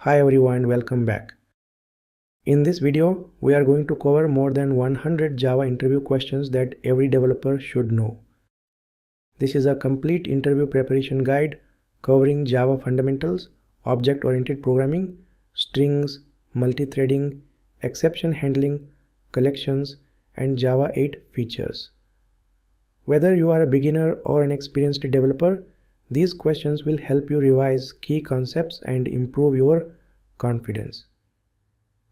Hi everyone, welcome back. In this video, we are going to cover more than 100 Java interview questions that every developer should know. This is a complete interview preparation guide covering Java fundamentals, object-oriented programming, strings, multi-threading, exception handling, collections, and Java 8 features. Whether you are a beginner or an experienced developer, these questions will help you revise key concepts and improve your confidence.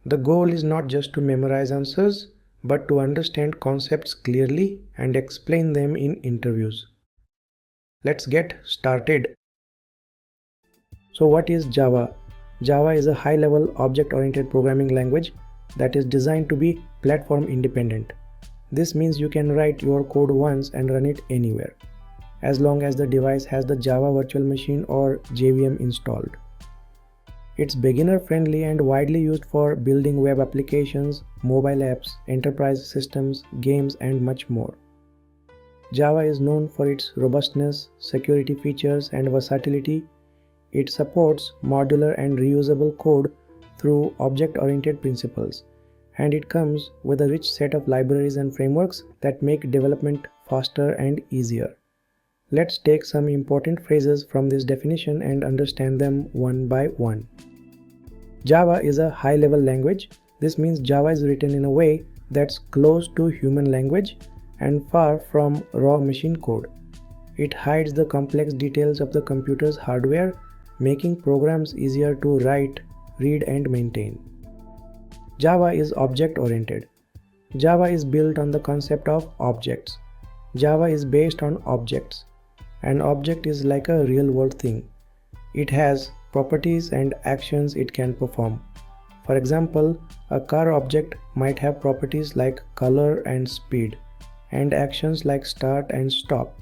The goal is not just to memorize answers, but to understand concepts clearly and explain them in interviews. Let's get started. So what is Java? Java is a high-level object-oriented programming language that is designed to be platform independent. This means you can write your code once and run it anywhere, as long as the device has the Java Virtual Machine or JVM installed. It's beginner-friendly and widely used for building web applications, mobile apps, enterprise systems, games, and much more. Java is known for its robustness, security features, and versatility. It supports modular and reusable code through object-oriented principles, and it comes with a rich set of libraries and frameworks that make development faster and easier. Let's take some important phrases from this definition and understand them one by one. Java is a high-level language. This means Java is written in a way that's close to human language and far from raw machine code. It hides the complex details of the computer's hardware, making programs easier to write, read, and maintain. Java is object-oriented. Java is built on the concept of objects. Java is based on objects. An object is like a real-world thing. It has properties and actions it can perform. For example, a car object might have properties like color and speed, and actions like start and stop.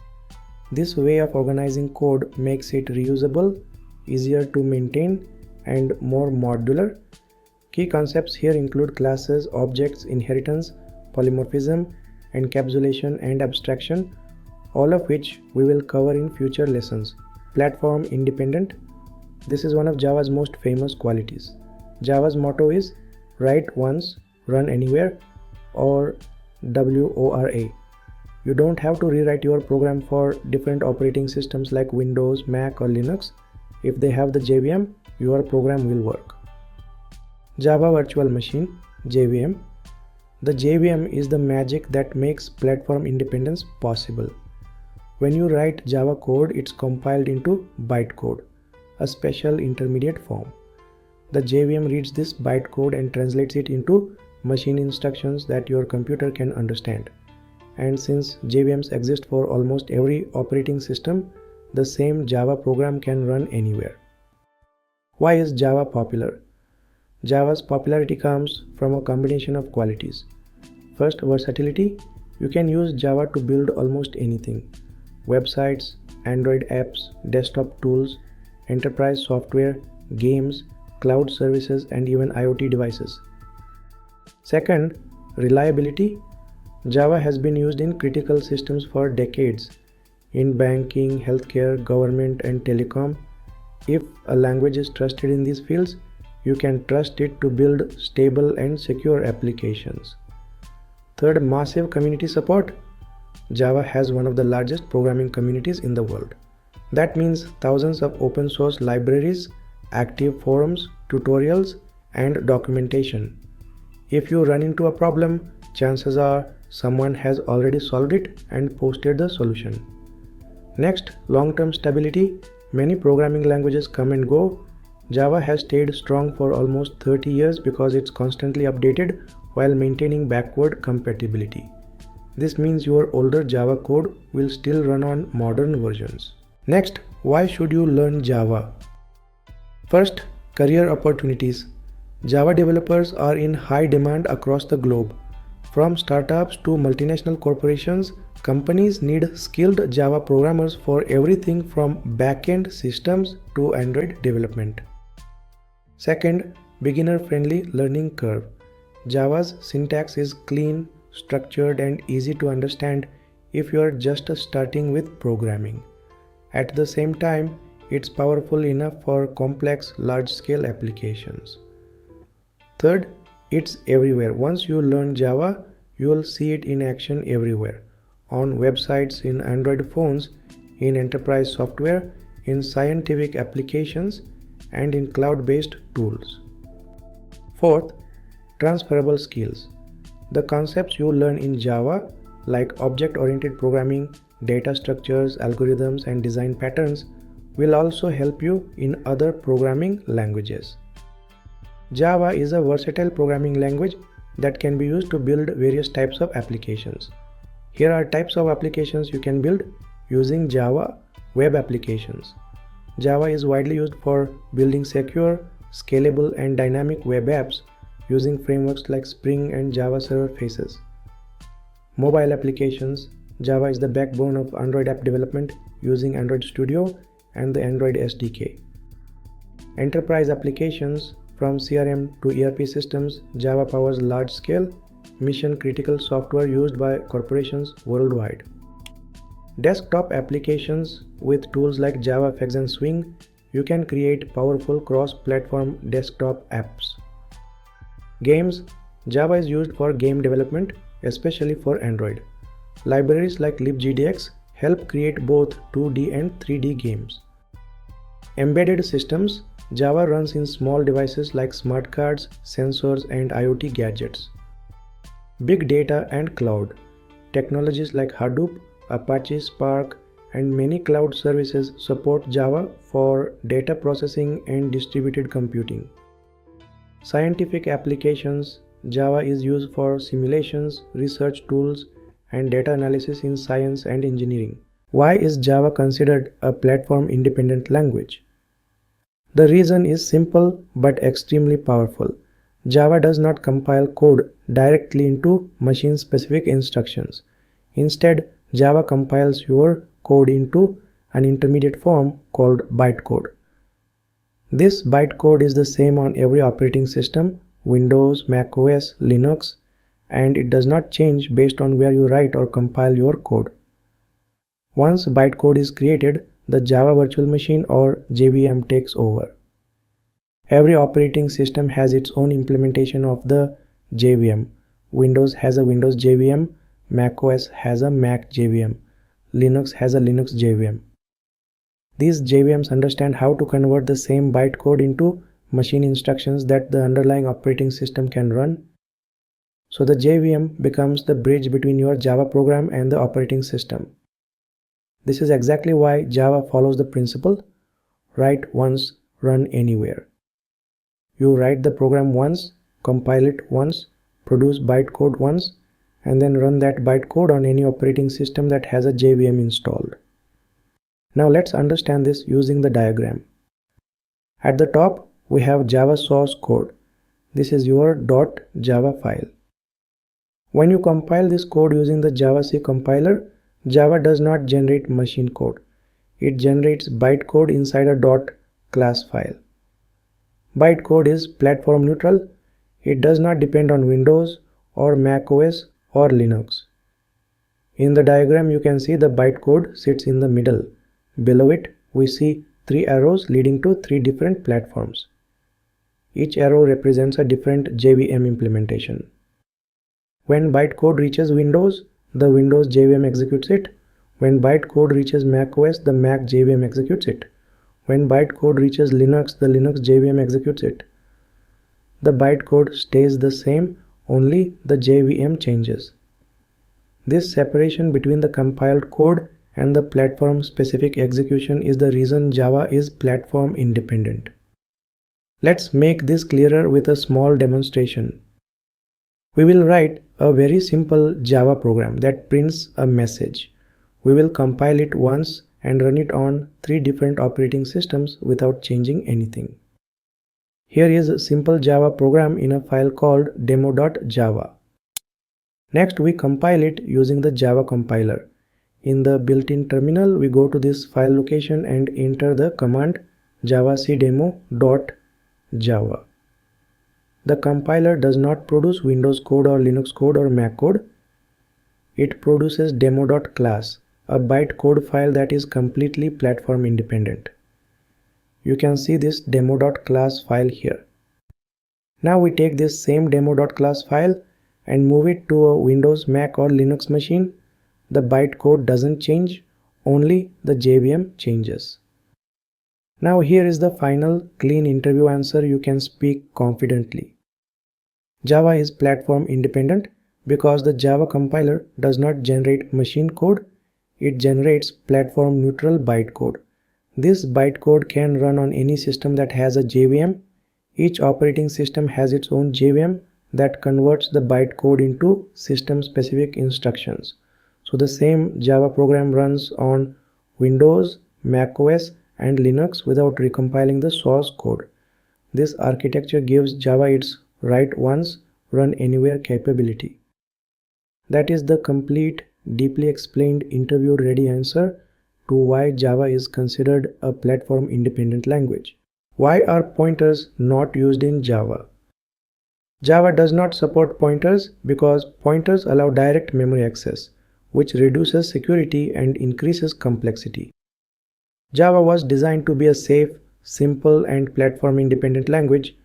This way of organizing code makes it reusable, easier to maintain, and more modular. Key concepts here include classes, objects, inheritance, polymorphism, encapsulation, and abstraction, all of which we will cover in future lessons. Platform independent. This is one of Java's most famous qualities. Java's motto is write once, run anywhere, or WORA. You don't have to rewrite your program for different operating systems like Windows, Mac, or Linux. If they have the JVM, your program will work. Java Virtual Machine, JVM. The JVM is the magic that makes platform independence possible. When you write Java code, it's compiled into bytecode, a special intermediate form. The JVM reads this bytecode and translates it into machine instructions that your computer can understand. And since JVMs exist for almost every operating system, the same Java program can run anywhere. Why is Java popular? Java's popularity comes from a combination of qualities. First, versatility. You can use Java to build almost anything. Websites, Android apps, desktop tools, enterprise software, games, cloud services, and even IoT devices. Second, reliability. Java has been used in critical systems for decades. In banking, healthcare, government, and telecom. If a language is trusted in these fields, you can trust it to build stable and secure applications. Third, massive community support. Java has one of the largest programming communities in the world. That means thousands of open source libraries, active forums, tutorials, and documentation. If you run into a problem, chances are someone has already solved it and posted the solution. Next, long-term stability. Many programming languages come and go. Java has stayed strong for almost 30 years because it's constantly updated while maintaining backward compatibility. This means your older Java code will still run on modern versions. Next, why should you learn Java? First, career opportunities. Java developers are in high demand across the globe. From startups to multinational corporations, companies need skilled Java programmers for everything from back-end systems to Android development. Second, beginner-friendly learning curve. Java's syntax is clean, structured, and easy to understand if you are just starting with programming. At the same time, It's powerful enough for complex, large-scale applications. Third, it's everywhere. Once you learn Java, you will see it in action everywhere. On websites, in Android phones, in enterprise software, in scientific applications, and in cloud-based tools. Fourth, transferable skills. The concepts you learn in Java, like object-oriented programming, data structures, algorithms, and design patterns, will also help you in other programming languages. Java is a versatile programming language that can be used to build various types of applications. Here are types of applications you can build using Java: web applications. Java is widely used for building secure, scalable, and dynamic web apps using frameworks like Spring and Java Server Faces. Mobile applications. Java is the backbone of Android app development using Android Studio and the Android SDK. Enterprise applications. From CRM to ERP systems, Java powers large-scale, mission-critical software used by corporations worldwide. Desktop applications. With tools like JavaFX and Swing, you can create powerful cross-platform desktop apps. Games. Java is used for game development, especially for Android. Libraries like libgdx help create both 2D and 3D games. Embedded systems. Java runs in small devices like smart cards, sensors, and IoT gadgets. Big data and cloud. Technologies like Hadoop, Apache Spark, and many cloud services support Java for data processing and distributed computing. Scientific applications. Java is used for simulations, research tools, and data analysis in science and engineering. Why is Java considered a platform-independent language? The reason is simple but extremely powerful. Java does not compile code directly into machine-specific instructions. Instead, Java compiles your code into an intermediate form called bytecode. This bytecode is the same on every operating system, Windows, Mac OS, Linux, and it does not change based on where you write or compile your code. Once bytecode is created, the Java Virtual Machine or JVM takes over. Every operating system has its own implementation of the JVM. Windows has a Windows JVM, Mac OS has a Mac JVM, Linux has a Linux JVM. These JVMs understand how to convert the same bytecode into machine instructions that the underlying operating system can run. So the JVM becomes the bridge between your Java program and the operating system. This is exactly why Java follows the principle, write once, run anywhere. You write the program once, compile it once, produce bytecode once, and then run that bytecode on any operating system that has a JVM installed. Now let's understand this using the diagram. At the top, we have Java source code. This is your .java file. When you compile this code using the JavaC compiler, Java does not generate machine code. It generates bytecode inside a .class file. Bytecode is platform neutral. It does not depend on Windows or Mac OS or Linux. In the diagram, you can see the bytecode sits in the middle. Below it, we see 3 arrows leading to 3 different platforms. Each arrow represents a different JVM implementation. When bytecode reaches Windows, the Windows JVM executes it. When bytecode reaches Mac OS, the Mac JVM executes it. When bytecode reaches Linux, the Linux JVM executes it. The bytecode stays the same, only the JVM changes. This separation between the compiled code and the platform-specific execution is the reason Java is platform independent. Let's make this clearer with a small demonstration. We will write a very simple Java program that prints a message. We will compile it once and run it on 3 different operating systems without changing anything. Here is a simple Java program in a file called demo.java. Next, we compile it using the Java compiler. In the built-in terminal, we go to this file location and enter the command javacdemo.java. The compiler does not produce Windows code or Linux code or Mac code. It produces demo.class, a bytecode file that is completely platform independent. you can see this demo.class file here. Now we take this same demo.class file and move it to a Windows, Mac or Linux machine. The bytecode doesn't change, only the JVM changes. Now here is the final clean interview answer. You can speak confidently. Java is platform independent because the Java compiler does not generate machine code, it generates platform neutral bytecode. This bytecode can run on any system that has a JVM. Each operating system has its own JVM that converts the bytecode into system specific instructions. So the same Java program runs on Windows, Mac OS and Linux without recompiling the source code. This architecture gives Java its write once, run anywhere capability. That is the complete, deeply explained interview ready answer to why Java is considered a platform independent language. Why are pointers not used in Java? Java does not support pointers because pointers allow direct memory access, which reduces security and increases complexity. Java was designed to be a safe, simple and platform independent language.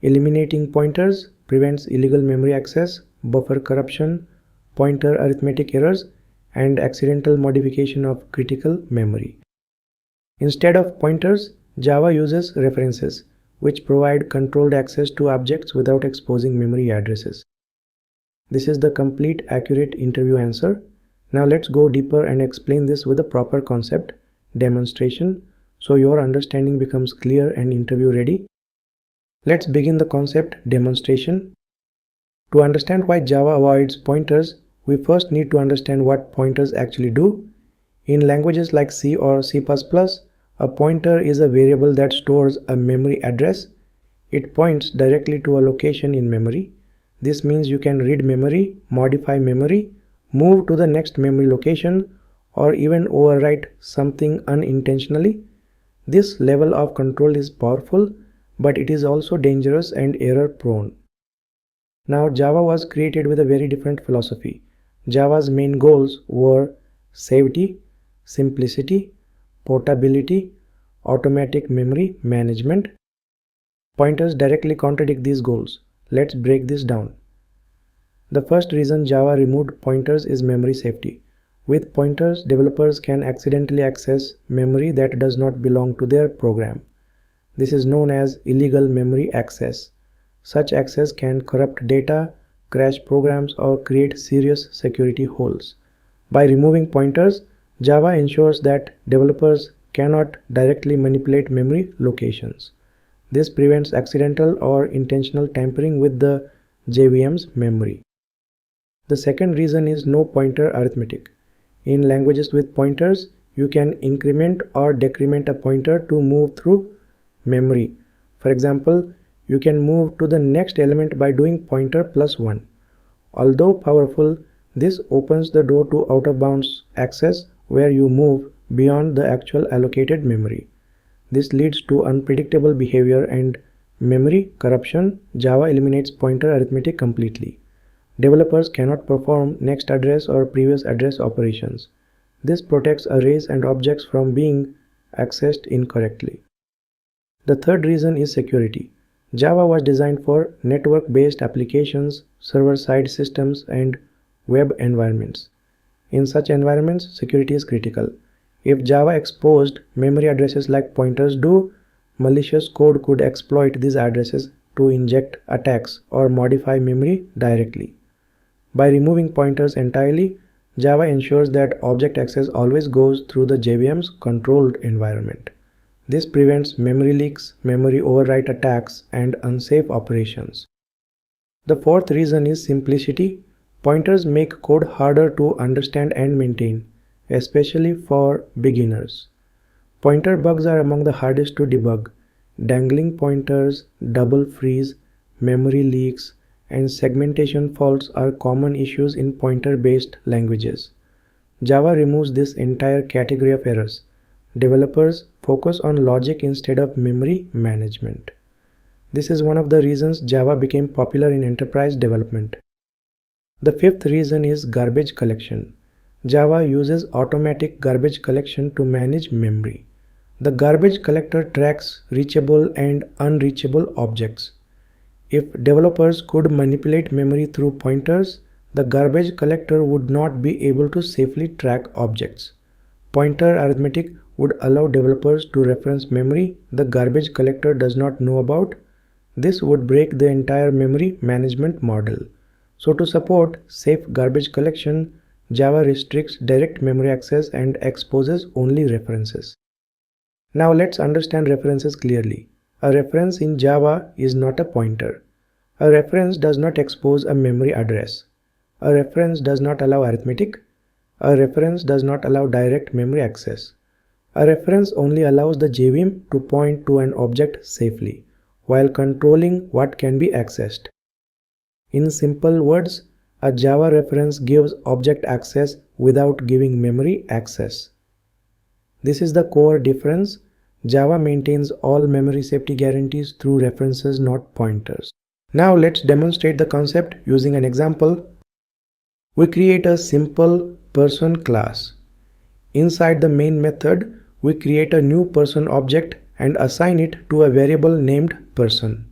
Eliminating pointers prevents illegal memory access, buffer corruption, pointer arithmetic errors, and accidental modification of critical memory. Instead of pointers, Java uses references, which provide controlled access to objects without exposing memory addresses. This is the complete accurate interview answer. Now let's go deeper and explain this with a proper concept demonstration so your understanding becomes clear and interview ready. Let's begin the concept demonstration. To understand why Java avoids pointers, we first need to understand what pointers actually do. In languages like C or C++, a pointer is a variable that stores a memory address. It points directly to a location in memory. This means you can read memory, modify memory, move to the next memory location, or even overwrite something unintentionally. This level of control is powerful, but it is also dangerous and error prone. Now Java was created with a very different philosophy. Java's main goals were safety, simplicity, portability, automatic memory management. Pointers directly contradict these goals. Let's break this down. The first reason Java removed pointers is memory safety. With pointers, developers can accidentally access memory that does not belong to their program. This is known as illegal memory access. Such access can corrupt data, crash programs, or create serious security holes. By removing pointers, Java ensures that developers cannot directly manipulate memory locations. This prevents accidental or intentional tampering with the JVM's memory. The second reason is no pointer arithmetic. In languages with pointers, you can increment or decrement a pointer to move through memory. For example, you can move to the next element by doing pointer +1. Although powerful, this opens the door to out-of-bounds access where you move beyond the actual allocated memory. This leads to unpredictable behavior and memory corruption. Java eliminates pointer arithmetic completely. Developers cannot perform next address or previous address operations. This protects arrays and objects from being accessed incorrectly. The third reason is security. Java was designed for network-based applications, server-side systems, and web environments. In such environments, security is critical. If Java exposed memory addresses like pointers do, malicious code could exploit these addresses to inject attacks or modify memory directly. By removing pointers entirely, Java ensures that object access always goes through the JVM's controlled environment. This prevents memory leaks, memory overwrite attacks, and unsafe operations. The fourth reason is simplicity. Pointers make code harder to understand and maintain, especially for beginners. Pointer bugs are among the hardest to debug. Dangling pointers, double freeze, memory leaks, and segmentation faults are common issues in pointer-based languages. Java removes this entire category of errors. Developers focus on logic instead of memory management. This is one of the reasons Java became popular in enterprise development. The fifth reason is garbage collection. Java uses automatic garbage collection to manage memory. The garbage collector tracks reachable and unreachable objects. If developers could manipulate memory through pointers, the garbage collector would not be able to safely track objects. Pointer arithmetic would allow developers to reference memory the garbage collector does not know about. This would break the entire memory management model. So to support safe garbage collection, Java restricts direct memory access and exposes only references. Now let's understand references clearly. A reference in Java is not a pointer. A reference does not expose a memory address. A reference does not allow arithmetic. A reference does not allow direct memory access. A reference only allows the JVM to point to an object safely, while controlling what can be accessed. In simple words, a Java reference gives object access without giving memory access. This is the core difference. Java maintains all memory safety guarantees through references, not pointers. Now let's demonstrate the concept using an example. We create a simple person class. Inside the main method, we create a new person object and assign it to a variable named person.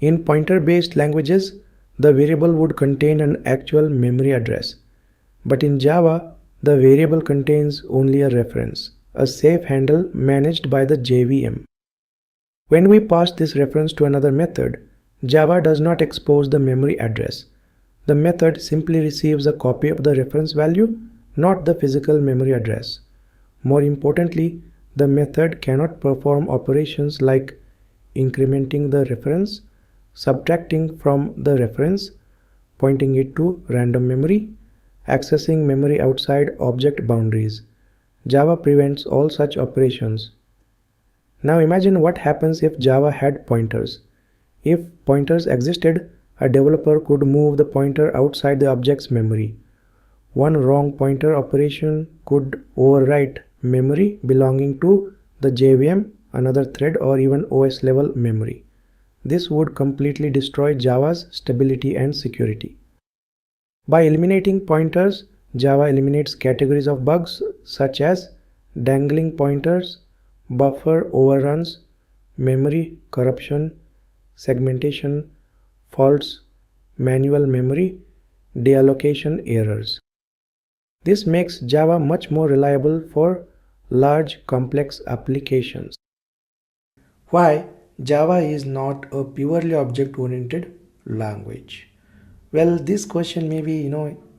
In pointer-based languages, the variable would contain an actual memory address. But in Java, the variable contains only a reference, a safe handle managed by the JVM. When we pass this reference to another method, Java does not expose the memory address. The method simply receives a copy of the reference value, not the physical memory address. More importantly, the method cannot perform operations like incrementing the reference, subtracting from the reference, pointing it to random memory, accessing memory outside object boundaries. Java prevents all such operations. Now imagine what happens if Java had pointers. If pointers existed, a developer could move the pointer outside the object's memory. One wrong pointer operation could overwrite memory belonging to the JVM, another thread, or even OS level memory. This would completely destroy Java's stability and security. By eliminating pointers, Java eliminates categories of bugs such as dangling pointers, buffer overruns, memory corruption, segmentation, faults, manual memory, deallocation errors. This makes Java much more reliable for large complex applications. Why Java is not a purely object-oriented language? Well, this question may be,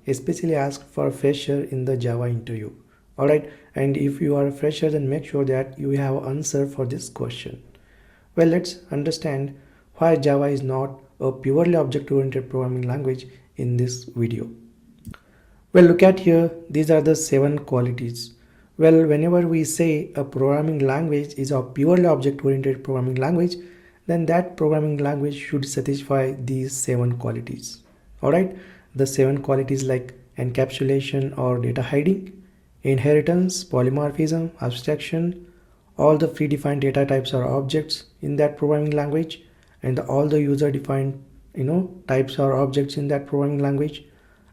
especially asked for a fresher in the Java interview. Alright, and if you are a fresher, then make sure that you have an answer for this question. Well, let's understand why Java is not a purely object-oriented programming language in this video. Well, look at here, these are the 7 qualities. Well, whenever we say a programming language is a purely object-oriented programming language, then that programming language should satisfy these 7 qualities. Alright, the 7 qualities like encapsulation or data hiding, inheritance, polymorphism, abstraction, all the predefined data types or objects in that programming language, and all the user defined types or objects in that programming language,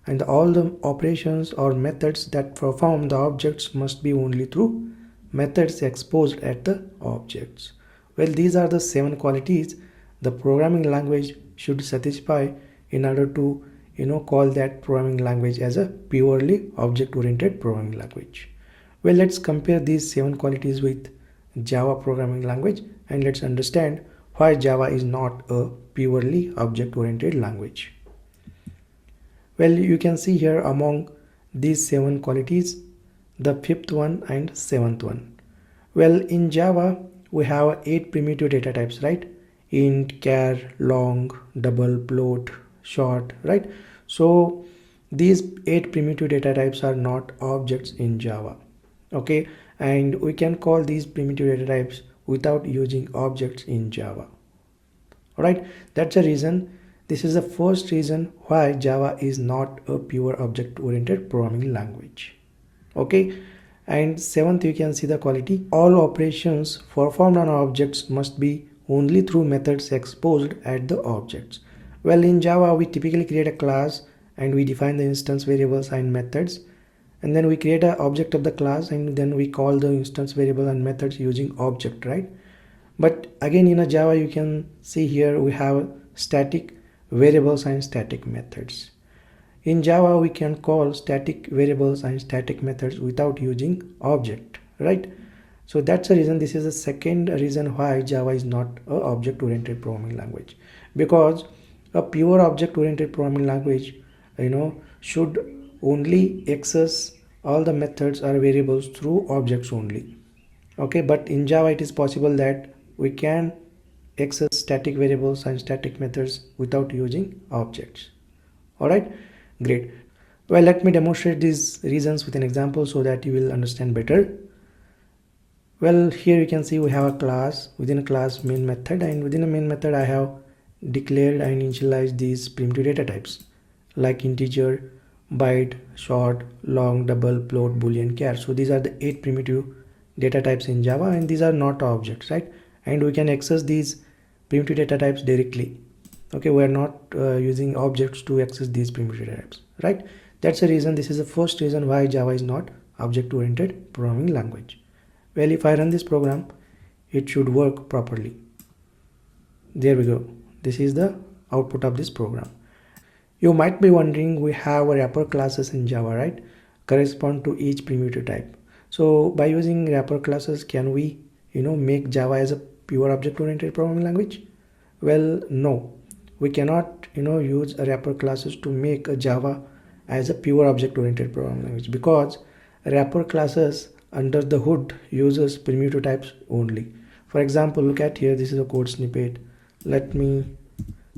and all the operations or methods that perform the objects must be only through methods exposed at the objects. Well, these are the 7 qualities the programming language should satisfy in order to call that programming language as a purely object-oriented programming language. Well, let's compare these 7 qualities with Java programming language, and let's understand why Java is not a purely object-oriented language. Well, you can see here among these 7 qualities, the 5th one and 7th one. Well, in Java, we have 8 primitive data types, right? Int, char, long, double, float, short, right? So these 8 primitive data types are not objects in Java. Okay, and we can call these primitive data types without using objects in Java. Alright, that's the reason. This is the first reason why Java is not a pure object-oriented programming language. Okay, and 7th, you can see the quality. All operations performed on objects must be only through methods exposed at the objects. Well, in Java, we typically create a class and we define the instance variables and methods, and then we create an object of the class, and then we call the instance variable and methods using object, right? But again, in a Java, you can see here we have static variables and static methods. In Java, we can call static variables and static methods without using object, right? So that's the reason, this is the second reason why Java is not an object-oriented programming language, because a pure object-oriented programming language, should only access all the methods or variables through objects only. Okay, but in Java it is possible that we can access static variables and static methods without using objects. Alright, great. Well, let me demonstrate these reasons with an example so that you will understand better. Well, here you can see we have a class, within a class main method, and within a main method I have declared and initialized these primitive data types like integer, byte, short, long, double, float, boolean, char. So these are the 8 primitive data types in Java, and these are not objects, right? And we can access these primitive data types directly. Okay, we are not using objects to access these primitive data types, right? That's the reason, this is the first reason why Java is not object-oriented programming language. Well, if I run this program, it should work properly. There we go. This is the output of this program. You might be wondering, we have wrapper classes in Java, right? Correspond to each primitive type. So by using wrapper classes, can we, make Java as a pure object-oriented programming language? Well, no. We cannot, use wrapper classes to make a Java as a pure object-oriented programming language, because wrapper classes under the hood uses primitive types only. For example, look at here, this is a code snippet. Let me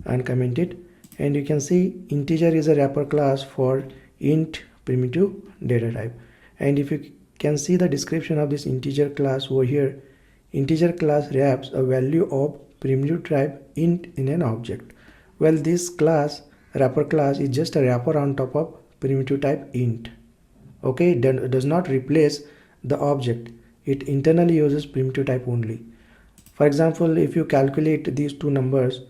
uncomment it, and you can see integer is a wrapper class for int primitive data type. And if you can see the description of this integer class over here, integer class wraps a value of primitive type int in an object. Well, this class, wrapper class, is just a wrapper on top of primitive type int. Okay, it does not replace the object. It internally uses primitive type only. For example, if you calculate these two numbers,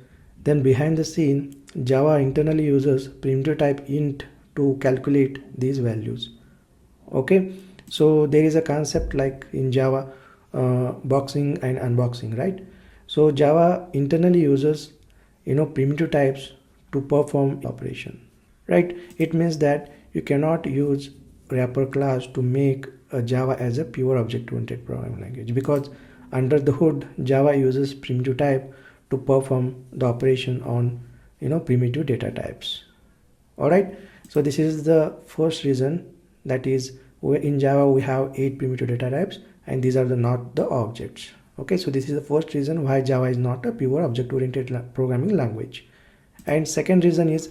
then behind the scene Java internally uses primitive type int to calculate these values. Okay, so there is a concept like in Java, boxing and unboxing, right? So Java internally uses primitive types to perform operation, right? It means that you cannot use wrapper class to make Java as a pure object-oriented programming language, because under the hood Java uses primitive type to perform the operation on primitive data types. Alright, so this is the first reason, that is, in Java we have 8 primitive data types, and these are not the objects. Okay, so this is the first reason why Java is not a pure object-oriented programming language. And second reason is,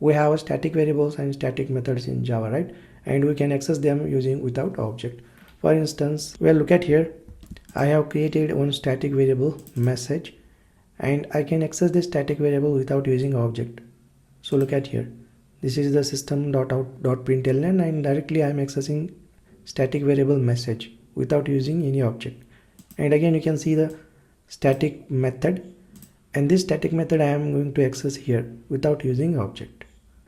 we have static variables and static methods in Java, right? And we can access them using without object. For instance, well, look at here, I have created one static variable message, and I can access this static variable without using object. So look at here, this is the system.out.println, and directly I am accessing static variable message without using any object. And again, you can see the static method, and this static method I am going to access here without using object.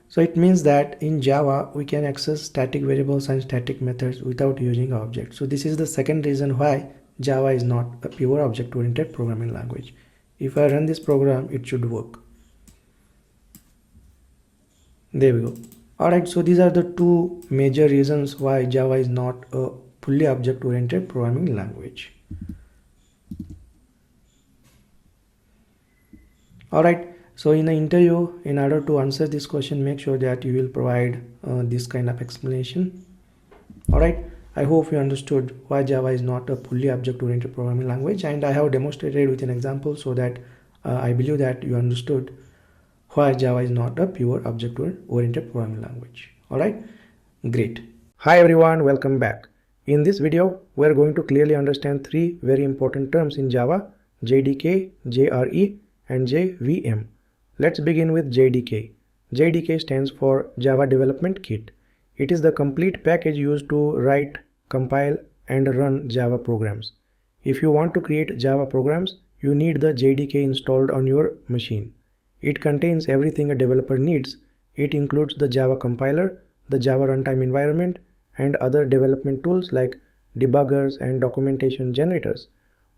So it means that in Java we can access static variables and static methods without using objects. So this is the second reason why Java is not a pure object-oriented programming language. If I run this program, it should work. There we go. Alright, so these are the two major reasons why Java is not a fully object-oriented programming language. Alright, so in the interview, in order to answer this question, make sure that you will provide this kind of explanation. Alright, I hope you understood why Java is not a fully object-oriented programming language, and I have demonstrated with an example so that I believe that you understood why Java is not a pure object-oriented programming language. Alright, great. Hi everyone, welcome back. In this video, we are going to clearly understand 3 very important terms in Java: JDK, JRE, and JVM. Let's begin with JDK. JDK stands for Java Development Kit. It is the complete package used to write, compile, and run Java programs. If you want to create Java programs, you need the JDK installed on your machine. It contains everything a developer needs. It includes the Java compiler, the Java runtime environment, and other development tools like debuggers and documentation generators.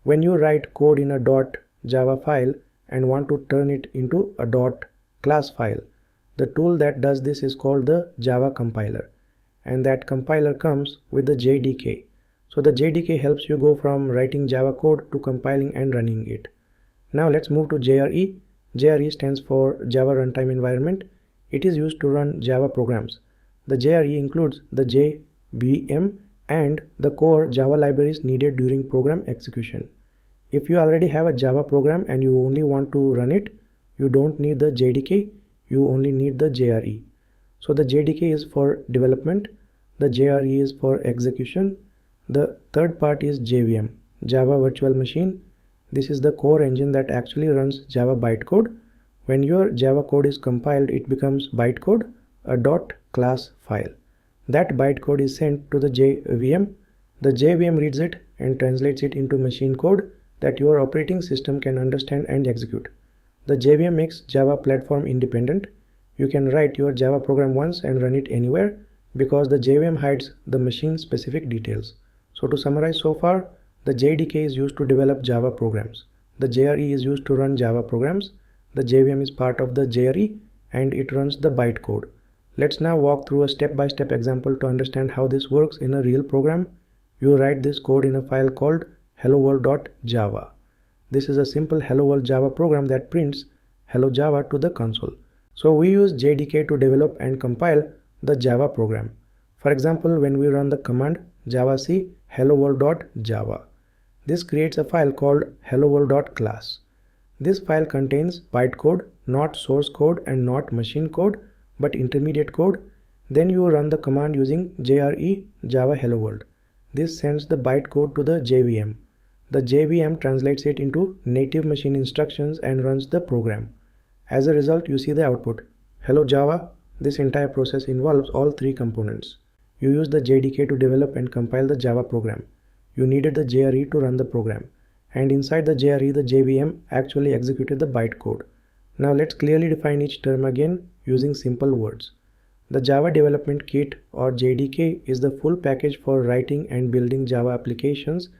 When you write code in a .java file and want to turn it into a .class file, the tool that does this is called the Java compiler, and that compiler comes with the JDK. So the JDK helps you go from writing Java code to compiling and running it. Now let's move to JRE. JRE stands for Java Runtime Environment. It is used to run Java programs. The JRE includes the JVM and the core Java libraries needed during program execution. If you already have a Java program and you only want to run it, you don't need the JDK, you only need the JRE. So the JDK is for development, the JRE is for execution. The third part is JVM, Java Virtual Machine. This is the core engine that actually runs Java bytecode. When your Java code is compiled, it becomes bytecode, a .class file. That bytecode is sent to the JVM. The JVM reads it and translates it into machine code that your operating system can understand and execute. The JVM makes Java platform independent. You can write your Java program once and run it anywhere because the JVM hides the machine specific details. So to summarize so far, the JDK is used to develop Java programs. The JRE is used to run Java programs. The JVM is part of the JRE and it runs the bytecode. Let's now walk through a step-by-step example to understand how this works in a real program. You write this code in a file called helloworld.java. This is a simple Hello World Java program that prints Hello Java to the console. So we use JDK to develop and compile the Java program. For example, when we run the command javac helloworld.java, this creates a file called helloworld.class. This file contains bytecode, not source code and not machine code, but intermediate code. Then you run the command using JRE Java Hello World. This sends the bytecode to the JVM. The JVM translates it into native machine instructions and runs the program. As a result, you see the output, Hello Java. This entire process involves all three components. You use the JDK to develop and compile the Java program. You needed the JRE to run the program. And inside the JRE, the JVM actually executed the bytecode. Now let's clearly define each term again using simple words. The Java Development Kit or JDK is the full package for writing and building Java applications.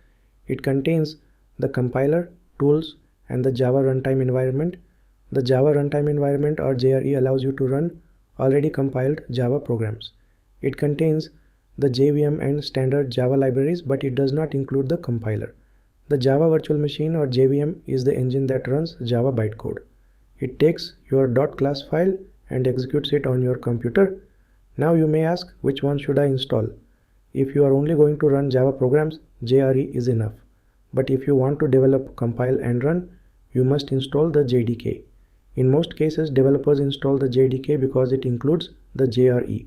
It contains the compiler, tools, and the Java Runtime Environment. The Java Runtime Environment or JRE allows you to run already compiled Java programs. It contains the JVM and standard Java libraries, but it does not include the compiler. The Java Virtual Machine or JVM is the engine that runs Java bytecode. It takes your .class file and executes it on your computer. Now you may ask, which one should I install? If you are only going to run Java programs, JRE is enough. But if you want to develop, compile and run, you must install the JDK. In most cases, developers install the JDK because it includes the JRE.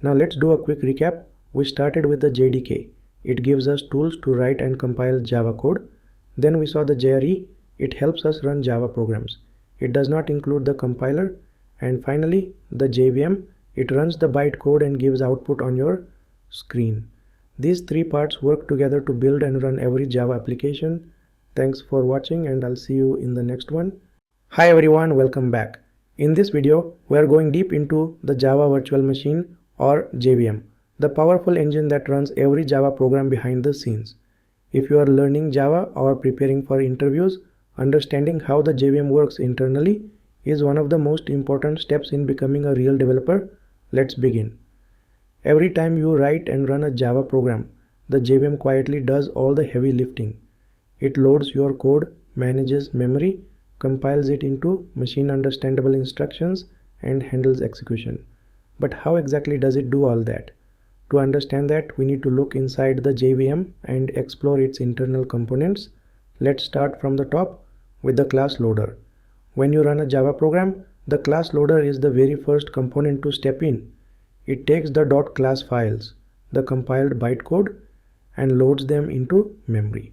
Now let's do a quick recap. We started with the JDK. It gives us tools to write and compile Java code. Then we saw the JRE. It helps us run Java programs. It does not include the compiler. And finally, the JVM. It runs the bytecode and gives output on your screen. These three parts work together to build and run every Java application. Thanks for watching and I'll see you in the next one. Hi everyone, welcome back. In this video, we are going deep into the Java Virtual Machine or JVM, the powerful engine that runs every Java program behind the scenes. If you are learning Java or preparing for interviews, understanding how the JVM works internally is one of the most important steps in becoming a real developer. Let's begin. Every time you write and run a Java program, the JVM quietly does all the heavy lifting. It loads your code, manages memory, compiles it into machine understandable instructions, and handles execution. But how exactly does it do all that? To understand that, we need to look inside the JVM and explore its internal components. Let's start from the top with the class loader. When you run a Java program, the class loader is the very first component to step in. It takes the .class files, the compiled bytecode, and loads them into memory.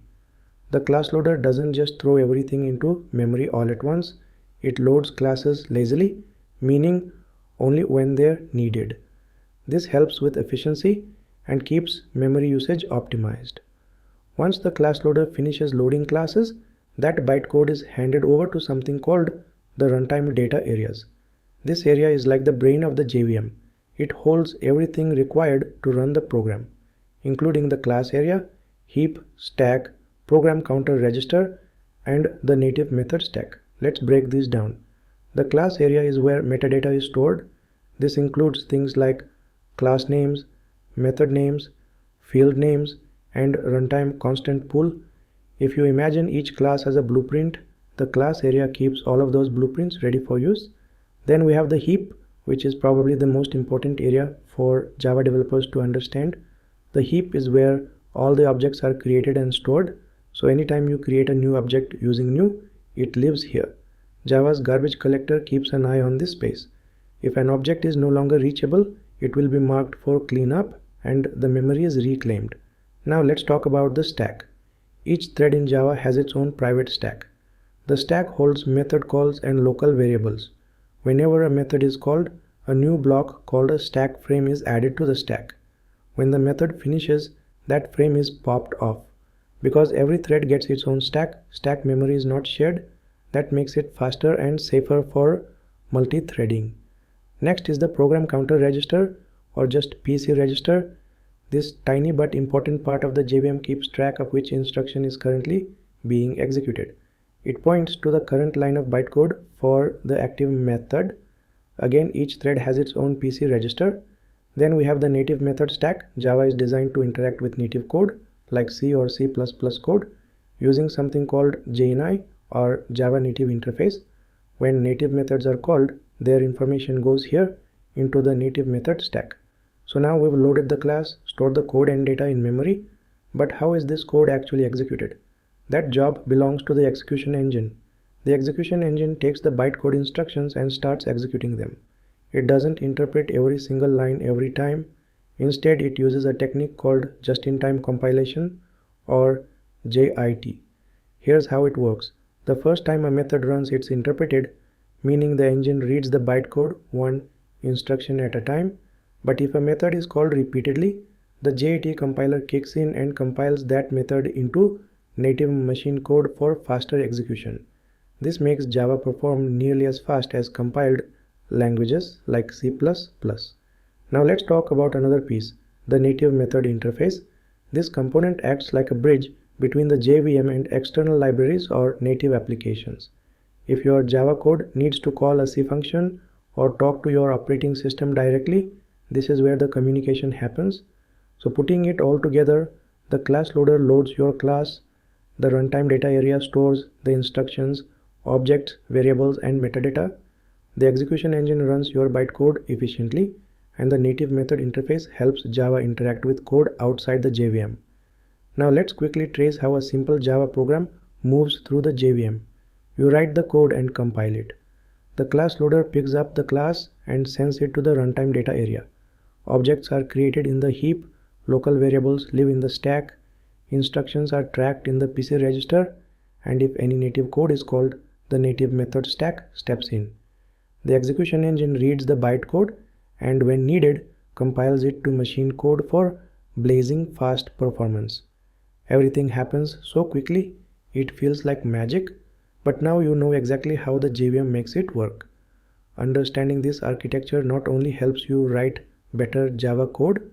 The class loader doesn't just throw everything into memory all at once. It loads classes lazily, meaning only when they're needed. This helps with efficiency and keeps memory usage optimized. Once the class loader finishes loading classes, that bytecode is handed over to something called the runtime data areas. This area is like the brain of the JVM. It holds everything required to run the program, including the class area, heap, stack, program counter register, and the native method stack. Let's break this down. The class area is where metadata is stored. This includes things like class names, method names, field names, and runtime constant pool. If you imagine each class as a blueprint, the class area keeps all of those blueprints ready for use. Then we have the heap, which is probably the most important area for Java developers to understand. The heap is where all the objects are created and stored. So anytime you create a new object using new, it lives here. Java's garbage collector keeps an eye on this space. If an object is no longer reachable, it will be marked for cleanup and the memory is reclaimed. Now let's talk about the stack. Each thread in Java has its own private stack. The stack holds method calls and local variables. Whenever a method is called, a new block called a stack frame is added to the stack. When the method finishes, that frame is popped off. Because every thread gets its own stack, stack memory is not shared. That makes it faster and safer for multi-threading. Next is the program counter register, or just PC register. This tiny but important part of the JVM keeps track of which instruction is currently being executed. It points to the current line of bytecode for the active method. Again, each thread has its own PC register. Then we have the native method stack. Java is designed to interact with native code like C or C++ code using something called JNI or Java Native Interface. When native methods are called, their information goes here into the native method stack. So now we've loaded the class, stored the code and data in memory, but how is this code actually executed? That job belongs to the execution engine. The execution engine takes the bytecode instructions and starts executing them. It doesn't interpret every single line every time. Instead, it uses a technique called just-in-time compilation or JIT. Here's how it works. The first time a method runs, it's interpreted, meaning the engine reads the bytecode one instruction at a time. But if a method is called repeatedly, the JIT compiler kicks in and compiles that method into native machine code for faster execution. This makes Java perform nearly as fast as compiled languages like C++. Now let's talk about another piece, the native method interface. This component acts like a bridge between the JVM and external libraries or native applications. If your Java code needs to call a C function or talk to your operating system directly, this is where the communication happens. So putting it all together, the class loader loads your class, the runtime data area stores the instructions, objects, variables, and metadata. The execution engine runs your bytecode efficiently, and the native method interface helps Java interact with code outside the JVM. Now let's quickly trace how a simple Java program moves through the JVM. You write the code and compile it. The class loader picks up the class and sends it to the runtime data area. Objects are created in the heap, local variables live in the stack, instructions are tracked in the PC register, and if any native code is called, the native method stack steps in. The execution engine reads the bytecode and when needed, compiles it to machine code for blazing fast performance. Everything happens so quickly, it feels like magic, but now you know exactly how the JVM makes it work. Understanding this architecture not only helps you write better Java code,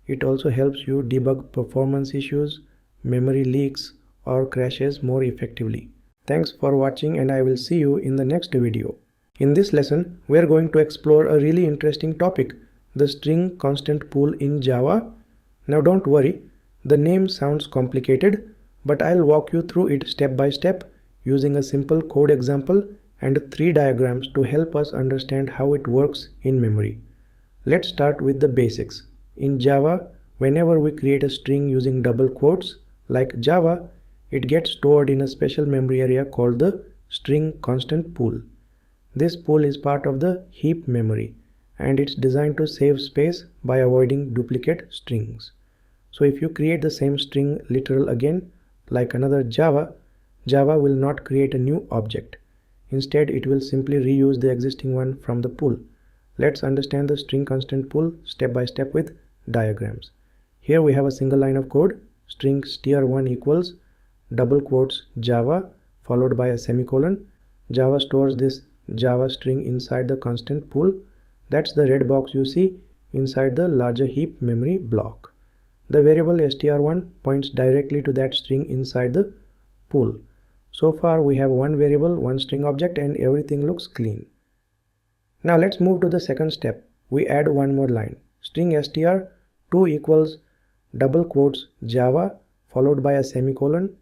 it also helps you debug performance issues, memory leaks, or crashes more effectively. Thanks for watching, and I will see you in the next video. In this lesson, we are going to explore a really interesting topic, the string constant pool in Java. Now don't worry, the name sounds complicated, but I'll walk you through it step by step using a simple code example and 3 diagrams to help us understand how it works in memory. Let's start with the basics. In Java, whenever we create a string using double quotes, like Java, it gets stored in a special memory area called the string constant pool. This pool is part of the heap memory, and it's designed to save space by avoiding duplicate strings. So if you create the same string literal again, like another Java will not create a new object. Instead, it will simply reuse the existing one from the pool. Let's understand the string constant pool step by step with diagrams. Here we have a single line of code, string str1 equals double quotes Java followed by a semicolon. Java stores this Java string inside the constant pool. That's the red box you see. inside the larger heap memory block. The variable str1 points directly to that string inside the pool. So far we have one variable, one string object, and everything looks clean. Now let's move to the second step. We add one more line. String str2 equals double quotes Java followed by a semicolon.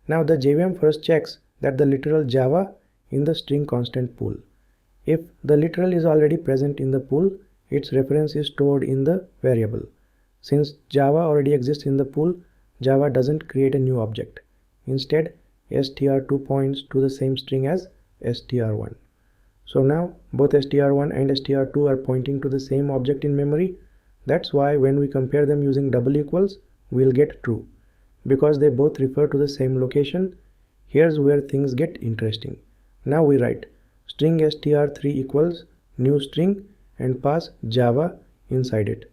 Now the JVM first checks that the literal Java in the string constant pool. If the literal is already present in the pool, its reference is stored in the variable. Since Java already exists in the pool, Java doesn't create a new object. Instead, str2 points to the same string as str1. So now both str1 and str2 are pointing to the same object in memory. That's why when we compare them using double equals, we'll get true. Because they both refer to the same location, here's where things get interesting. Now we write string str3 equals new string and pass Java inside it.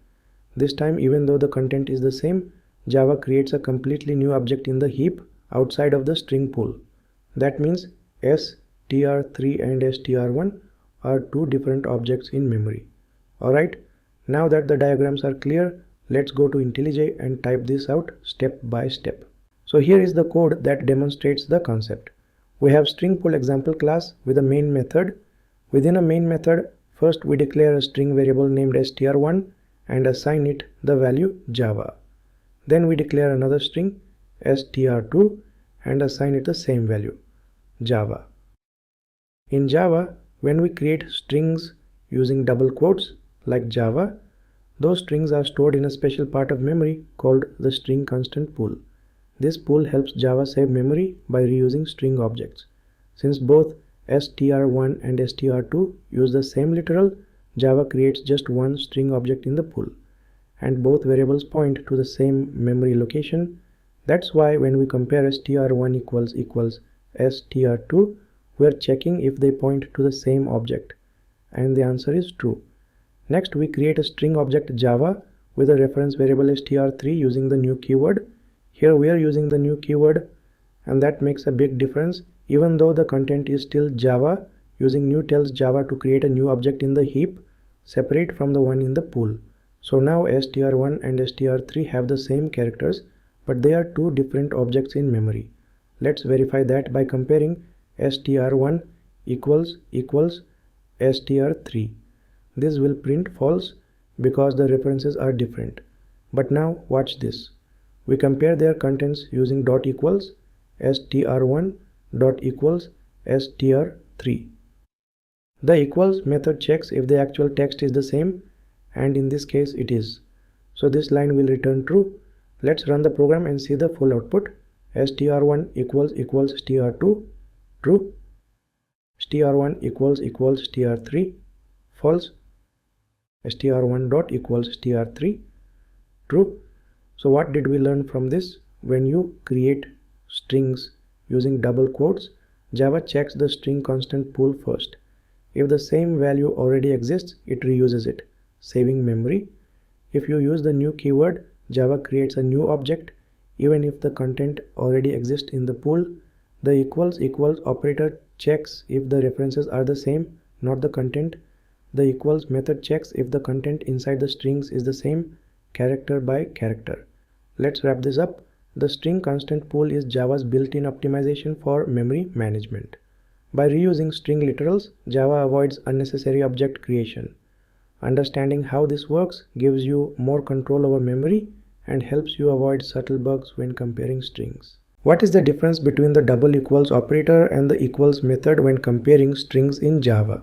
This time, even though the content is the same, Java creates a completely new object in the heap outside of the string pool. That means str3 and str1 are two different objects in memory. Alright, now that the diagrams are clear, let's go to IntelliJ and type this out step by step. So here is the code that demonstrates the concept. We have string pool example class with a main method. Within a main method, first we declare a string variable named str1 and assign it the value Java. Then we declare another string str2 and assign it the same value Java. In Java, when we create strings using double quotes like Java, those strings are stored in a special part of memory called the string constant pool. This pool helps Java save memory by reusing string objects. Since both str1 and str2 use the same literal, Java creates just one string object in the pool, and both variables point to the same memory location. That's why when we compare str1 equals str2, we are checking if they point to the same object, and the answer is true. Next, we create a string object Java with a reference variable str3 using the new keyword. Here we are using the new keyword, and that makes a big difference. Even though the content is still Java, using new tells Java to create a new object in the heap separate from the one in the pool. So now str1 and str3 have the same characters, but they are two different objects in memory. Let's verify that by comparing str1 equals str3. This will print false because the references are different. But now watch this. We compare their contents using dot equals str1 dot equals str3. The equals method checks if the actual text is the same, and in this case it is. So this line will return true. Let's run the program and see the full output. str1 equals str2, true. str1 equals str3, false. str1 dot equals str3, true. So what did we learn from this? When you create strings using double quotes, Java checks the string constant pool first. If the same value already exists, it reuses it, saving memory. If you use the new keyword, Java creates a new object even if the content already exists in the pool. The equals operator checks if the references are the same, not the content. The equals method checks if the content inside the strings is the same, character by character. Let's wrap this up. The string constant pool is Java's built-in optimization for memory management. By reusing string literals, Java avoids unnecessary object creation. Understanding how this works gives you more control over memory and helps you avoid subtle bugs when comparing strings. What is the difference between the double equals operator and the equals method when comparing strings in Java?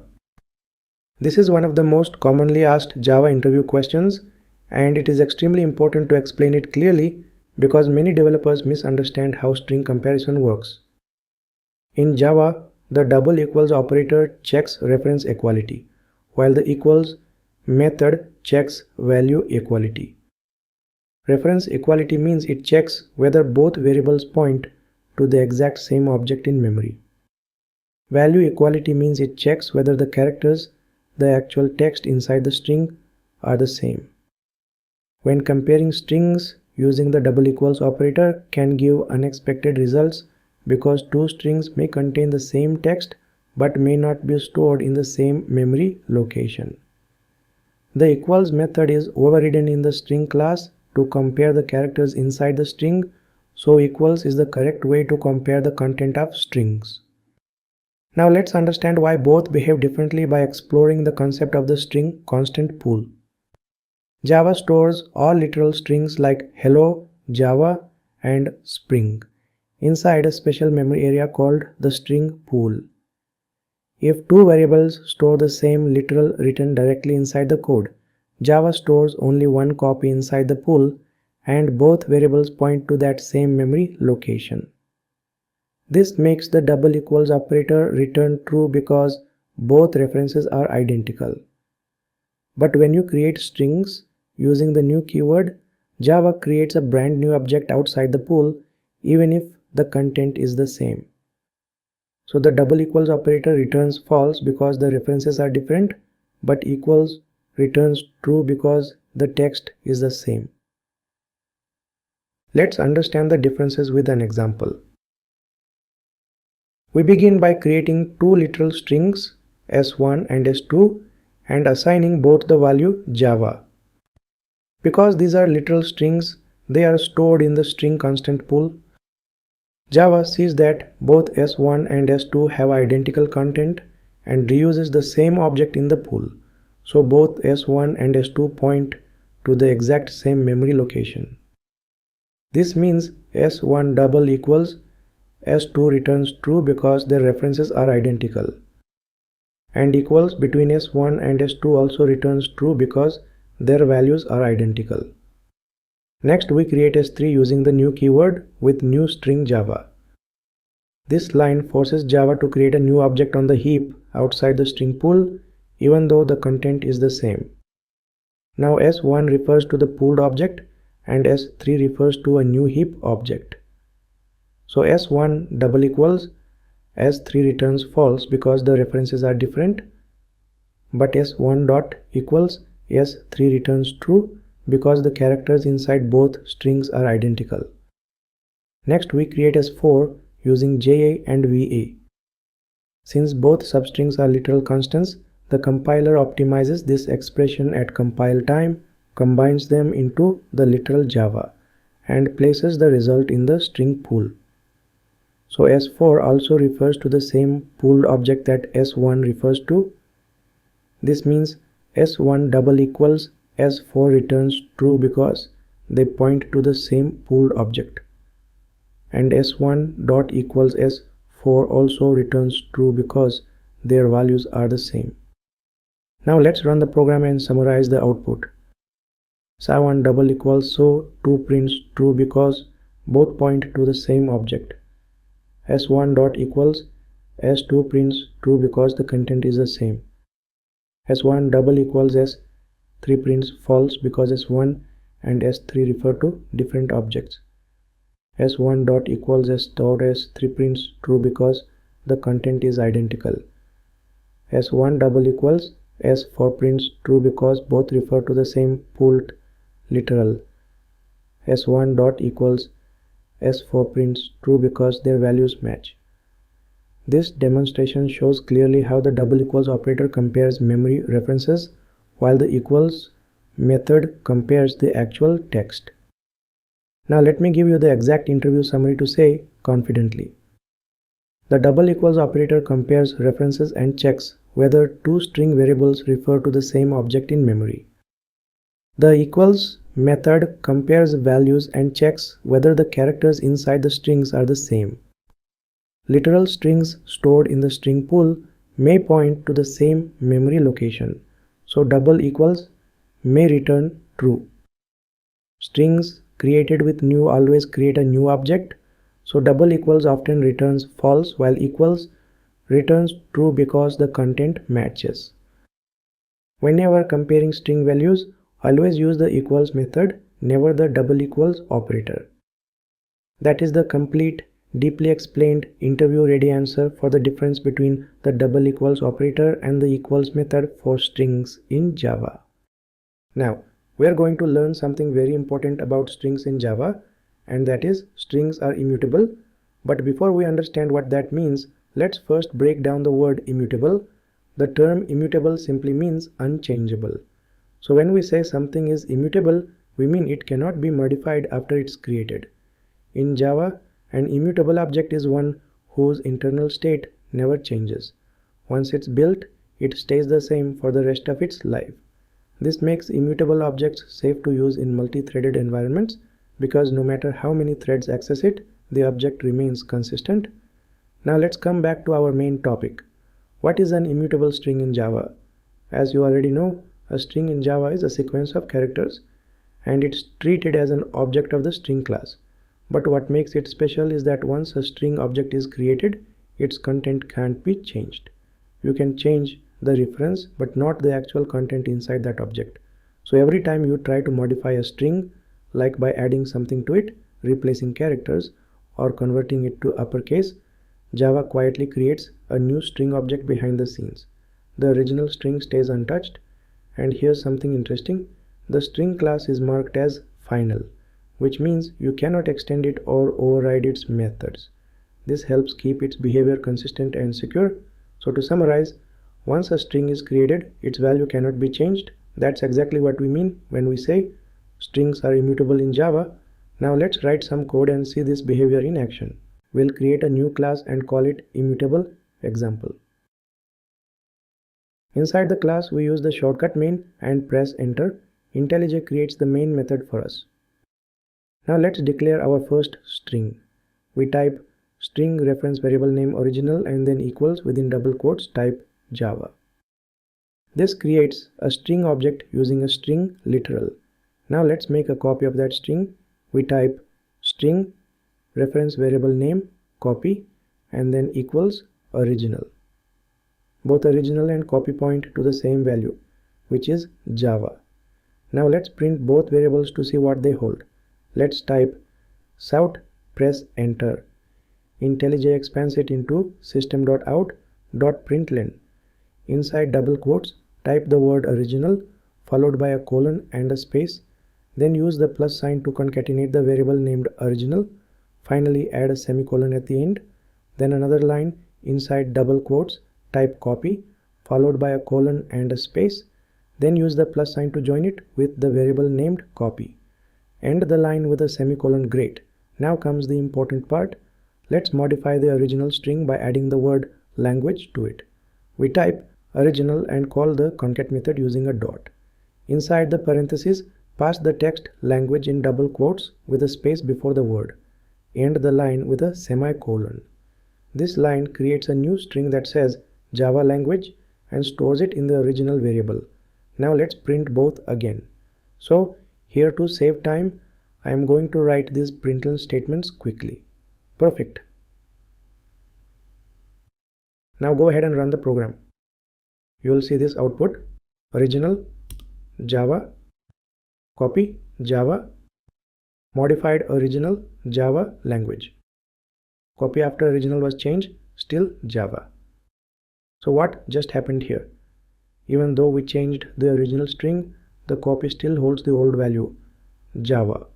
This is one of the most commonly asked Java interview questions, and it is extremely important to explain it clearly because many developers misunderstand how string comparison works. In Java, the double equals operator checks reference equality, while the equals method checks value equality. Reference equality means it checks whether both variables point to the exact same object in memory. Value equality means it checks whether the characters, the actual text inside the string, are the same. When comparing strings, using the double equals operator can give unexpected results because two strings may contain the same text but may not be stored in the same memory location. The equals method is overridden in the string class to compare the characters inside the string, so equals is the correct way to compare the content of strings. Now let's understand why both behave differently by exploring the concept of the string constant pool. Java stores all literal strings like hello, Java, and Spring inside a special memory area called the string pool. If two variables store the same literal written directly inside the code, Java stores only one copy inside the pool and both variables point to that same memory location. This makes the double equals operator return true because both references are identical. But when you create strings using the new keyword, Java creates a brand new object outside the pool even if the content is the same. So the double equals operator returns false because the references are different, but equals returns true because the text is the same. Let's understand the differences with an example. We begin by creating two literal strings s1 and s2 and assigning both the value Java. Because these are literal strings, they are stored in the string constant pool. Java sees that both s1 and s2 have identical content and reuses the same object in the pool. So both s1 and s2 point to the exact same memory location. This means s1 double equals s2 returns true because their references are identical. And equals between s1 and s2 also returns true because their values are identical. Next we create s3 using the new keyword with new string Java. This line forces Java to create a new object on the heap outside the string pool even though the content is the same. Now s1 refers to the pooled object and s3 refers to a new heap object. So s1 double equals s3 returns false because the references are different, but s1 dot equals s3 returns true because the characters inside both strings are identical. Next we create s4 using JA and VA. Since both substrings are literal constants, the compiler optimizes this expression at compile time, combines them into the literal Java, and places the result in the string pool. So s4 also refers to the same pooled object that s1 refers to. This means s1 double equals s4 returns true because they point to the same pooled object. And s1 dot equals s4 also returns true because their values are the same. Now let's run the program and summarize the output. sa1 double equals so2 prints true because both point to the same object. s1 dot equals s2 prints true because the content is the same. s1 double equals s3 prints false because s1 and s3 refer to different objects. s1 dot equals s dot s3 prints true because the content is identical. s1 double equals s4 prints true because both refer to the same pooled literal. s1 dot equals s4 prints true because their values match. This demonstration shows clearly how the double equals operator compares memory references while the equals method compares the actual text. Now let me give you the exact interview summary to say confidently. The double equals operator compares references and checks whether two string variables refer to the same object in memory. The equals method compares values and checks whether the characters inside the strings are the same. Literal strings stored in the string pool may point to the same memory location, so double equals may return true. Strings created with new always create a new object, so double equals often returns false while equals returns true because the content matches. Whenever comparing string values, always use the equals method, never the double equals operator. That is the complete, deeply explained, interview-ready answer for the difference between the double equals operator and the equals method for strings in Java. Now, we are going to learn something very important about strings in Java, and that is strings are immutable. But before we understand what that means, let's first break down the word immutable. The term immutable simply means unchangeable. So when we say something is immutable, we mean it cannot be modified after it's created. In Java, an immutable object is one whose internal state never changes. Once it's built, it stays the same for the rest of its life. This makes immutable objects safe to use in multi-threaded environments because no matter how many threads access it, the object remains consistent. Now let's come back to our main topic. What is an immutable string in Java? As you already know, a string in Java is a sequence of characters and it's treated as an object of the string class. But what makes it special is that once a string object is created, its content can't be changed. You can change the reference but not the actual content inside that object. So every time you try to modify a string, like by adding something to it, replacing characters, or converting it to uppercase, Java quietly creates a new string object behind the scenes. The original string stays untouched, and here's something interesting. The string class is marked as final, which means you cannot extend it or override its methods. This helps keep its behavior consistent and secure. So to summarize, once a string is created, its value cannot be changed. That's exactly what we mean when we say strings are immutable in Java. Now let's write some code and see this behavior in action. We'll create a new class and call it immutable example. Inside the class, we use the shortcut main and press enter. IntelliJ creates the main method for us. Now let's declare our first string. We type string reference variable name original and then equals within double quotes type Java. This creates a string object using a string literal. Now let's make a copy of that string. We type string reference variable name copy and then equals original. Both original and copy point to the same value, which is Java. Now let's print both variables to see what they hold. Let's type sout, press enter. IntelliJ expands it into system.out.println. Inside double quotes, type the word original followed by a colon and a space. Then use the plus sign to concatenate the variable named original. Finally, add a semicolon at the end. Then another line inside double quotes, type copy followed by a colon and a space. Then use the plus sign to join it with the variable named copy. End the line with a semicolon. Great. Now comes the important part. Let's modify the original string by adding the word language to it. We type original and call the concat method using a dot. Inside the parentheses, pass the text language in double quotes with a space before the word. End the line with a semicolon. This line creates a new string that says Java language and stores it in the original variable. Now let's print both again. So here, to save time, I am going to write these println statements quickly. Perfect. Now go ahead and run the program. You will see this output: original Java, copy Java, modified original Java language. Copy after original was changed, still Java. So what just happened here? Even though we changed the original string, the copy still holds the old value, Java.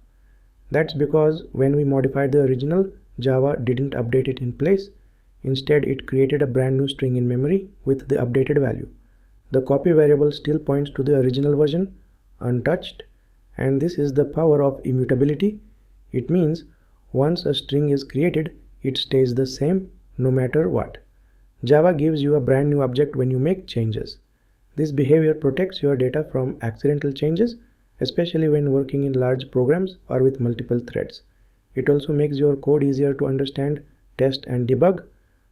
That's because when we modified the original, Java didn't update it in place. Instead, it created a brand new string in memory with the updated value. The copy variable still points to the original version, untouched, and this is the power of immutability. It means once a string is created, it stays the same no matter what. Java gives you a brand new object when you make changes. This behavior protects your data from accidental changes, especially when working in large programs or with multiple threads. It also makes your code easier to understand, test, and debug.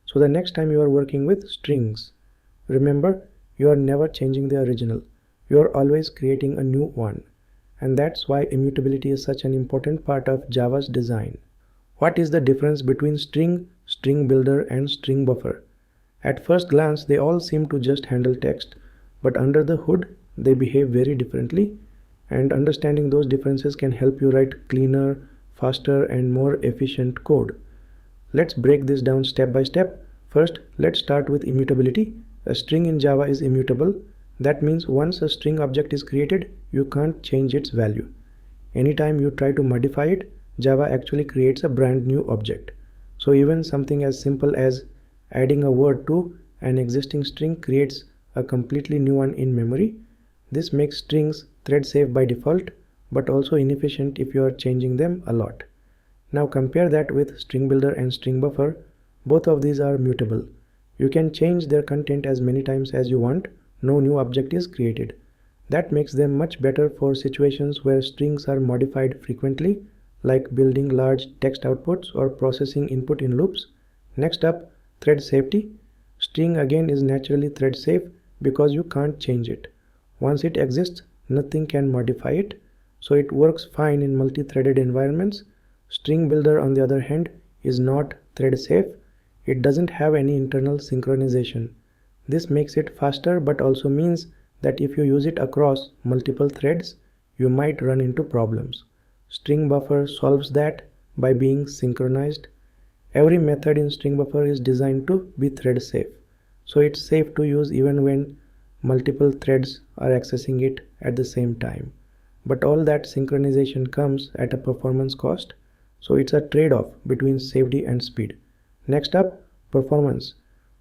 So the next time you are working with strings, remember, you are never changing the original. You are always creating a new one. And that's why immutability is such an important part of Java's design. What is the difference between string, string builder, and string buffer? At first glance, they all seem to just handle text, but under the hood, they behave very differently, and understanding those differences can help you write cleaner, faster, and more efficient code. Let's break this down step by step. First, let's start with immutability. A string in Java is immutable. That means once a string object is created, you can't change its value. Anytime you try to modify it, Java actually creates a brand new object. So even something as simple as adding a word to an existing string creates a completely new one in memory. This makes strings thread safe by default, but also inefficient if you are changing them a lot. Now compare that with string builder and string buffer. Both of these are mutable. You can change their content as many times as you want. No new object is created. That makes them much better for situations where strings are modified frequently, like building large text outputs or processing input in loops. Next up, thread safety. String again is naturally thread safe because you can't change it. Once it exists, nothing can modify it, so it works fine in multi-threaded environments. String builder, on the other hand, is not thread safe. It doesn't have any internal synchronization. This makes it faster, but also means that if you use it across multiple threads, you might run into problems. String buffer solves that by being synchronized. Every method in string buffer is designed to be thread safe, so it's safe to use even when multiple threads are accessing it at the same time. But all that synchronization comes at a performance cost, so it's a trade-off between safety and speed. Next up, performance.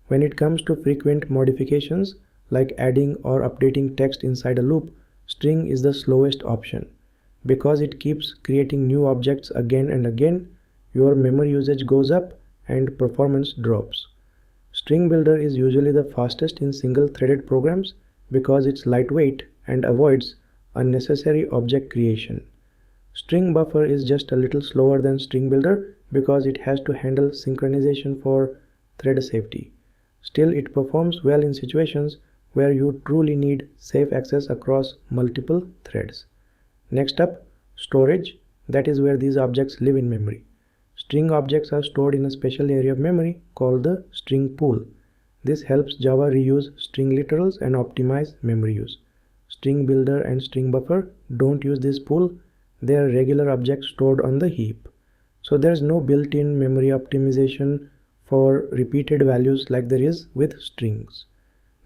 When it comes to frequent modifications like adding or updating text inside a loop, string is the slowest option. Because it keeps creating new objects again and again, your memory usage goes up and performance drops. String builder is usually the fastest in single-threaded programs because it's lightweight and avoids unnecessary object creation. String buffer is just a little slower than string builder because it has to handle synchronization for thread safety. Still, it performs well in situations where you truly need safe access across multiple threads. Next up, storage. That is where these objects live in memory. String objects are stored in a special area of memory called the string pool. This helps Java reuse string literals and optimize memory use. String builder and string buffer don't use this pool. They are regular objects stored on the heap. So there's no built-in memory optimization for repeated values like there is with strings.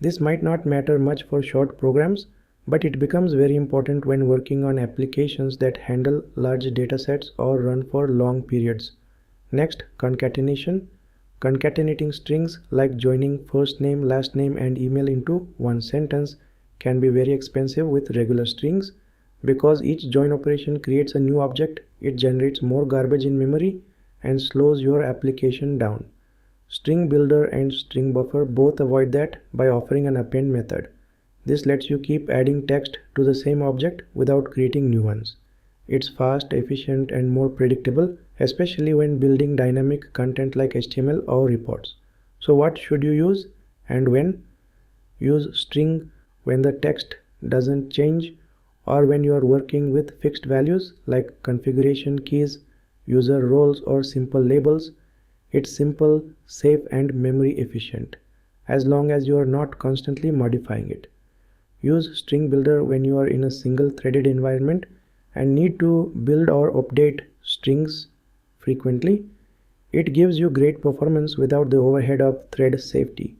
This might not matter much for short programs, but it becomes very important when working on applications that handle large datasets or run for long periods. Next, concatenation. Concatenating strings like joining first name, last name and email into one sentence can be very expensive with regular strings. Because each join operation creates a new object, it generates more garbage in memory and slows your application down. String builder and string buffer both avoid that by offering an append method. This lets you keep adding text to the same object without creating new ones. It's fast, efficient and more predictable, especially when building dynamic content like HTML or reports. So what should you use and when? Use string when the text doesn't change or when you are working with fixed values like configuration keys, user roles or simple labels. It's simple, safe and memory efficient, as long as you are not constantly modifying it. Use string builder when you are in a single threaded environment and need to build or update strings frequently. It gives you great performance without the overhead of thread safety.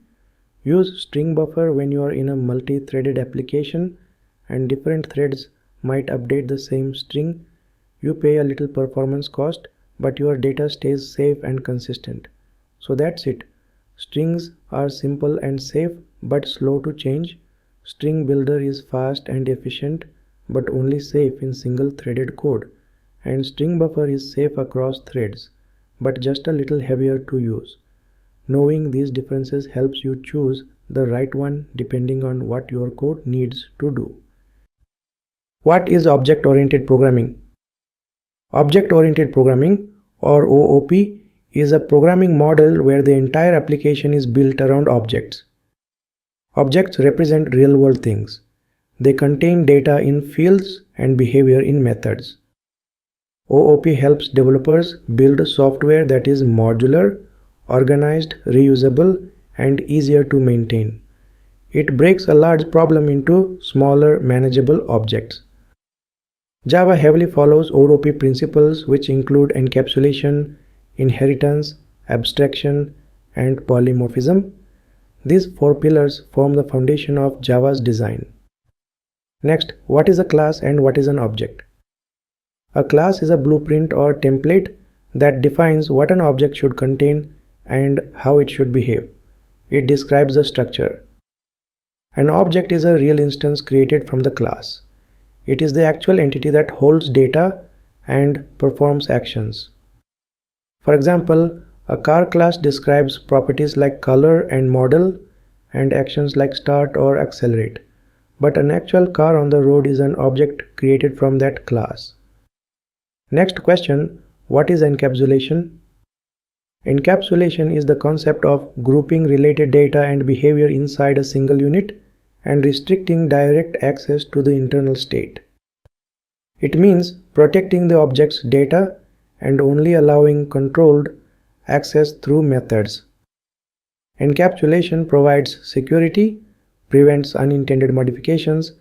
Use string buffer when you are in a multi-threaded application and different threads might update the same string. You pay a little performance cost, but your data stays safe and consistent. So that's it. Strings are simple and safe but slow to change. String builder is fast and efficient but only safe in single-threaded code. And string buffer is safe across threads but just a little heavier to use. Knowing these differences helps you choose the right one depending on what your code needs to do. What is object-oriented programming? Object-oriented programming, or OOP, is a programming model where the entire application is built around objects. Objects represent real-world things. They contain data in fields and behavior in methods. OOP helps developers build software that is modular, organized, reusable, and easier to maintain. It breaks a large problem into smaller, manageable objects. Java heavily follows OOP principles which include encapsulation, inheritance, abstraction, and polymorphism. These four pillars form the foundation of Java's design. Next, what is a class and what is an object? A class is a blueprint or template that defines what an object should contain and how it should behave. It describes the structure. An object is a real instance created from the class. It is the actual entity that holds data and performs actions. For example, a car class describes properties like color and model and actions like start or accelerate. But an actual car on the road is an object created from that class. Next question, what is encapsulation? Encapsulation is the concept of grouping related data and behavior inside a single unit and restricting direct access to the internal state. It means protecting the object's data and only allowing controlled access through methods. Encapsulation provides security, prevents unintended modifications,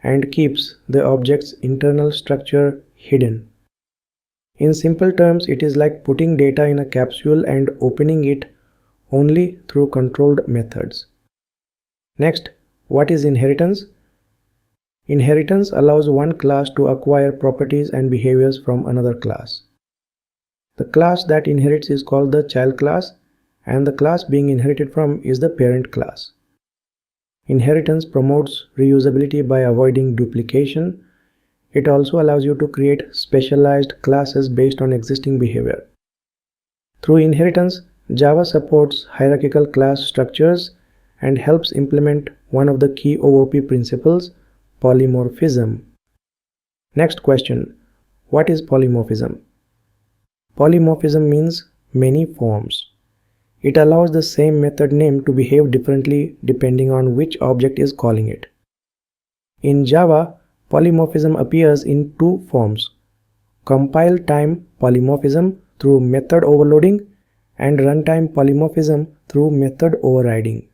and keeps the object's internal structure hidden. In simple terms, it is like putting data in a capsule and opening it only through controlled methods. Next, what is inheritance? Inheritance allows one class to acquire properties and behaviors from another class. The class that inherits is called the child class, and the class being inherited from is the parent class. Inheritance promotes reusability by avoiding duplication. It also allows you to create specialized classes based on existing behavior. Through inheritance, Java supports hierarchical class structures and helps implement one of the key OOP principles, polymorphism. Next question, what is polymorphism? Polymorphism means many forms. It allows the same method name to behave differently depending on which object is calling it. In Java, polymorphism appears in two forms: compile time polymorphism through method overloading and runtime polymorphism through method overriding.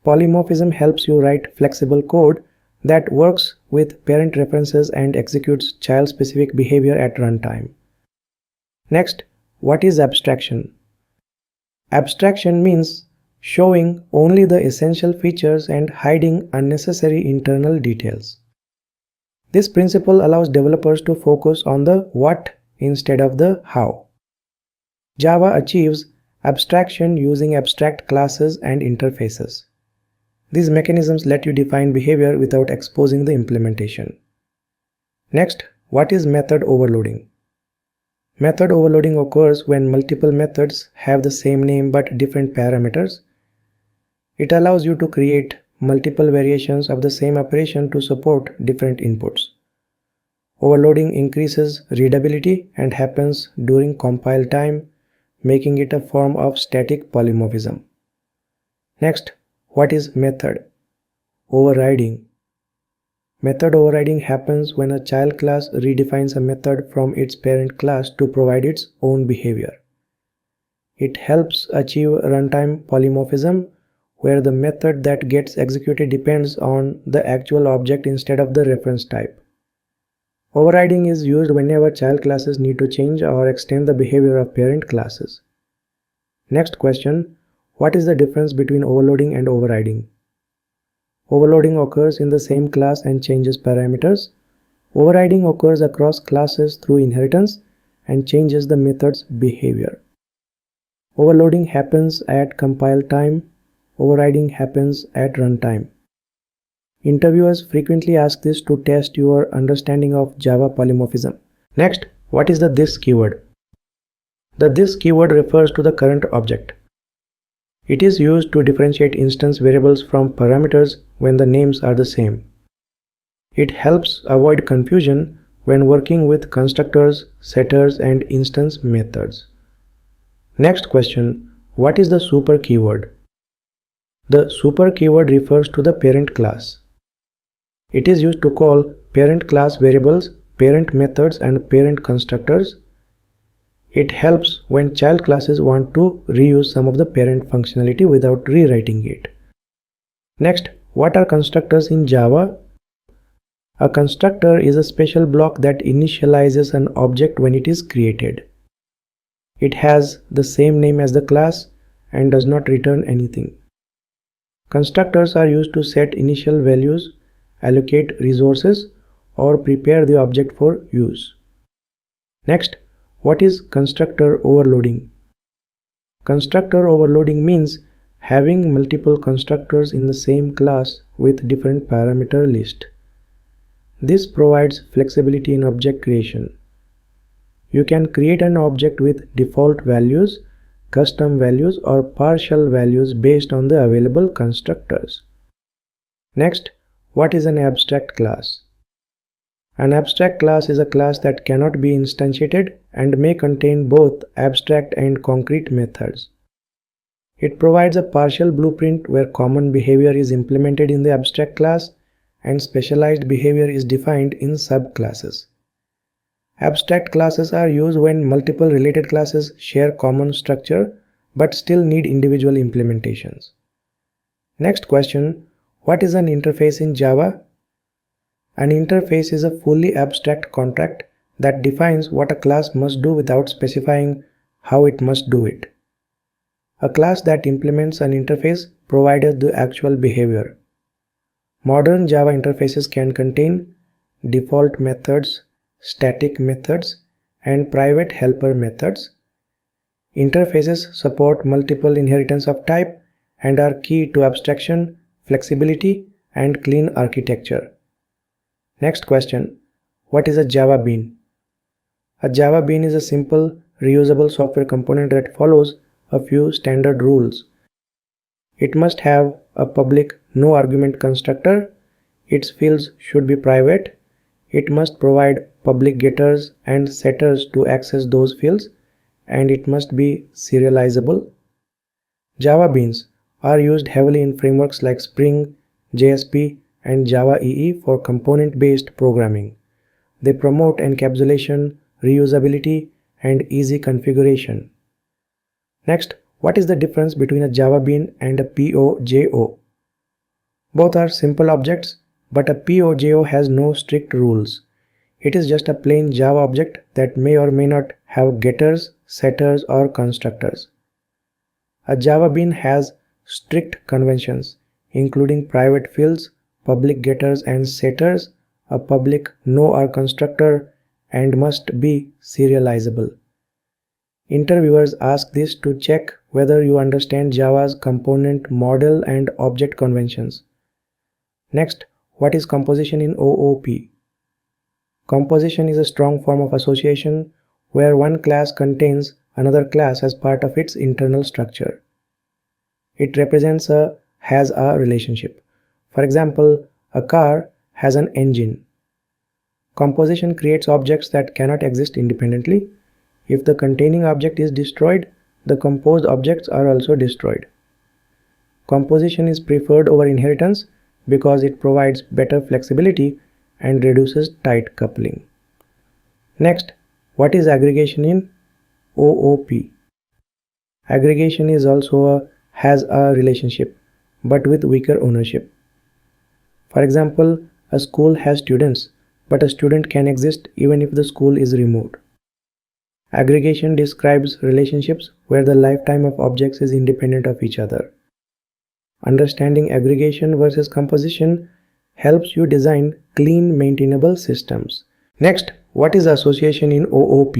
Polymorphism helps you write flexible code that works with parent references and executes child-specific behavior at runtime. Next, what is abstraction? Abstraction means showing only the essential features and hiding unnecessary internal details. This principle allows developers to focus on the what instead of the how. Java achieves abstraction using abstract classes and interfaces. These mechanisms let you define behavior without exposing the implementation. Next, what is method overloading? Method overloading occurs when multiple methods have the same name but different parameters. It allows you to create multiple variations of the same operation to support different inputs. Overloading increases readability and happens during compile time, making it a form of static polymorphism. Next, what is method overriding? Method overriding happens when a child class redefines a method from its parent class to provide its own behavior. It helps achieve runtime polymorphism, where the method that gets executed depends on the actual object instead of the reference type. Overriding is used whenever child classes need to change or extend the behavior of parent classes. Next question, what is the difference between overloading and overriding? Overloading occurs in the same class and changes parameters. Overriding occurs across classes through inheritance and changes the method's behavior. Overloading happens at compile time. Overriding happens at runtime. Interviewers frequently ask this to test your understanding of Java polymorphism. Next, what is the this keyword? The this keyword refers to the current object. It is used to differentiate instance variables from parameters when the names are the same. It helps avoid confusion when working with constructors, setters, and instance methods. Next question, what is the super keyword? The super keyword refers to the parent class. It is used to call parent class variables, parent methods, and parent constructors. It helps when child classes want to reuse some of the parent functionality without rewriting it. Next, what are constructors in Java? A constructor is a special block that initializes an object when it is created. It has the same name as the class and does not return anything. Constructors are used to set initial values, allocate resources, or prepare the object for use. Next, what is constructor overloading? Constructor overloading means having multiple constructors in the same class with different parameter list. This provides flexibility in object creation. You can create an object with default values, custom values, or partial values based on the available constructors. Next, what is an abstract class? An abstract class is a class that cannot be instantiated and may contain both abstract and concrete methods. It provides a partial blueprint where common behavior is implemented in the abstract class and specialized behavior is defined in subclasses. Abstract classes are used when multiple related classes share common structure but still need individual implementations. Next question, what is an interface in Java? An interface is a fully abstract contract that defines what a class must do without specifying how it must do it. A class that implements an interface provides the actual behavior. Modern Java interfaces can contain default methods, static methods, and private helper methods. Interfaces support multiple inheritance of type and are key to abstraction, flexibility, and clean architecture. Next question, what is a Java bean? A Java bean is a simple, reusable software component that follows a few standard rules. It must have a public no-argument constructor, its fields should be private, it must provide public getters and setters to access those fields, and it must be serializable. Java beans are used heavily in frameworks like Spring, JSP, and Java EE for component-based programming. They promote encapsulation, reusability, and easy configuration. Next, what is the difference between a Java bean and a POJO? Both are simple objects, but a POJO has no strict rules. It is just a plain Java object that may or may not have getters, setters, or constructors. A Java bean has strict conventions, including private fields, public getters and setters, a public no-ar constructor, and must be serializable. Interviewers ask this to check whether you understand Java's component model and object conventions. Next, what is composition in OOP? Composition is a strong form of association where one class contains another class as part of its internal structure. It represents a has-a relationship. For example, a car has an engine. Composition creates objects that cannot exist independently. If the containing object is destroyed, the composed objects are also destroyed. Composition is preferred over inheritance because it provides better flexibility and reduces tight coupling. Next, what is aggregation in OOP? Aggregation is also a has-a relationship, but with weaker ownership. For example, a school has students, but a student can exist even if the school is removed. Aggregation describes relationships where the lifetime of objects is independent of each other. Understanding aggregation versus composition helps you design clean, maintainable systems. Next, what is association in OOP?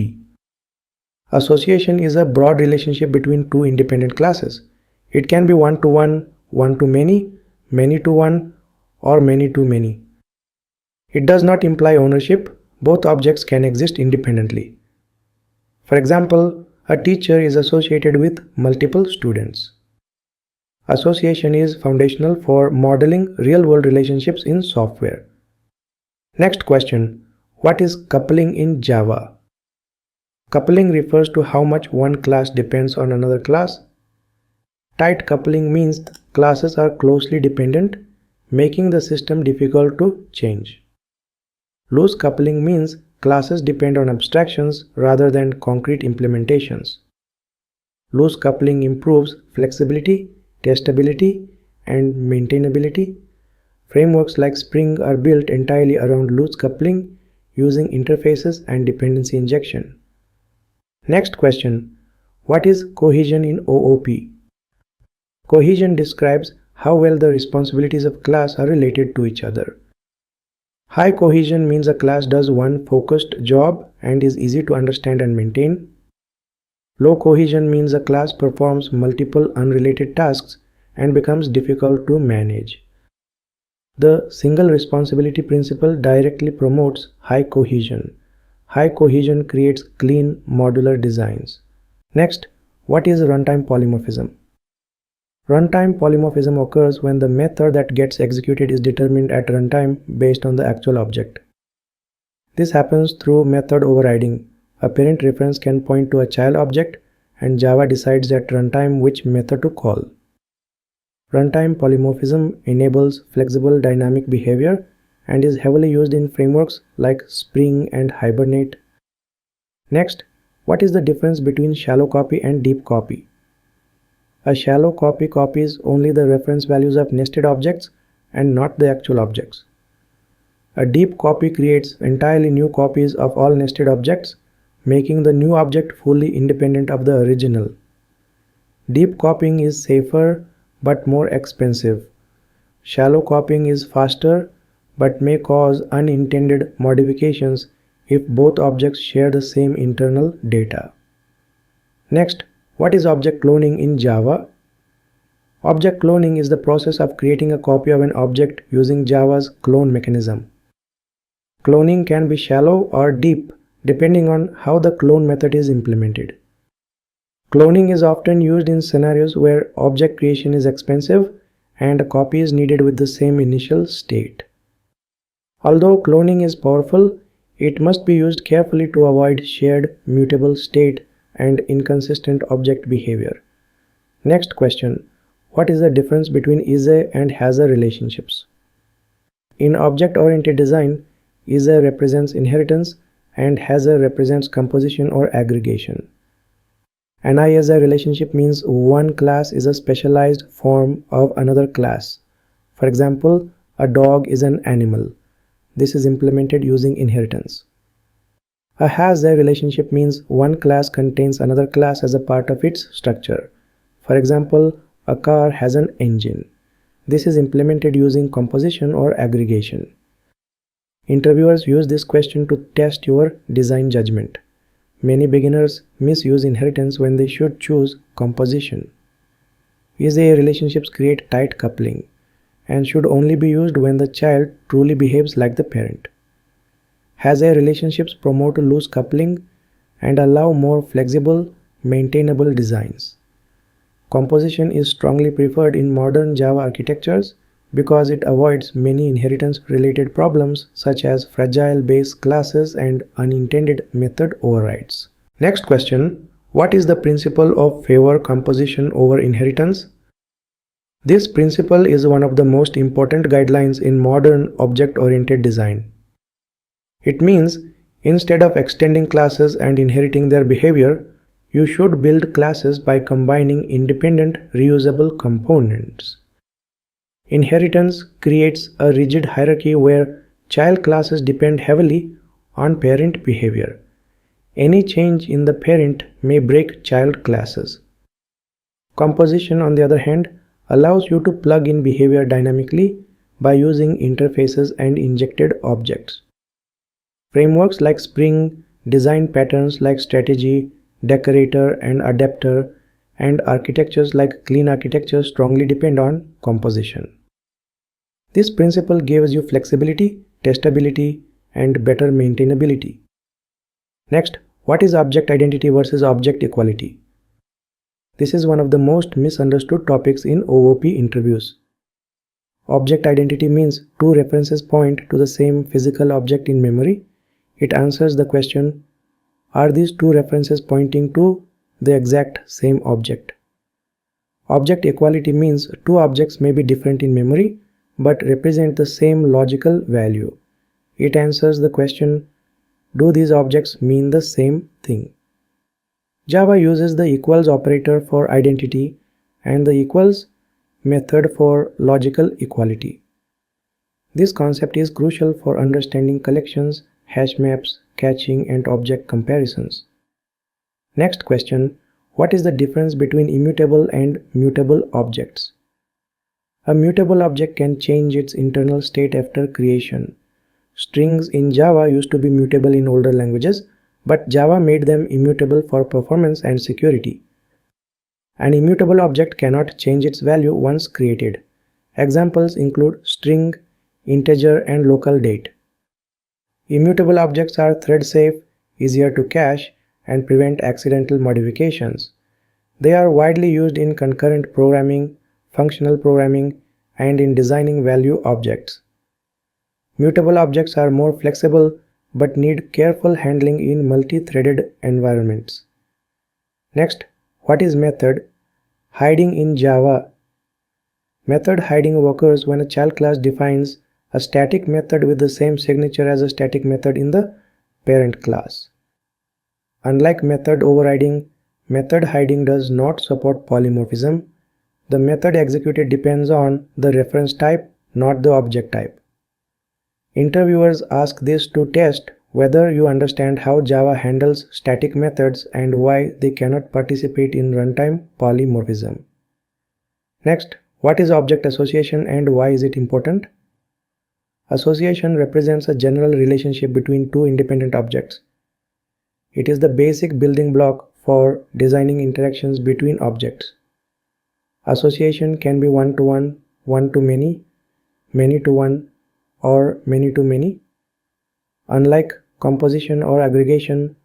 Association is a broad relationship between two independent classes. It can be one-to-one, one-to-many, many-to-one, or many-to-many. It does not imply ownership. Both objects can exist independently. For example, a teacher is associated with multiple students. Association is foundational for modeling real-world relationships in software. Next question, what is coupling in Java? Coupling refers to how much one class depends on another class. Tight coupling means classes are closely dependent, making the system difficult to change. Loose coupling means classes depend on abstractions rather than concrete implementations. Loose coupling improves flexibility, testability, and maintainability. Frameworks like Spring are built entirely around loose coupling using interfaces and dependency injection. Next question, what is cohesion in OOP? Cohesion describes how well the responsibilities of class are related to each other. High cohesion means a class does one focused job and is easy to understand and maintain. Low cohesion means a class performs multiple unrelated tasks and becomes difficult to manage. The single responsibility principle directly promotes high cohesion. High cohesion creates clean modular designs. Next, what is runtime polymorphism? Runtime polymorphism occurs when the method that gets executed is determined at runtime based on the actual object. This happens through method overriding. A parent reference can point to a child object, and Java decides at runtime which method to call. Runtime polymorphism enables flexible dynamic behavior and is heavily used in frameworks like Spring and Hibernate. Next, what is the difference between shallow copy and deep copy? A shallow copy copies only the reference values of nested objects and not the actual objects. A deep copy creates entirely new copies of all nested objects, making the new object fully independent of the original. Deep copying is safer but more expensive. Shallow copying is faster but may cause unintended modifications if both objects share the same internal data. Next, what is object cloning in Java? Object cloning is the process of creating a copy of an object using Java's clone mechanism. Cloning can be shallow or deep depending on how the clone method is implemented. Cloning is often used in scenarios where object creation is expensive and a copy is needed with the same initial state. Although cloning is powerful, it must be used carefully to avoid shared mutable state and inconsistent object behavior. Next question: what is the difference between is-a and has-a relationships? In object-oriented design, is-a represents inheritance and has-a represents composition or aggregation. An is-a relationship means one class is a specialized form of another class. For example, a dog is an animal. This is implemented using inheritance. A has-a relationship means one class contains another class as a part of its structure. For example, a car has an engine. This is implemented using composition or aggregation. Interviewers use this question to test your design judgment. Many beginners misuse inheritance when they should choose composition. Is-a relationships create tight coupling and should only be used when the child truly behaves like the parent. Has-a relationships promote loose coupling and allow more flexible, maintainable designs. Composition is strongly preferred in modern Java architectures because it avoids many inheritance-related problems such as fragile base classes and unintended method overrides. Next question: what is the principle of favor composition over inheritance? This principle is one of the most important guidelines in modern object-oriented design. It means instead of extending classes and inheriting their behavior, you should build classes by combining independent reusable components. Inheritance creates a rigid hierarchy where child classes depend heavily on parent behavior. Any change in the parent may break child classes. Composition, on the other hand, allows you to plug in behavior dynamically by using interfaces and injected objects. Frameworks like Spring, design patterns like Strategy, Decorator, and Adapter, and architectures like Clean Architecture strongly depend on composition. This principle gives you flexibility, testability, and better maintainability. Next, what is object identity versus object equality? This is one of the most misunderstood topics in OOP interviews. Object identity means two references point to the same physical object in memory. It answers the question, are these two references pointing to the exact same object? Object equality means two objects may be different in memory but represent the same logical value. It answers the question, do these objects mean the same thing? Java uses the equals operator for identity and the equals method for logical equality. This concept is crucial for understanding collections, hash maps, caching, and object comparisons. Next question: what is the difference between immutable and mutable objects? A mutable object can change its internal state after creation. Strings in Java used to be mutable in older languages, but Java made them immutable for performance and security. An immutable object cannot change its value once created. Examples include string, integer, and local date. Immutable objects are thread safe, easier to cache, and prevent accidental modifications. They are widely used in concurrent programming, functional programming, and in designing value objects. Mutable objects are more flexible but need careful handling in multi-threaded environments. Next, what is method? Hiding in Java. Method hiding occurs when a child class defines a static method with the same signature as a static method in the parent class. Unlike method overriding, method hiding does not support polymorphism. The method executed depends on the reference type, not the object type. Interviewers ask this to test whether you understand how Java handles static methods and why they cannot participate in runtime polymorphism. Next, what is object association and why is it important? Association represents a general relationship between two independent objects. It is the basic building block for designing interactions between objects. Association can be one-to-one, one-to-many, many-to-one, or many-to-many. Unlike composition or aggregation,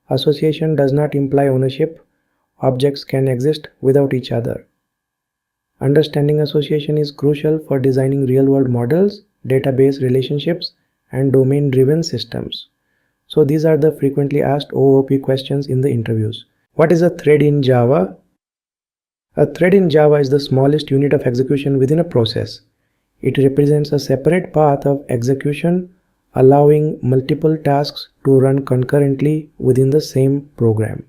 association does not imply ownership. Objects can exist without each other. Understanding association is crucial for designing real-world models, database relationships, and domain-driven systems. So these are the frequently asked OOP questions in the interviews. What is a thread in Java? A thread in Java is the smallest unit of execution within a process. It represents a separate path of execution, allowing multiple tasks to run concurrently within the same program.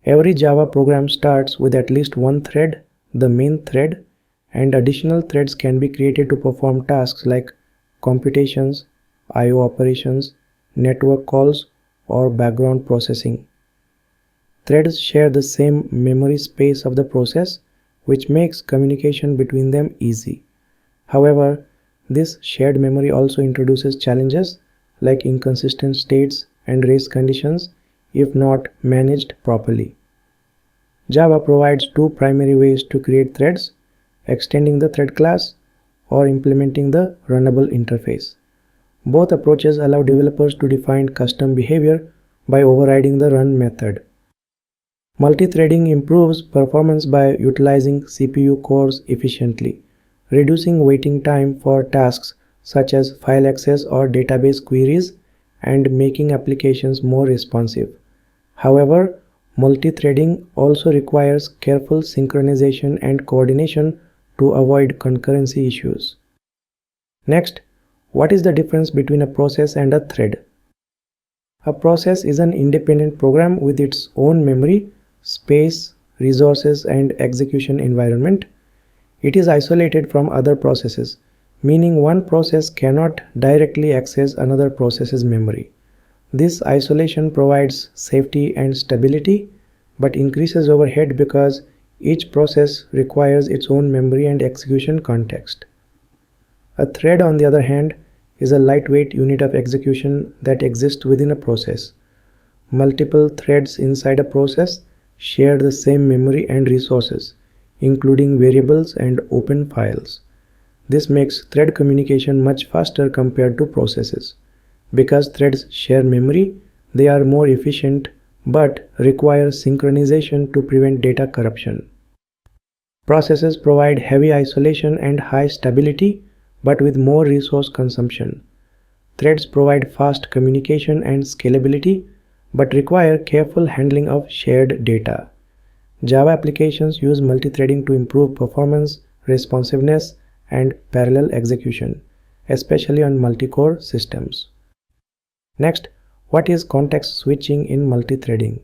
Every Java program starts with at least one thread, the main thread, and additional threads can be created to perform tasks like computations, I/O operations, network calls, or background processing. Threads share the same memory space of the process, which makes communication between them easy. However, this shared memory also introduces challenges like inconsistent states and race conditions if not managed properly. Java provides two primary ways to create threads: extending the thread class or implementing the runnable interface. Both approaches allow developers to define custom behavior by overriding the run method. Multithreading improves performance by utilizing CPU cores efficiently, reducing waiting time for tasks such as file access or database queries, and making applications more responsive. However, multithreading also requires careful synchronization and coordination to avoid concurrency issues. Next, what is the difference between a process and a thread? A process is an independent program with its own memory, space, resources, and execution environment. It is isolated from other processes, meaning one process cannot directly access another process's memory. This isolation provides safety and stability, but increases overhead because each process requires its own memory and execution context. A thread, on the other hand, is a lightweight unit of execution that exists within a process. Multiple threads inside a process share the same memory and resources, including variables and open files. This makes thread communication much faster compared to processes. Because threads share memory, they are more efficient but require synchronization to prevent data corruption. Processes provide heavy isolation and high stability, but with more resource consumption. Threads provide fast communication and scalability, but require careful handling of shared data. Java applications use multithreading to improve performance, responsiveness, and parallel execution, especially on multi-core systems. Next, what is context switching in multithreading?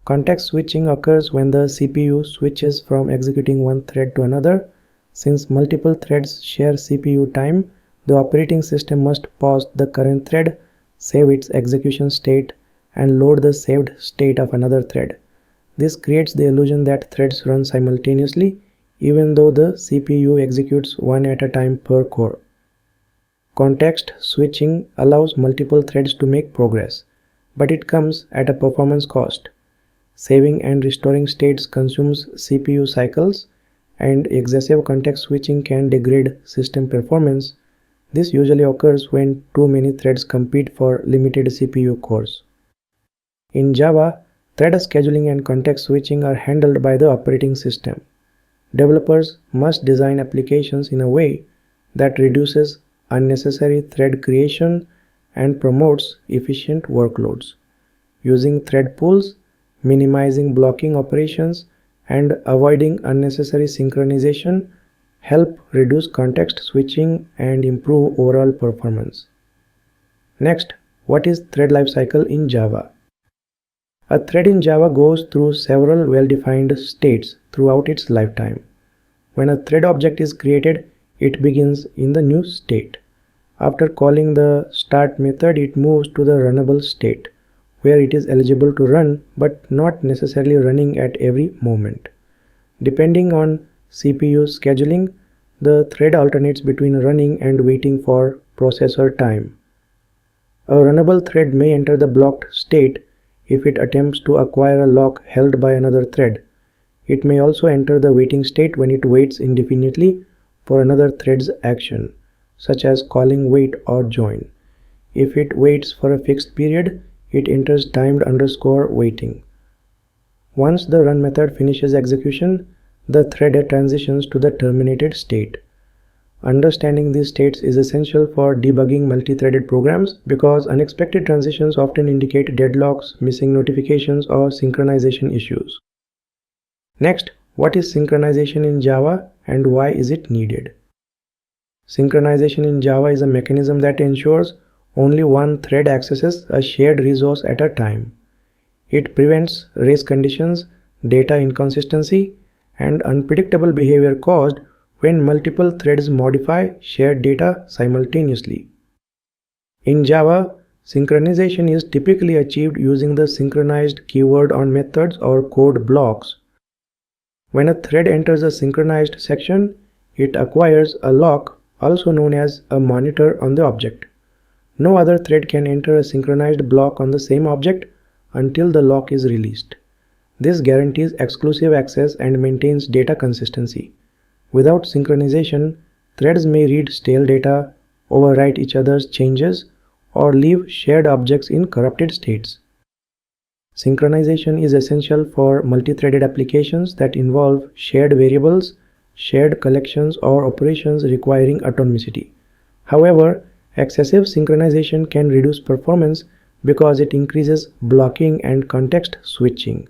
Context switching occurs when the CPU switches from executing one thread to another. Since multiple threads share CPU time, the operating system must pause the current thread, save its execution state, and load the saved state of another thread. This creates the illusion that threads run simultaneously, even though the CPU executes one at a time per core. Context switching allows multiple threads to make progress, but it comes at a performance cost. Saving and restoring states consumes CPU cycles, and excessive context switching can degrade system performance. This usually occurs when too many threads compete for limited CPU cores. In Java, thread scheduling and context switching are handled by the operating system. Developers must design applications in a way that reduces unnecessary thread creation and promotes efficient workloads. Using thread pools, minimizing blocking operations, and avoiding unnecessary synchronization help reduce context switching and improve overall performance. Next, what is thread lifecycle in Java? A thread in Java goes through several well-defined states throughout its lifetime. When a thread object is created, it begins in the new state. After calling the start method, it moves to the runnable state, where it is eligible to run but not necessarily running at every moment. Depending on CPU scheduling, the thread alternates between running and waiting for processor time. A runnable thread may enter the blocked state if it attempts to acquire a lock held by another thread. It may also enter the waiting state when it waits indefinitely for another thread's action, such as calling wait or join. If it waits for a fixed period, it enters timed_waiting. Once the run method finishes execution, the thread transitions to the terminated state. Understanding these states is essential for debugging multi-threaded programs because unexpected transitions often indicate deadlocks, missing notifications, or synchronization issues. Next, what is synchronization in Java and why is it needed? Synchronization in Java is a mechanism that ensures only one thread accesses a shared resource at a time. It prevents race conditions, data inconsistency, and unpredictable behavior caused when multiple threads modify shared data simultaneously. In Java, synchronization is typically achieved using the synchronized keyword on methods or code blocks. When a thread enters a synchronized section, it acquires a lock, also known as a monitor, on the object. No other thread can enter a synchronized block on the same object until the lock is released. This guarantees exclusive access and maintains data consistency. Without synchronization, threads may read stale data, overwrite each other's changes, or leave shared objects in corrupted states. Synchronization is essential for multi-threaded applications that involve shared variables, shared collections, or operations requiring atomicity. However, excessive synchronization can reduce performance because it increases blocking and context switching.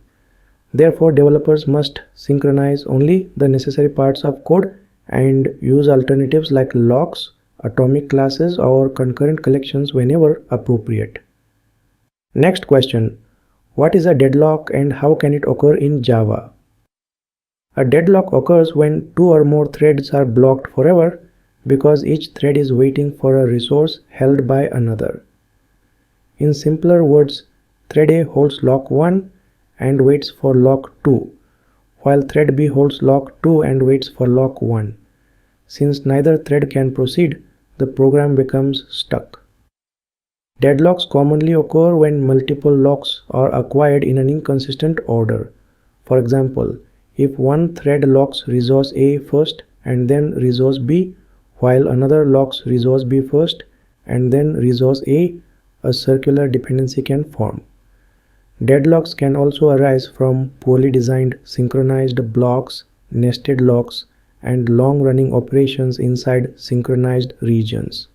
Therefore, developers must synchronize only the necessary parts of code and use alternatives like locks, atomic classes, or concurrent collections whenever appropriate. Next question. What is a deadlock and how can it occur in Java? A deadlock occurs when two or more threads are blocked forever because each thread is waiting for a resource held by another. In simpler words, thread A holds lock 1 and waits for lock 2, while thread B holds lock 2 and waits for lock 1. Since neither thread can proceed, the program becomes stuck. Deadlocks commonly occur when multiple locks are acquired in an inconsistent order. For example, if one thread locks resource A first and then resource B, while another locks resource B first and then resource A, a circular dependency can form. Deadlocks can also arise from poorly designed synchronized blocks, nested locks, and long-running operations inside synchronized regions.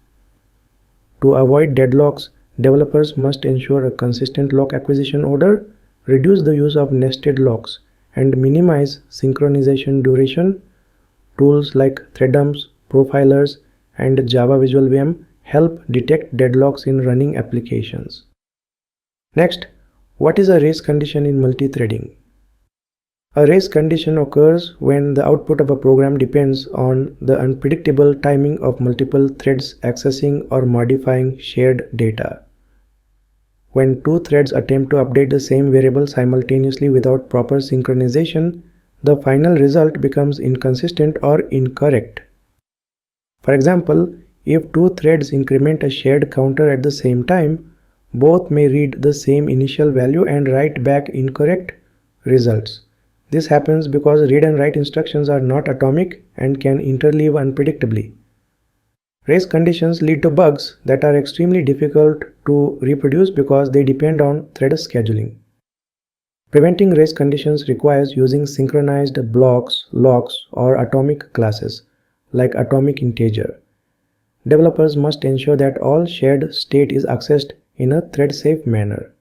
To avoid deadlocks, developers must ensure a consistent lock acquisition order, reduce the use of nested locks, and minimize synchronization duration. Tools like threaddumps, profilers, and Java Visual VM help detect deadlocks in running applications. Next, what is a race condition in multi-threading? A race condition occurs when the output of a program depends on the unpredictable timing of multiple threads accessing or modifying shared data. When two threads attempt to update the same variable simultaneously without proper synchronization, the final result becomes inconsistent or incorrect. For example, if two threads increment a shared counter at the same time, both may read the same initial value and write back incorrect results. This happens because read and write instructions are not atomic and can interleave unpredictably. Race conditions lead to bugs that are extremely difficult to reproduce because they depend on thread scheduling. Preventing race conditions requires using synchronized blocks, locks, or atomic classes, like atomic integer. Developers must ensure that all shared state is accessed in a thread-safe manner.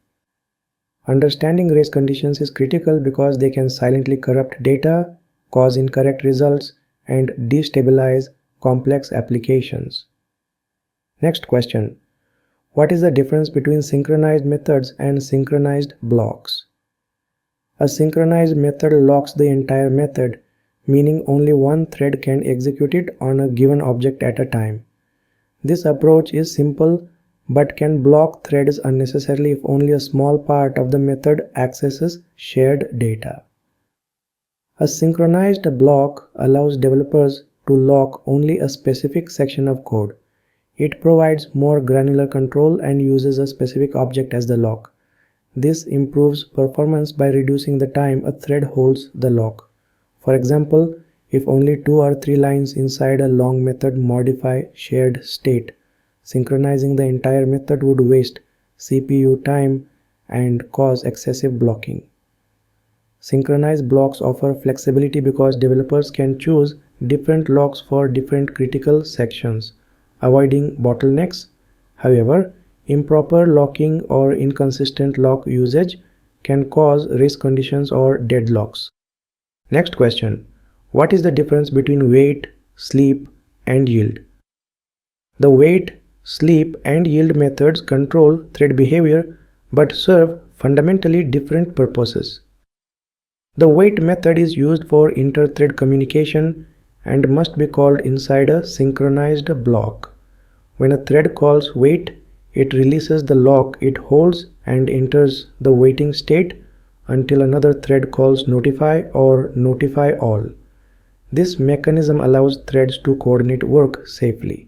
Understanding race conditions is critical because they can silently corrupt data, cause incorrect results, and destabilize complex applications. Next question. What is the difference between synchronized methods and synchronized blocks? A synchronized method locks the entire method, meaning only one thread can execute it on a given object at a time. This approach is simple but can block threads unnecessarily if only a small part of the method accesses shared data. A synchronized block allows developers to lock only a specific section of code. It provides more granular control and uses a specific object as the lock. This improves performance by reducing the time a thread holds the lock. For example, if only 2 or 3 lines inside a long method modify shared state, synchronizing the entire method would waste CPU time and cause excessive blocking. Synchronized blocks offer flexibility because developers can choose different locks for different critical sections, avoiding bottlenecks. However, improper locking or inconsistent lock usage can cause race conditions or deadlocks. Next question. What is the difference between wait, sleep, and yield? The wait, sleep, and yield methods control thread behavior but serve fundamentally different purposes. The wait method is used for inter-thread communication and must be called inside a synchronized block. When a thread calls wait, it releases the lock it holds and enters the waiting state until another thread calls notify or notify all. This mechanism allows threads to coordinate work safely.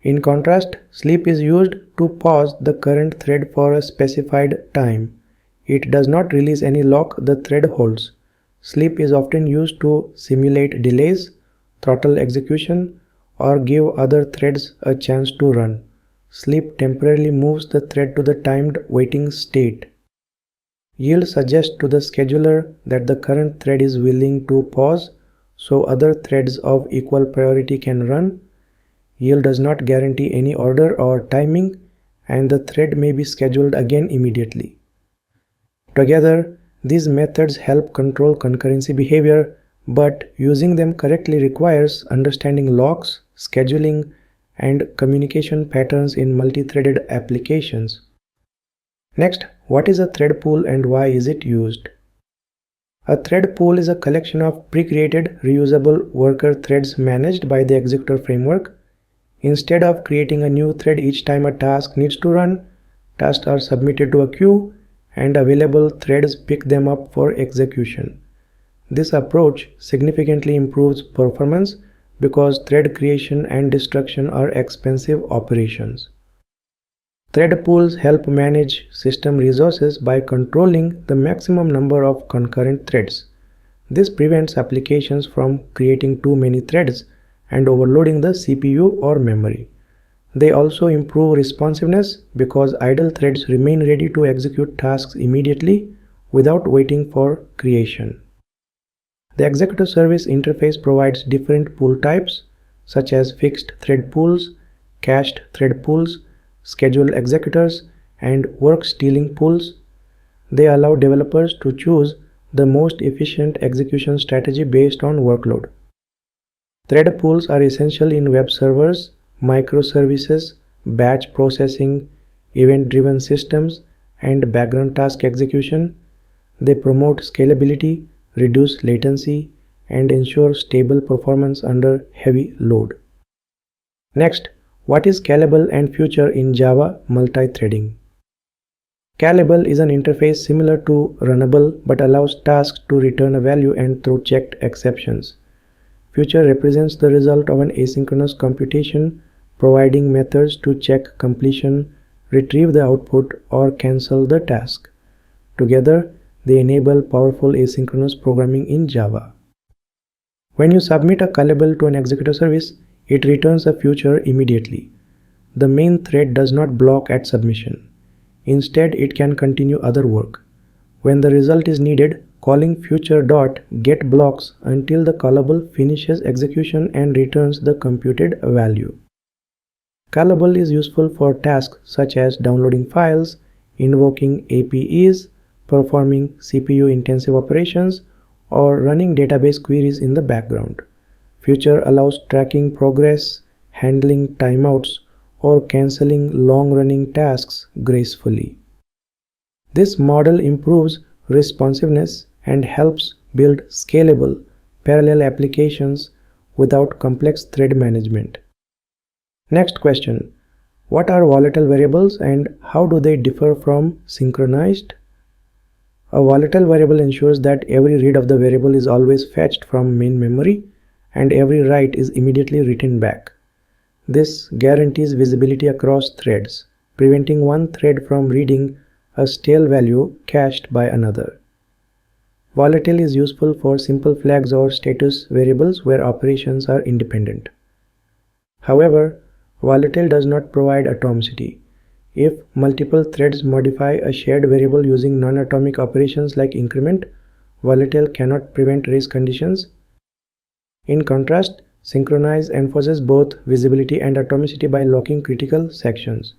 In contrast, sleep is used to pause the current thread for a specified time. It does not release any lock the thread holds. Sleep is often used to simulate delays, throttle execution, or give other threads a chance to run. Sleep temporarily moves the thread to the timed waiting state. Yield suggests to the scheduler that the current thread is willing to pause so other threads of equal priority can run. Yield does not guarantee any order or timing, and the thread may be scheduled again immediately. Together, these methods help control concurrency behavior, but using them correctly requires understanding locks, scheduling, and communication patterns in multi-threaded applications. Next, what is a thread pool and why is it used? A thread pool is a collection of pre-created reusable worker threads managed by the executor framework. Instead of creating a new thread each time a task needs to run, tasks are submitted to a queue and available threads pick them up for execution. This approach significantly improves performance because thread creation and destruction are expensive operations. Thread pools help manage system resources by controlling the maximum number of concurrent threads. This prevents applications from creating too many threads and overloading the CPU or memory. They also improve responsiveness because idle threads remain ready to execute tasks immediately without waiting for creation. The executor service interface provides different pool types such as fixed thread pools, cached thread pools, scheduled executors, and work stealing pools. They allow developers to choose the most efficient execution strategy based on workload. Thread pools are essential in web servers, microservices, batch processing, event-driven systems, and background task execution. They promote scalability, reduce latency, and ensure stable performance under heavy load. Next, what is callable and future in Java multi-threading? Callable is an interface similar to runnable but allows tasks to return a value and throw checked exceptions. Future represents the result of an asynchronous computation, providing methods to check completion, retrieve the output, or cancel the task. Together, They enable powerful asynchronous programming in Java. When you submit a callable to an executor service, it returns a future immediately. The main thread does not block at submission. Instead, it can continue other work. When the result is needed, calling future.get blocks until the callable finishes execution and returns the computed value. Callable is useful for tasks such as downloading files, invoking APIs, performing CPU-intensive operations, or running database queries in the background. Future allows tracking progress, handling timeouts, or canceling long-running tasks gracefully. This model improves responsiveness and helps build scalable, parallel applications without complex thread management. Next question. What are volatile variables and how do they differ from synchronized? A volatile variable ensures that every read of the variable is always fetched from main memory and every write is immediately written back. This guarantees visibility across threads, preventing one thread from reading a stale value cached by another. Volatile is useful for simple flags or status variables where operations are independent. However, volatile does not provide atomicity. If multiple threads modify a shared variable using non-atomic operations like increment, volatile cannot prevent race conditions. In contrast, synchronize enforces both visibility and atomicity by locking critical sections.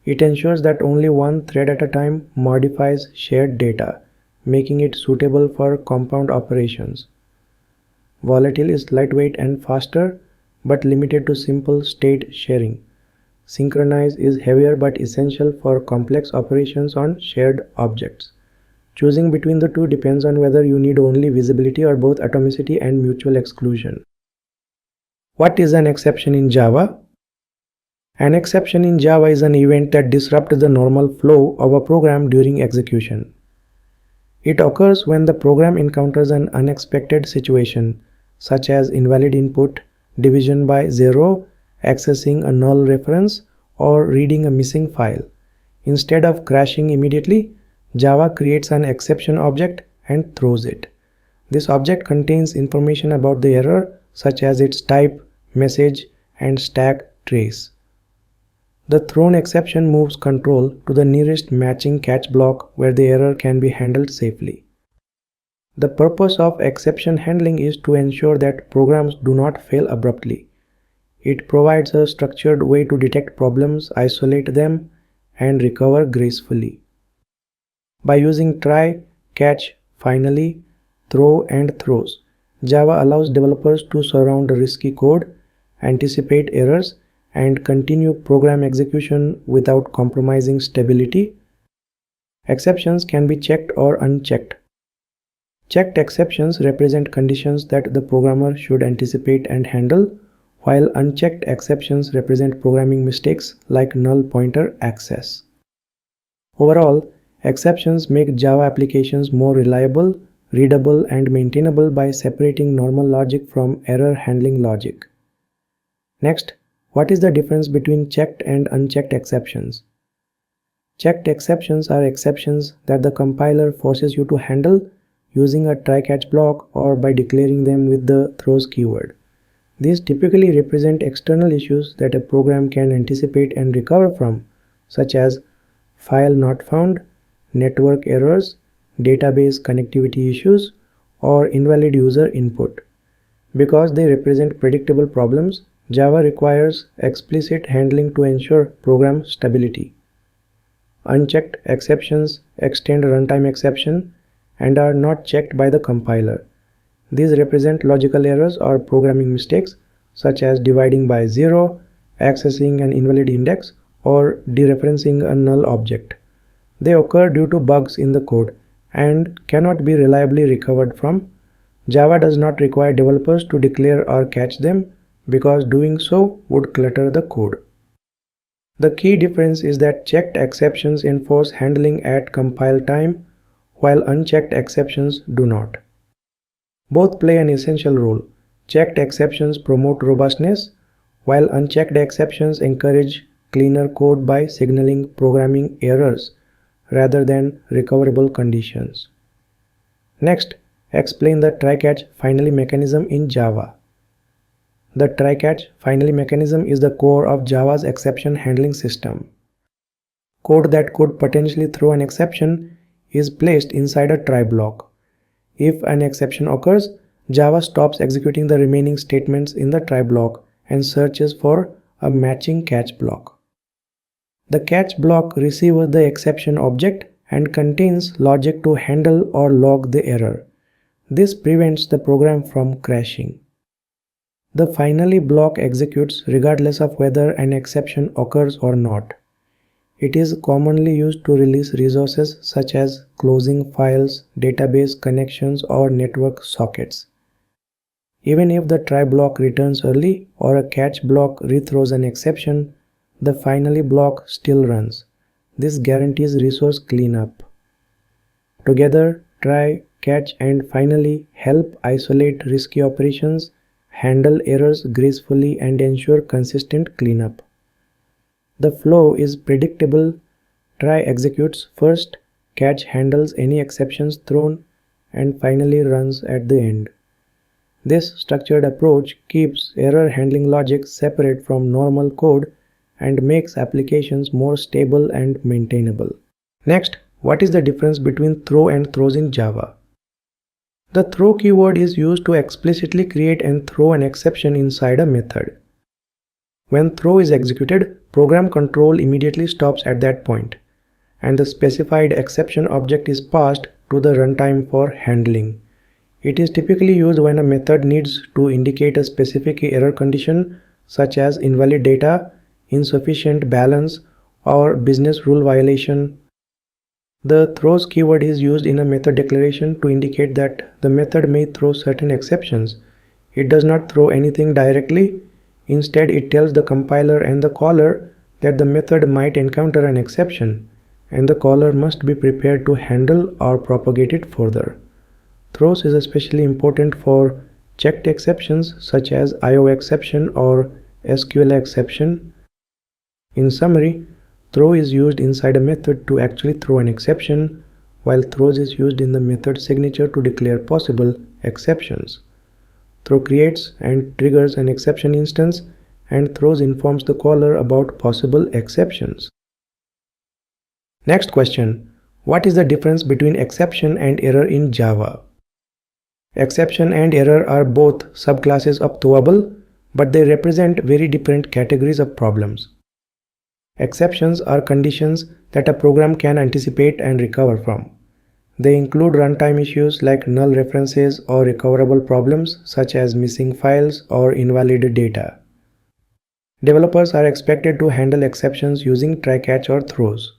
It ensures that only one thread at a time modifies shared data, making it suitable for compound operations. Volatile is lightweight and faster, but limited to simple state sharing. Synchronize is heavier but essential for complex operations on shared objects. Choosing between the two depends on whether you need only visibility or both atomicity and mutual exclusion. What is an exception in Java? An exception in Java is an event that disrupts the normal flow of a program during execution. It occurs when the program encounters an unexpected situation, such as invalid input, division by 0, accessing a null reference, or reading a missing file. Instead of crashing immediately, Java creates an exception object and throws it. This object contains information about the error, such as its type, message, and stack trace. The thrown exception moves control to the nearest matching catch block where the error can be handled safely. The purpose of exception handling is to ensure that programs do not fail abruptly. It provides a structured way to detect problems, isolate them, and recover gracefully. By using try, catch, finally, throw, and throws, Java allows developers to surround risky code, anticipate errors, and continue program execution without compromising stability. Exceptions can be checked or unchecked. Checked exceptions represent conditions that the programmer should anticipate and handle, while unchecked exceptions represent programming mistakes like null pointer access. Overall, exceptions make Java applications more reliable, readable, and maintainable by separating normal logic from error handling logic. Next, what is the difference between checked and unchecked exceptions? Checked exceptions are exceptions that the compiler forces you to handle using a try-catch block or by declaring them with the throws keyword. These typically represent external issues that a program can anticipate and recover from, such as file not found, network errors, database connectivity issues, or invalid user input. Because they represent predictable problems, Java requires explicit handling to ensure program stability. Unchecked exceptions extend runtime exception and are not checked by the compiler. These represent logical errors or programming mistakes such as dividing by 0, accessing an invalid index, or dereferencing a null object. They occur due to bugs in the code and cannot be reliably recovered from. Java does not require developers to declare or catch them because doing so would clutter the code. The key difference is that checked exceptions enforce handling at compile time, while unchecked exceptions do not. Both play an essential role. Checked exceptions promote robustness, while unchecked exceptions encourage cleaner code by signaling programming errors rather than recoverable conditions. Next, explain the try-catch finally mechanism in Java. The try-catch finally mechanism is the core of Java's exception handling system. Code that could potentially throw an exception is placed inside a try block. If an exception occurs, Java stops executing the remaining statements in the try block and searches for a matching catch block. The catch block receives the exception object and contains logic to handle or log the error. This prevents the program from crashing. The finally block executes regardless of whether an exception occurs or not. It is commonly used to release resources such as closing files, database connections, or network sockets. Even if the try block returns early or a catch block rethrows an exception, the finally block still runs. This guarantees resource cleanup. Together, try, catch, and finally help isolate risky operations, handle errors gracefully, and ensure consistent cleanup. The flow is predictable. Try executes first, catch handles any exceptions thrown, and finally runs at the end. This structured approach keeps error handling logic separate from normal code and makes applications more stable and maintainable. Next, what is the difference between throw and throws in Java? The throw keyword is used to explicitly create and throw an exception inside a method. When throw is executed, program control immediately stops at that point, and the specified exception object is passed to the runtime for handling. It is typically used when a method needs to indicate a specific error condition such as invalid data, insufficient balance, or business rule violation. The throws keyword is used in a method declaration to indicate that the method may throw certain exceptions. It does not throw anything directly. Instead, it tells the compiler and the caller that the method might encounter an exception, and the caller must be prepared to handle or propagate it further. Throws is especially important for checked exceptions such as IO exception or SQL exception. In summary, throw is used inside a method to actually throw an exception, while throws is used in the method signature to declare possible exceptions. Throw creates and triggers an exception instance, and throws informs the caller about possible exceptions. Next question: what is the difference between exception and error in Java? Exception and error are both subclasses of throwable, but they represent very different categories of problems. Exceptions are conditions that a program can anticipate and recover from. They include runtime issues like null references or recoverable problems such as missing files or invalid data. Developers are expected to handle exceptions using try-catch or throws.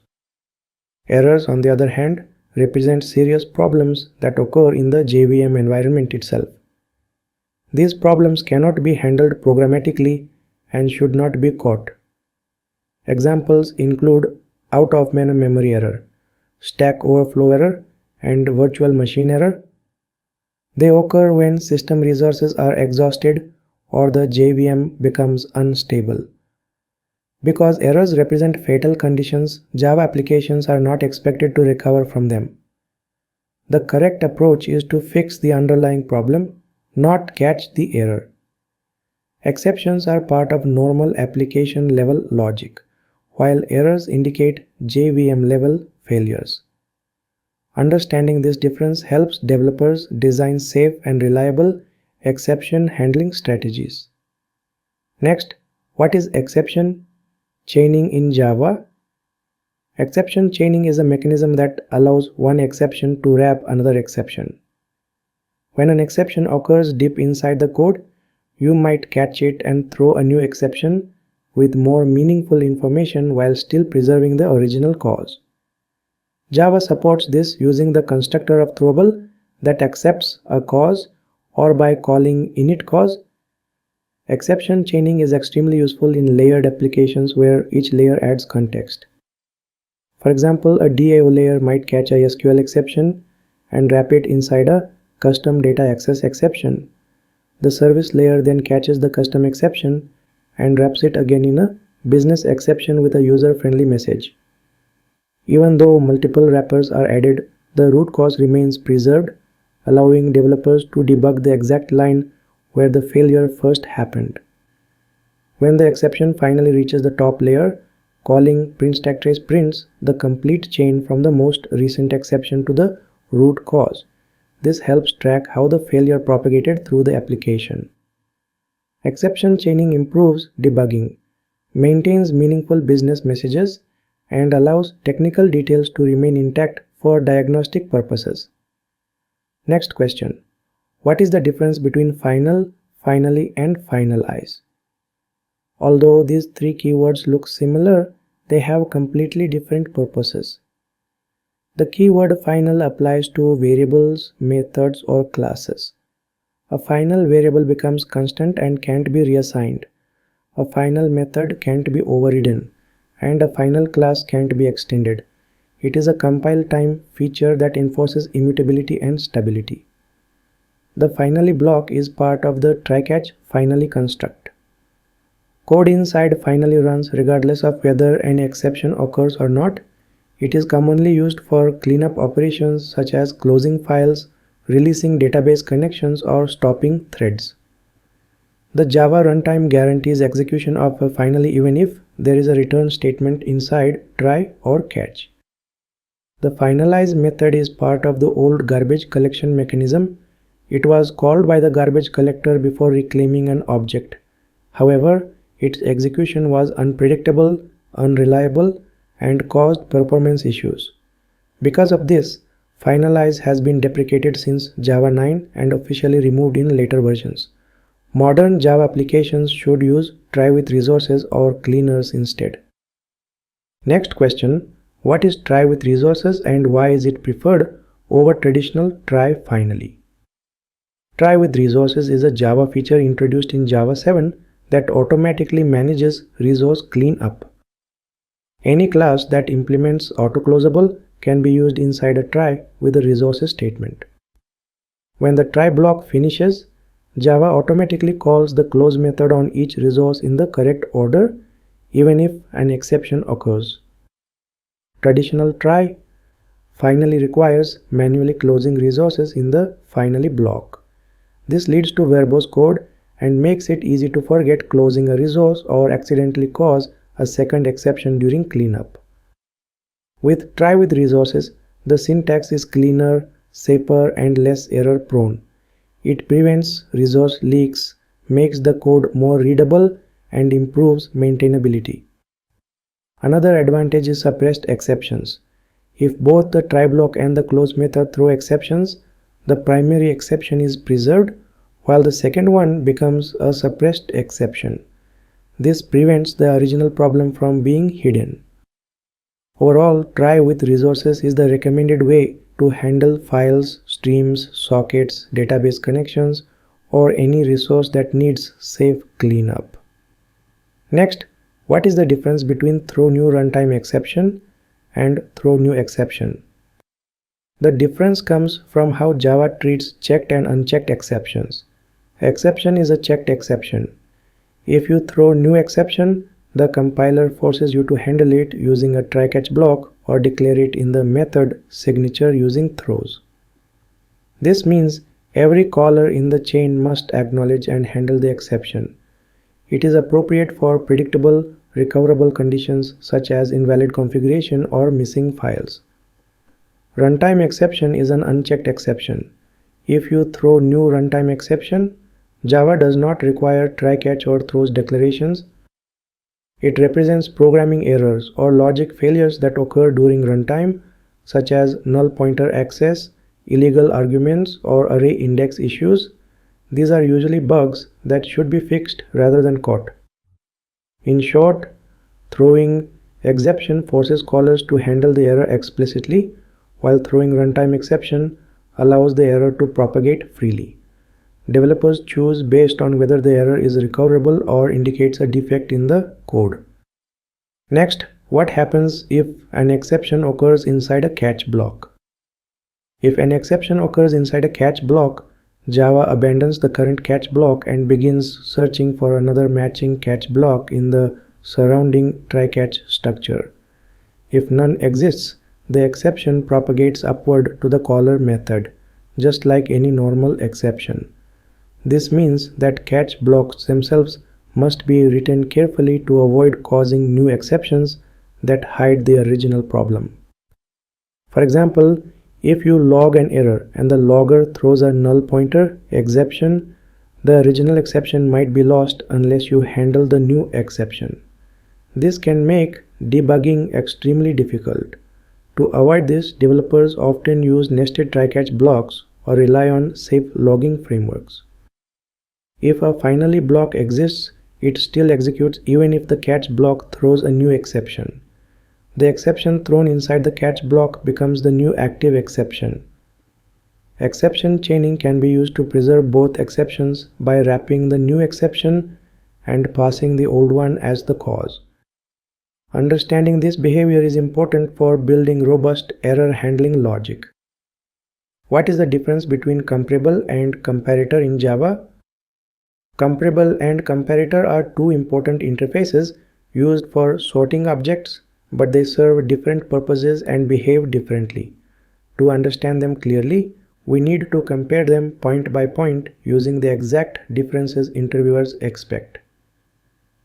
Errors, on the other hand, represent serious problems that occur in the JVM environment itself. These problems cannot be handled programmatically and should not be caught. Examples include out-of-memory error, stack overflow error, and virtual machine error. They occur when system resources are exhausted or the JVM becomes unstable. Because errors represent fatal conditions, Java applications are not expected to recover from them. The correct approach is to fix the underlying problem, not catch the error. Exceptions are part of normal application level logic, while errors indicate JVM level failures. Understanding this difference helps developers design safe and reliable exception handling strategies. Next, what is exception chaining in Java? Exception chaining is a mechanism that allows one exception to wrap another exception. When an exception occurs deep inside the code, you might catch it and throw a new exception with more meaningful information while still preserving the original cause. Java supports this using the constructor of throwable that accepts a cause or by calling init cause. Exception chaining is extremely useful in layered applications where each layer adds context. For example, a DAO layer might catch a SQL exception and wrap it inside a custom data access exception. The service layer then catches the custom exception and wraps it again in a business exception with a user-friendly message. Even though multiple wrappers are added, the root cause remains preserved allowing developers to debug the exact line where the failure first happened. When the exception finally reaches the top layer, calling print_stack_trace prints the complete chain from the most recent exception to the root cause. This helps track how the failure propagated through the application. Exception chaining improves debugging, maintains meaningful business messages, and allows technical details to remain intact for diagnostic purposes. Next question. What is the difference between final, finally, and finalize? Although these three keywords look similar, they have completely different purposes. The keyword final applies to variables, methods, or classes. A final variable becomes constant and can't be reassigned. A final method can't be overridden, and a final class can't be extended. It is a compile time feature that enforces immutability and stability. The finally block is part of the try-catch finally construct. Code inside finally runs regardless of whether an exception occurs or not. It is commonly used for cleanup operations such as closing files, releasing database connections, or stopping threads. The Java runtime guarantees execution of a finally even if there is a return statement inside try or catch. The finalize method is part of the old garbage collection mechanism. It was called by the garbage collector before reclaiming an object. However, its execution was unpredictable, unreliable, and caused performance issues. Because of this, finalize has been deprecated since Java 9 and officially removed in later versions. Modern Java applications should use try with resources or cleaners instead. Next question. What is try with resources and why is it preferred over traditional try finally? Try with resources is a Java feature introduced in Java 7 that automatically manages resource cleanup. Any class that implements autoclosable can be used inside a try with a resources statement. When the try block finishes, Java automatically calls the close method on each resource in the correct order, even if an exception occurs. Traditional try finally requires manually closing resources in the finally block. This leads to verbose code and makes it easy to forget closing a resource or accidentally cause a second exception during cleanup. With try with resources, the syntax is cleaner, safer, and less error prone. It prevents resource leaks, makes the code more readable, and improves maintainability. Another advantage is suppressed exceptions. If both the try block and the close method throw exceptions, the primary exception is preserved, while the second one becomes a suppressed exception. This prevents the original problem from being hidden. Overall, try with resources is the recommended way to handle files, streams, sockets, database connections, or any resource that needs safe cleanup. Next, what is the difference between throw new runtime exception and throw new exception? The difference comes from how Java treats checked and unchecked exceptions. Exception is a checked exception. If you throw new exception, the compiler forces you to handle it using a try-catch block or declare it in the method signature using throws. This means every caller in the chain must acknowledge and handle the exception. It is appropriate for predictable, recoverable conditions such as invalid configuration or missing files. Runtime exception is an unchecked exception. If you throw new runtime exception, Java does not require try-catch or throws declarations. It represents programming errors or logic failures that occur during runtime, such as null pointer access, illegal arguments, or array index issues. These are usually bugs that should be fixed rather than caught. In short, throwing exception forces callers to handle the error explicitly, while throwing runtime exception allows the error to propagate freely. Developers choose based on whether the error is recoverable or indicates a defect in the code. Next, what happens if an exception occurs inside a catch block? If an exception occurs inside a catch block, Java abandons the current catch block and begins searching for another matching catch block in the surrounding try-catch structure. If none exists, the exception propagates upward to the caller method. just like any normal exception. This means that catch blocks themselves must be written carefully to avoid causing new exceptions that hide the original problem. For example, if you log an error and the logger throws a null pointer exception, the original exception might be lost unless you handle the new exception. This can make debugging extremely difficult. To avoid this, developers often use nested try-catch blocks or rely on safe logging frameworks. If a finally block exists, it still executes even if the catch block throws a new exception. The exception thrown inside the catch block becomes the new active exception. Exception chaining can be used to preserve both exceptions by wrapping the new exception and passing the old one as the cause. Understanding this behavior is important for building robust error handling logic. What is the difference between comparable and comparator in Java? Comparable and comparator are two important interfaces used for sorting objects, but they serve different purposes and behave differently. To understand them clearly, we need to compare them point by point using the exact differences interviewers expect.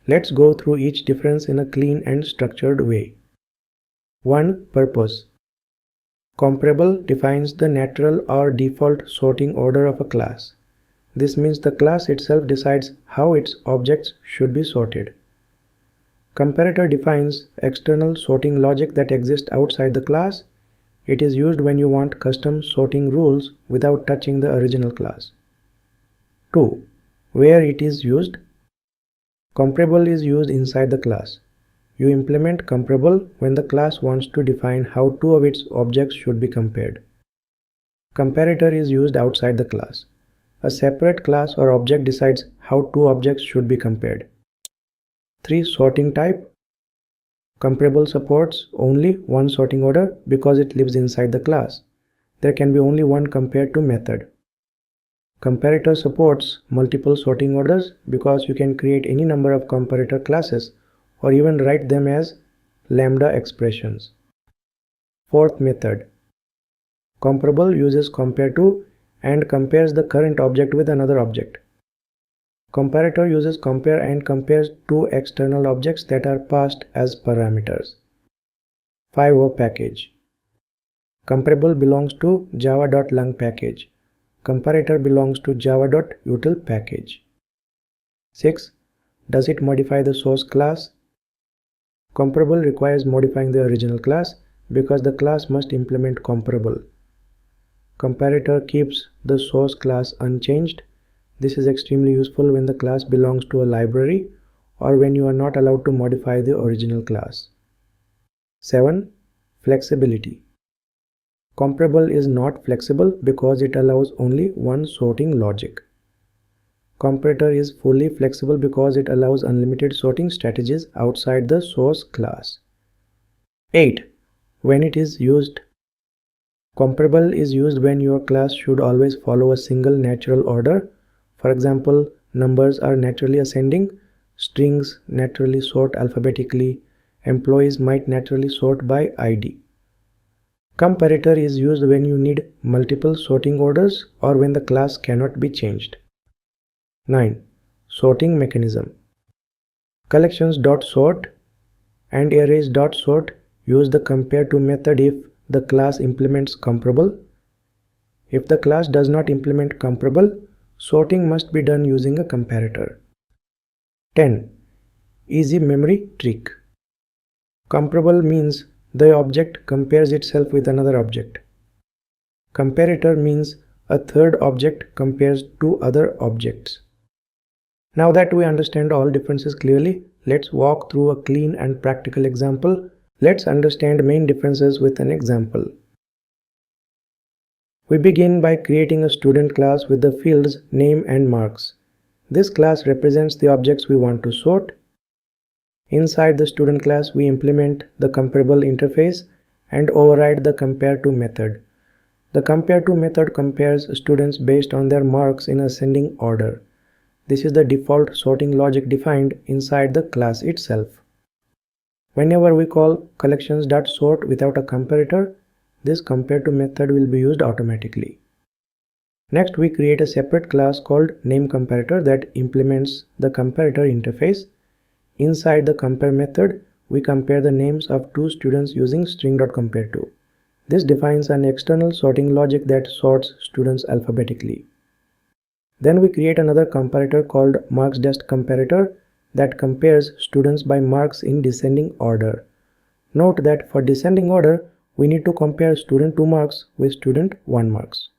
Let's go through each difference in a clean and structured way. 1. Purpose. Comparable defines the natural or default sorting order of a class. This means the class itself decides how its objects should be sorted. Comparator defines external sorting logic that exists outside the class. It is used when you want custom sorting rules without touching the original class. 2. Where it is used. Comparable is used inside the class. You implement comparable when the class wants to define how two of its objects should be compared. Comparator is used outside the class. A separate class or object decides how two objects should be compared. 3. Sorting type. Comparable supports only one sorting order because it lives inside the class. There can be only one compare-to method. Comparator supports multiple sorting orders because you can create any number of comparator classes or even write them as lambda expressions. 4th method. Comparable uses compare-to and compares the current object with another object. Comparator uses compare and compares two external objects that are passed as parameters. 5. Package. Comparable belongs to java.lang package. Comparator belongs to java.util package. 6. Does it modify the source class? Comparable requires modifying the original class because the class must implement comparable. Comparator keeps the source class unchanged. This is extremely useful when the class belongs to a library or when you are not allowed to modify the original class. 7. Flexibility. Comparable is not flexible because it allows only one sorting logic. Comparator is fully flexible because it allows unlimited sorting strategies outside the source class. 8. When it is used. Comparable is used when your class should always follow a single natural order. For example, numbers are naturally ascending, strings naturally sort alphabetically, employees might naturally sort by ID. Comparator is used when you need multiple sorting orders or when the class cannot be changed. 9. Sorting mechanism. Collections.sort and arrays.sort use the compare-to method if the class implements comparable. If the class does not implement comparable, sorting must be done using a comparator. 10. Easy memory trick. Comparable means the object compares itself with another object. Comparator means a third object compares two other objects. Now that we understand all differences clearly, let's walk through a clean and practical example. Let's understand main differences with an example. We begin by creating a student class with the fields name and marks. This class represents the objects we want to sort. Inside the student class, we implement the comparable interface and override the compare-to method. The compare-to method compares students based on their marks in ascending order. This is the default sorting logic defined inside the class itself. Whenever we call collections.sort without a comparator, this compare-to method will be used automatically. Next, we create a separate class called nameComparator that implements the comparator interface. Inside the compare method, we compare the names of two students using string.compareTo. This defines an external sorting logic that sorts students alphabetically. Then we create another comparator called marks.comparator that compares students by marks in descending order. Note that for descending order, we need to compare student 2 marks with student 1 marks.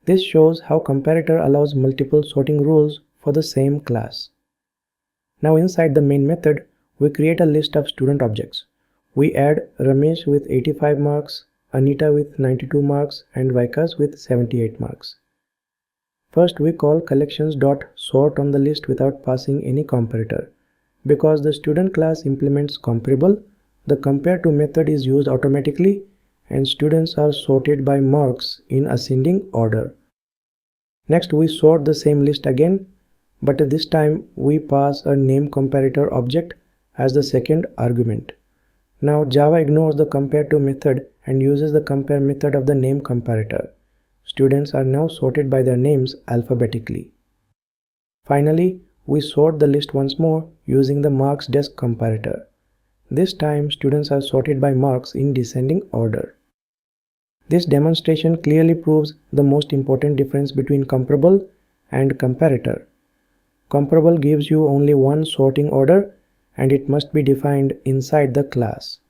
This shows how comparator allows multiple sorting rules for the same class. Now inside the main method, we create a list of student objects. We add Ramesh with 85 marks, Anita with 92 marks, and Vikas with 78 marks. First, we call collections.sort on the list without passing any comparator. Because the student class implements comparable, the compare2 method is used automatically and students are sorted by marks in ascending order. Next, we sort the same list again, but this time we pass a nameComparator object as the second argument. Now Java ignores the compare2 method and uses the compare method of the nameComparator. Students are now sorted by their names alphabetically. Finally, we sort the list once more using the marks.comparator. This time students are sorted by marks in descending order. This demonstration clearly proves the most important difference between comparable and comparator. Comparable gives you only one sorting order and it must be defined inside the class.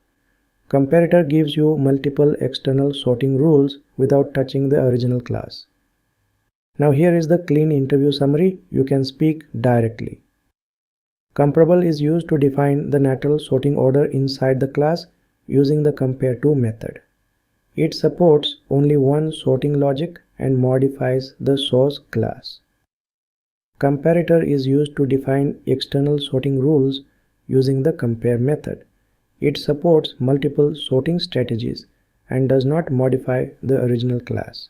Comparator gives you multiple external sorting rules without touching the original class. Now here is the clean interview summary. You can speak directly. Comparable is used to define the natural sorting order inside the class using the compare2 method. It supports only one sorting logic and modifies the source class. Comparator is used to define external sorting rules using the compare method. It supports multiple sorting strategies and does not modify the original class.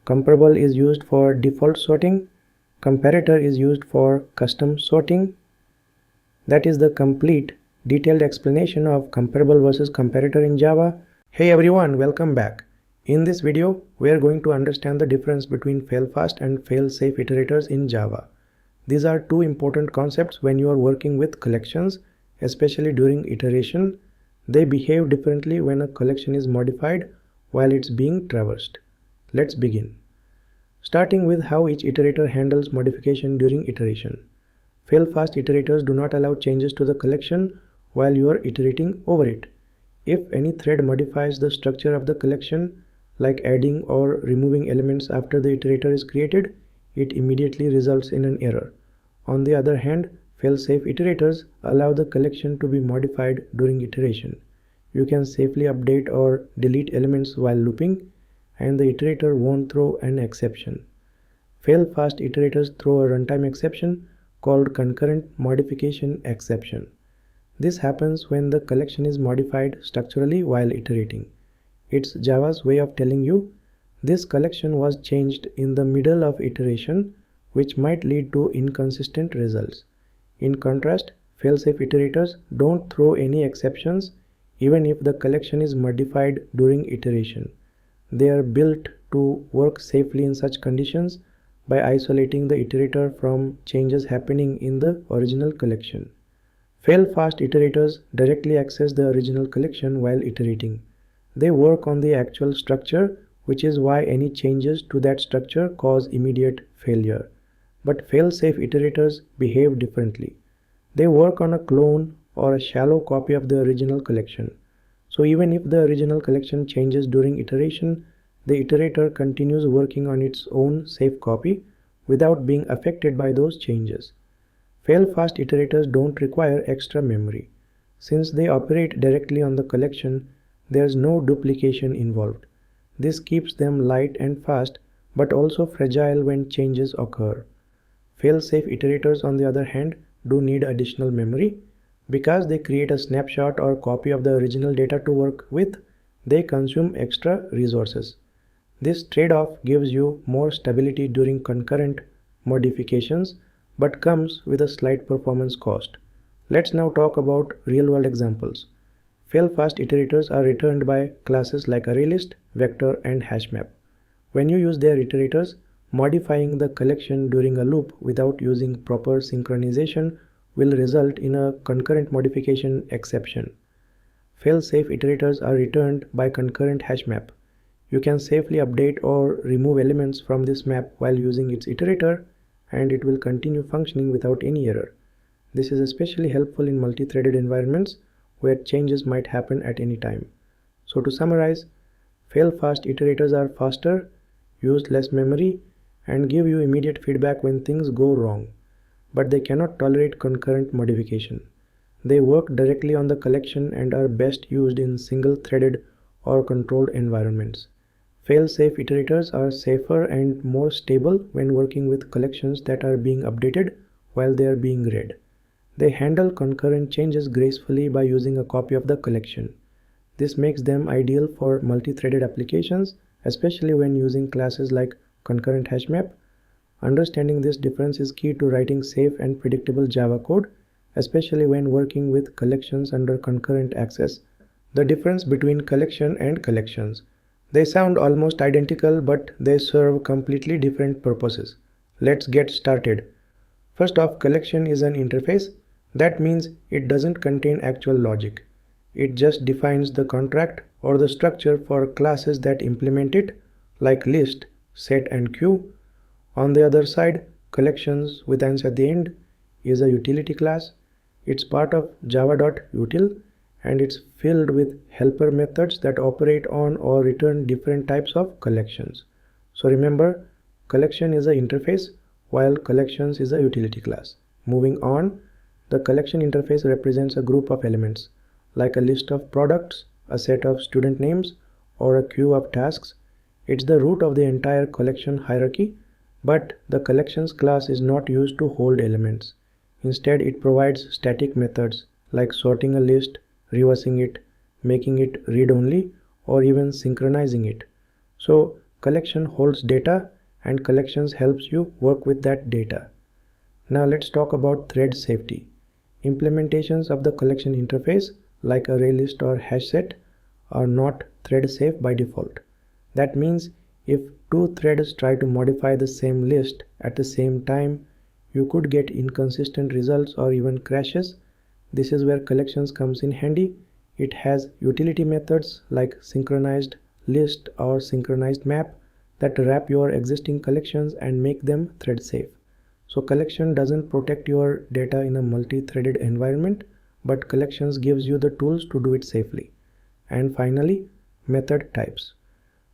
Comparable is used for default sorting. Comparator is used for custom sorting. That is the complete detailed explanation of comparable versus comparator in Java. Hey everyone, welcome back. In this video, we are going to understand the difference between fail-fast and fail-safe iterators in Java. These are two important concepts when you are working with collections, especially during iteration. They behave differently when a collection is modified while it's being traversed. Let's begin. Starting with how each iterator handles modification during iteration. Fail-fast iterators do not allow changes to the collection while you are iterating over it. If any thread modifies the structure of the collection, like adding or removing elements after the iterator is created, it immediately results in an error. On the other hand, fail-safe iterators allow the collection to be modified during iteration. You can safely update or delete elements while looping, and the iterator won't throw an exception. Fail-fast iterators throw a runtime exception called concurrent modification exception. This happens when the collection is modified structurally while iterating. It's Java's way of telling you this collection was changed in the middle of iteration, which might lead to inconsistent results. In contrast, fail-safe iterators don't throw any exceptions even if the collection is modified during iteration. They are built to work safely in such conditions by isolating the iterator from changes happening in the original collection. Fail-fast iterators directly access the original collection while iterating. They work on the actual structure, which is why any changes to that structure cause immediate failure. But fail-safe iterators behave differently. They work on a clone or a shallow copy of the original collection. So even if the original collection changes during iteration, the iterator continues working on its own safe copy without being affected by those changes. Fail-fast iterators don't require extra memory. Since they operate directly on the collection, there's no duplication involved. This keeps them light and fast, but also fragile when changes occur. Fail-safe iterators, on the other hand, do need additional memory. Because they create a snapshot or copy of the original data to work with, they consume extra resources. This trade-off gives you more stability during concurrent modifications, but comes with a slight performance cost. Let's now talk about real-world examples. Fail-fast iterators are returned by classes like ArrayList, Vector, and HashMap. When you use their iterators, modifying the collection during a loop without using proper synchronization will result in a concurrent modification exception. Fail-safe iterators are returned by ConcurrentHashMap. You can safely update or remove elements from this map while using its iterator, and it will continue functioning without any error. This is especially helpful in multi-threaded environments where changes might happen at any time. So to summarize, fail-fast iterators are faster, use less memory, and give you immediate feedback when things go wrong. But they cannot tolerate concurrent modification. They work directly on the collection and are best used in single-threaded or controlled environments. Fail-safe iterators are safer and more stable when working with collections that are being updated while they are being read. They handle concurrent changes gracefully by using a copy of the collection. This makes them ideal for multi-threaded applications, especially when using classes like ConcurrentHashMap. Understanding this difference is key to writing safe and predictable Java code, especially when working with collections under concurrent access. The difference between collection and collections. They sound almost identical, but they serve completely different purposes. Let's get started. First off, collection is an interface. That means it doesn't contain actual logic. It just defines the contract or the structure for classes that implement it, like list, set, and queue. On the other side, collections with ans at the end is a utility class. It's part of java.util and it's filled with helper methods that operate on or return different types of collections. So remember, collection is an interface while collections is a utility class. Moving on, the collection interface represents a group of elements, like a list of products, a set of student names, or a queue of tasks. It's the root of the entire collection hierarchy, but the collections class is not used to hold elements. Instead, it provides static methods like sorting a list, reversing it, making it read-only, or even synchronizing it. So, collection holds data and collections helps you work with that data. Now let's talk about thread safety. Implementations of the collection interface like ArrayList or HashSet are not thread safe by default. That means if two threads try to modify the same list at the same time, you could get inconsistent results or even crashes. This is where collections comes in handy. It has utility methods like synchronized list or synchronized map that wrap your existing collections and make them thread safe. So collection doesn't protect your data in a multi-threaded environment, but collections gives you the tools to do it safely. And finally, method types.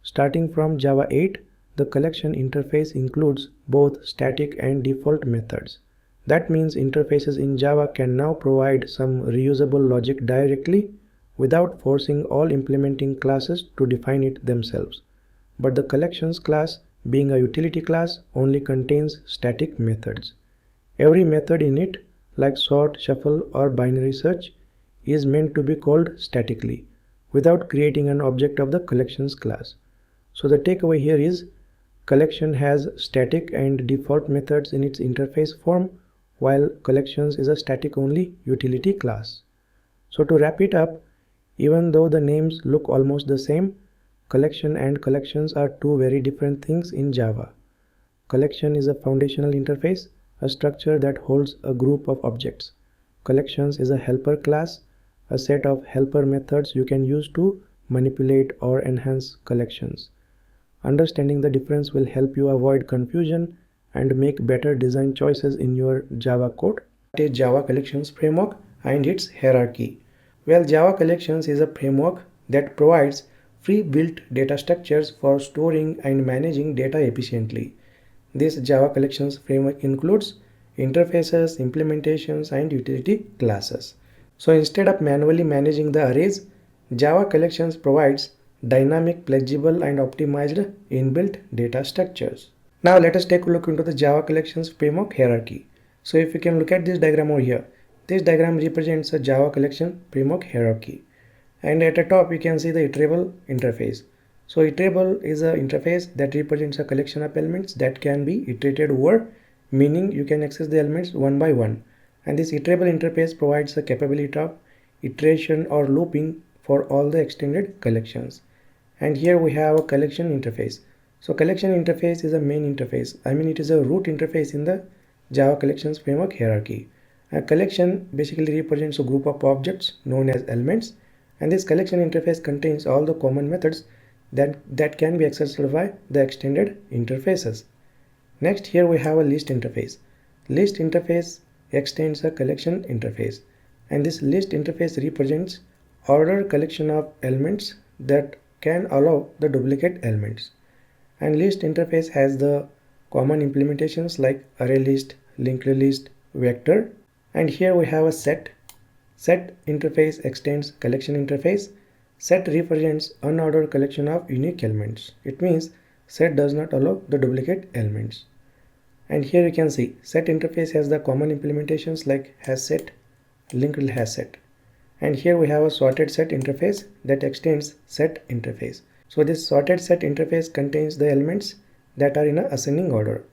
Starting from Java 8, the collection interface includes both static and default methods. That means interfaces in Java can now provide some reusable logic directly without forcing all implementing classes to define it themselves. But the collections class, being a utility class, only contains static methods. Every method in it, like sort, shuffle, or binary search, is meant to be called statically, without creating an object of the collections class. So the takeaway here is, collection has static and default methods in its interface form, while collections is a static-only utility class. So to wrap it up, even though the names look almost the same, collection and collections are two very different things in Java. Collection is a foundational interface, a structure that holds a group of objects. Collections is a helper class, a set of helper methods you can use to manipulate or enhance collections. Understanding the difference will help you avoid confusion and make better design choices in your Java code. What is Java Collections framework and its hierarchy? Well, Java Collections is a framework that provides pre-built data structures for storing and managing data efficiently. This Java Collections framework includes interfaces, implementations, and utility classes. So instead of manually managing the arrays, Java Collections provides dynamic, flexible, and optimized inbuilt data structures. Now let us take a look into the Java Collections framework hierarchy. So if you can look at this diagram over here, this diagram represents a Java Collection framework hierarchy. And at the top you can see the iterable interface. So iterable is an interface that represents a collection of elements that can be iterated over, meaning you can access the elements one by one. And this iterable interface provides the capability of iteration or looping for all the extended collections. And here we have a collection interface. So collection interface is a main interface. It is a root interface in the Java collections framework hierarchy. A collection basically represents a group of objects known as elements, and this collection interface contains all the common methods that can be accessed by the extended interfaces. Next, here we have a list interface. List interface extends a collection interface, and this list interface represents ordered collection of elements that can allow the duplicate elements. And list interface has the common implementations like array list, linked list, vector. And here we have a set. Set interface extends collection interface. Set represents unordered collection of unique elements. It means set does not allow the duplicate elements. And here you can see set interface has the common implementations like HashSet, linked HashSet. And here we have a sorted set interface that extends set interface. So this sorted set interface contains the elements that are in an ascending order,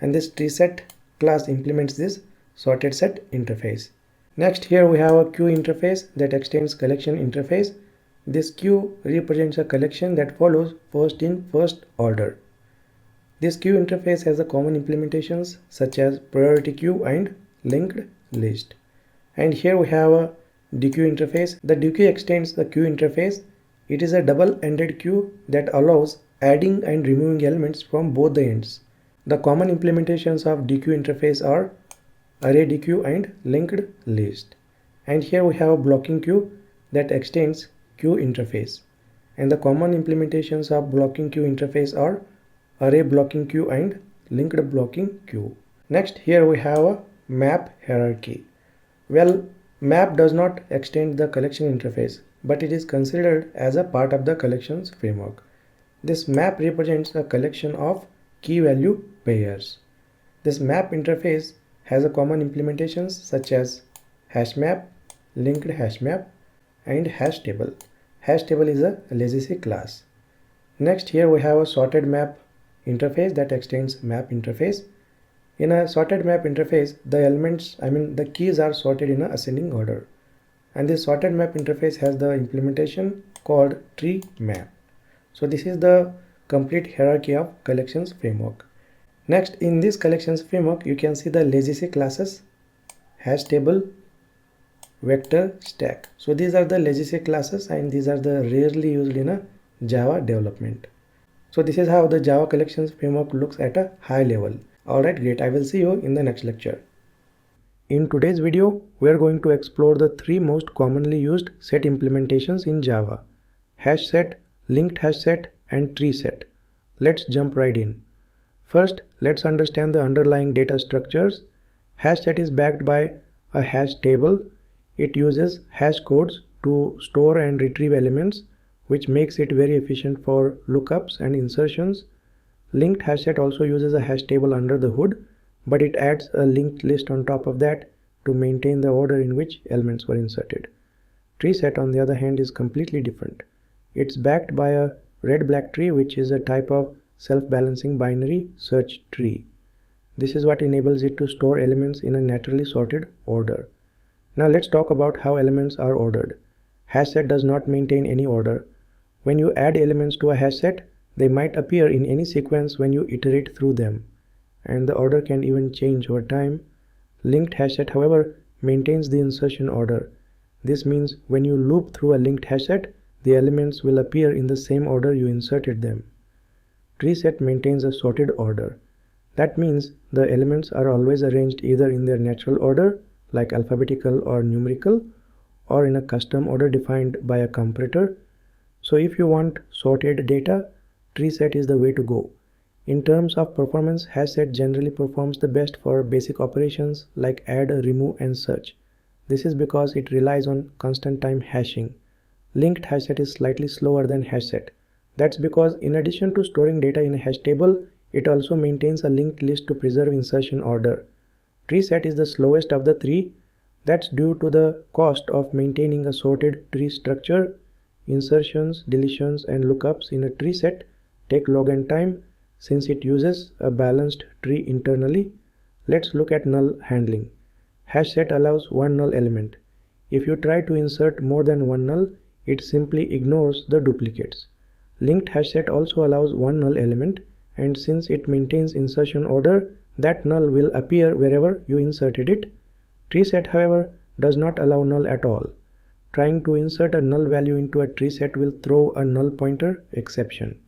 and this treeset class implements this sorted set interface. Next, here we have a queue interface that extends collection interface. This queue represents a collection that follows first in first order. This queue interface has the common implementations such as priority queue and linked list. And here we have a dequeue interface. The dequeue extends the queue interface. It is a double-ended queue that allows adding and removing elements from both the ends. The common implementations of dequeue interface are array dequeue and linked list. And here we have a blocking queue that extends queue interface. And the common implementations of blocking queue interface are array blocking queue and linked blocking queue. Next, here we have a map hierarchy. Well, map does not extend the collection interface, but it is considered as a part of the collections framework. This map represents a collection of key value pairs. This map interface has a common implementations such as HashMap, LinkedHashMap, and HashTable. HashTable is a legacy class. Next, here we have a sorted map interface that extends map interface. In a sorted map interface, the keys are sorted in an ascending order. And this sorted map interface has the implementation called tree map. So this is the complete hierarchy of collections framework. Next, in this collections framework, you can see the legacy classes, hash table, vector, stack. So these are the legacy classes, and these are the rarely used in a Java development. So this is how the Java collections framework looks at a high level. Alright, great. I will see you in the next lecture. In today's video, we are going to explore the three most commonly used set implementations in Java: HashSet, LinkedHashSet, and treeset. Let's jump right in. First, let's understand the underlying data structures. HashSet is backed by a hash table. It uses hash codes to store and retrieve elements, which makes it very efficient for lookups and insertions. LinkedHashSet also uses a hash table under the hood, but it adds a linked list on top of that to maintain the order in which elements were inserted. Treeset, on the other hand, is completely different. It's backed by a red-black tree, which is a type of self-balancing binary search tree. This is what enables it to store elements in a naturally sorted order. Now let's talk about how elements are ordered. HashSet does not maintain any order. When you add elements to a HashSet, they might appear in any sequence when you iterate through them, and the order can even change over time. LinkedHashSet, however, maintains the insertion order. This means when you loop through a linked HashSet, the elements will appear in the same order you inserted them. Treeset maintains a sorted order. That means the elements are always arranged either in their natural order, like alphabetical or numerical, or in a custom order defined by a comparator. So if you want sorted data, treeset is the way to go. In terms of performance, HashSet generally performs the best for basic operations like add, remove, and search. This is because it relies on constant time hashing. LinkedHashSet is slightly slower than HashSet. That's because in addition to storing data in a hash table, it also maintains a linked list to preserve insertion order. Treeset is the slowest of the three. That's due to the cost of maintaining a sorted tree structure. Insertions, deletions, and lookups in a treeset take log n time since it uses a balanced tree internally. Let's look at null handling. HashSet allows one null element. If you try to insert more than one null, it simply ignores the duplicates. LinkedHashSet also allows one null element. and since it maintains insertion order, that null will appear wherever you inserted it. TreeSet, however, does not allow null at all. Trying to insert a null value into a TreeSet will throw a null pointer exception.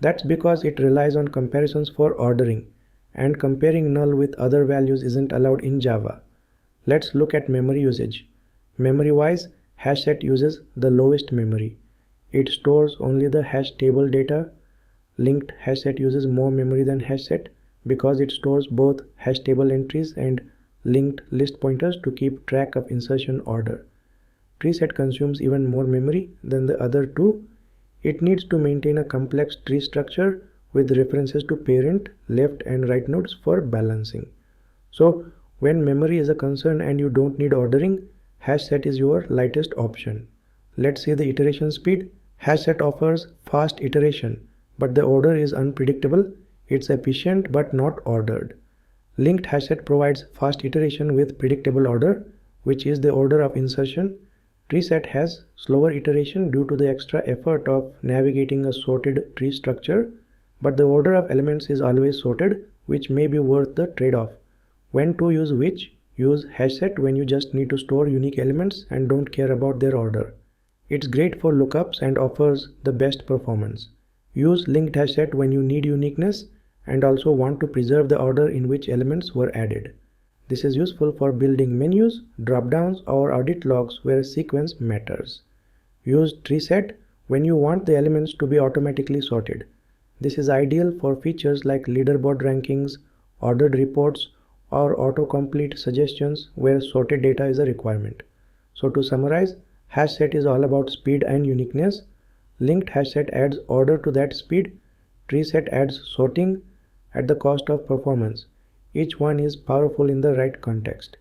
That's because it relies on comparisons for ordering, and comparing null with other values isn't allowed in Java. Let's look at memory usage. Memory-wise, HashSet uses the lowest memory. It stores only the hash table data. LinkedHashSet uses more memory than HashSet because it stores both hash table entries and linked list pointers to keep track of insertion order. TreeSet consumes even more memory than the other two. It needs to maintain a complex tree structure with references to parent, left and right nodes for balancing. So when memory is a concern and you don't need ordering, HashSet is your lightest option. Let's see the iteration speed. HashSet offers fast iteration, but the order is unpredictable. It's efficient but not ordered. LinkedHashSet provides fast iteration with predictable order, which is the order of insertion. TreeSet has slower iteration due to the extra effort of navigating a sorted tree structure, but the order of elements is always sorted, which may be worth the trade-off. When to use which? Use HashSet when you just need to store unique elements and don't care about their order. It's great for lookups and offers the best performance. Use LinkedHashSet when you need uniqueness and also want to preserve the order in which elements were added. This is useful for building menus, drop-downs, or audit logs where sequence matters. Use TreeSet when you want the elements to be automatically sorted. This is ideal for features like leaderboard rankings, ordered reports, or autocomplete suggestions where sorted data is a requirement. So to summarize, HashSet is all about speed and uniqueness. LinkedHashSet adds order to that speed. TreeSet adds sorting at the cost of performance. Each one is powerful in the right context.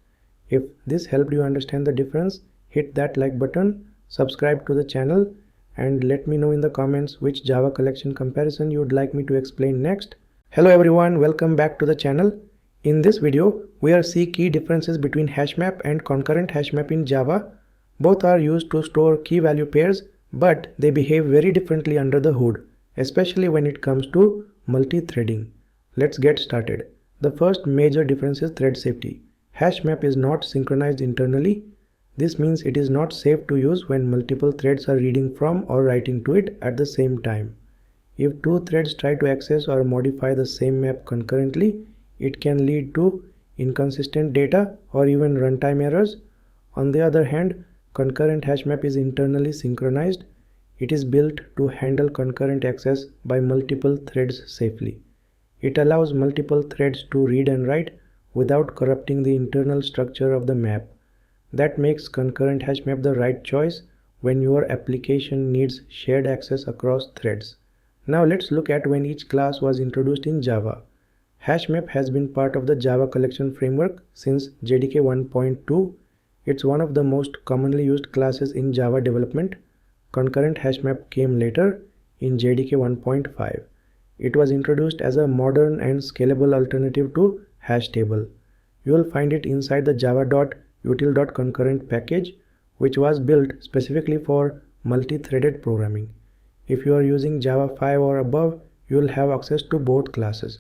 If this helped you understand the difference, hit that like button, subscribe to the channel, and let me know in the comments which Java collection comparison you would like me to explain next. Hello everyone, welcome back to the channel. In this video, we are seeing key differences between HashMap and ConcurrentHashMap in Java. Both are used to store key value pairs, but they behave very differently under the hood, especially when it comes to multi-threading. Let's get started. The first major difference is thread safety. HashMap is not synchronized internally. This means it is not safe to use when multiple threads are reading from or writing to it at the same time. If two threads try to access or modify the same map concurrently, it can lead to inconsistent data or even runtime errors. On the other hand, ConcurrentHashMap is internally synchronized. It is built to handle concurrent access by multiple threads safely. It allows multiple threads to read and write without corrupting the internal structure of the map. That makes ConcurrentHashMap the right choice when your application needs shared access across threads. Now let's look at when each class was introduced in Java. HashMap has been part of the Java collection framework since JDK 1.2. It's one of the most commonly used classes in Java development. ConcurrentHashMap came later in JDK 1.5. It was introduced as a modern and scalable alternative to hashtable. You will find it inside the java.util.concurrent package, which was built specifically for multi-threaded programming. If you are using Java 5 or above, you will have access to both classes.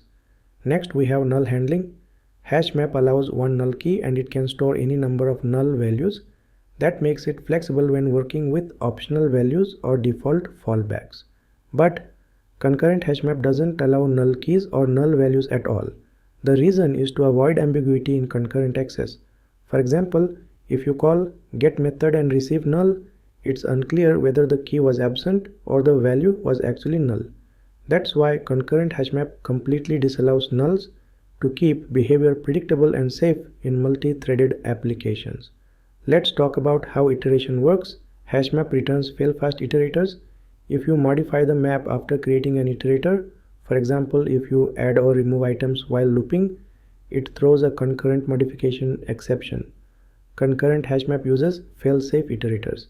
Next, we have null handling. HashMap allows one null key and it can store any number of null values. That makes it flexible when working with optional values or default fallbacks. But ConcurrentHashMap doesn't allow null keys or null values at all. The reason is to avoid ambiguity in concurrent access. For example, if you call get method and receive null, it's unclear whether the key was absent or the value was actually null. That's why ConcurrentHashMap completely disallows nulls to keep behavior predictable and safe in multi-threaded applications. Let's talk about how iteration works. HashMap returns fail-fast iterators. If you modify the map after creating an iterator, for example, if you add or remove items while looping, it throws a concurrent modification exception. ConcurrentHashMap uses fail-safe iterators.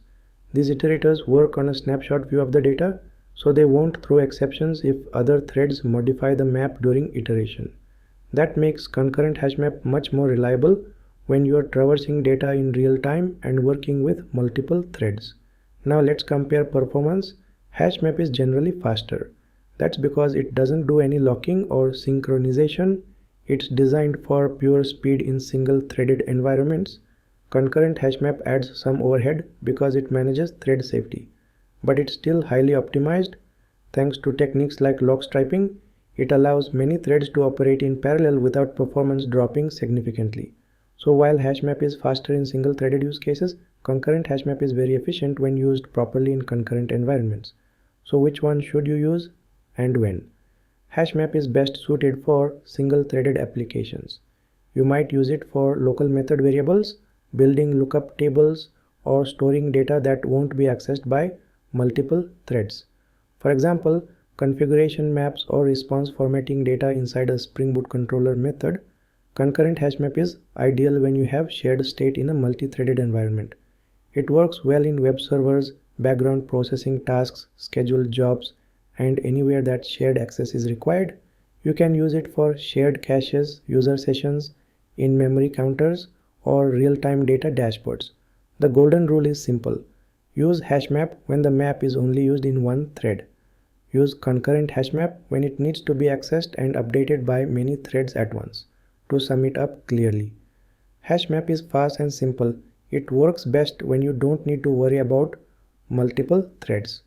These iterators work on a snapshot view of the data, so they won't throw exceptions if other threads modify the map during iteration. That makes ConcurrentHashMap much more reliable when you are traversing data in real time and working with multiple threads. Now let's compare performance. HashMap is generally faster. That's because it doesn't do any locking or synchronization. It's designed for pure speed in single-threaded environments. Concurrent HashMap adds some overhead because it manages thread safety, but it's still highly optimized. Thanks to techniques like lock striping, it allows many threads to operate in parallel without performance dropping significantly. So while HashMap is faster in single-threaded use cases, concurrent HashMap is very efficient when used properly in concurrent environments. So which one should you use and when? HashMap is best suited for single-threaded applications. You might use it for local method variables, building lookup tables, or storing data that won't be accessed by multiple threads. For example, configuration maps or response formatting data inside a Spring Boot controller method. Concurrent HashMap is ideal when you have shared state in a multi-threaded environment. It works well in web servers, background processing tasks, scheduled jobs, and anywhere that shared access is required. You can use it for shared caches, user sessions, in-memory counters, or real-time data dashboards. The golden rule is simple. Use HashMap when the map is only used in one thread. Use concurrent HashMap when it needs to be accessed and updated by many threads at once. To sum it up clearly, HashMap is fast and simple. It works best when you don't need to worry about multiple threads.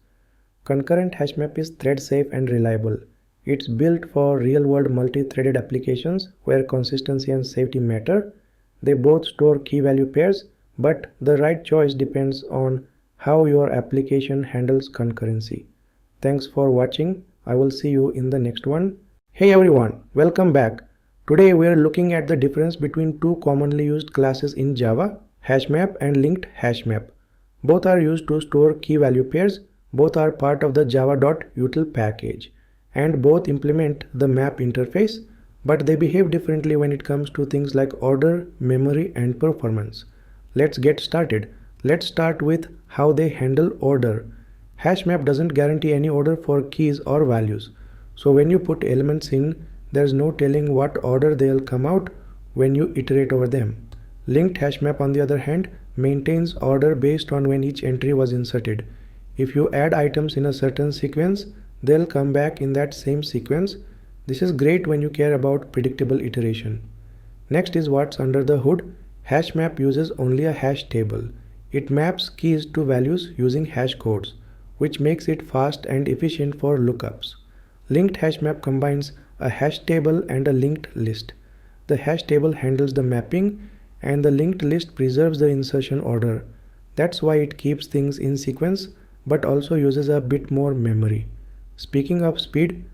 Concurrent HashMap is thread safe and reliable. It's built for real-world multi-threaded applications where consistency and safety matter. They both store key value pairs, but the right choice depends on how your application handles concurrency. Thanks for watching. I will see you in the next one. Hey everyone, welcome back. Today we are looking at the difference between two commonly used classes in Java, HashMap and LinkedHashMap. Both are used to store key value pairs, both are part of the java.util package, and both implement the map interface, but they behave differently when it comes to things like order, memory, and performance. Let's get started. Let's start with how they handle order. HashMap doesn't guarantee any order for keys or values, so when you put elements in, there's no telling what order they'll come out when you iterate over them. LinkedHashMap, on the other hand, maintains order based on when each entry was inserted. If you add items in a certain sequence, they'll come back in that same sequence. This is great when you care about predictable iteration. Next is what's under the hood. HashMap uses only a hash table. It maps keys to values using hash codes, which makes it fast and efficient for lookups. LinkedHashMap combines a hash table and a linked list. The hash table handles the mapping, and the linked list preserves the insertion order. That's why it keeps things in sequence, but also uses a bit more memory. Speaking of speed,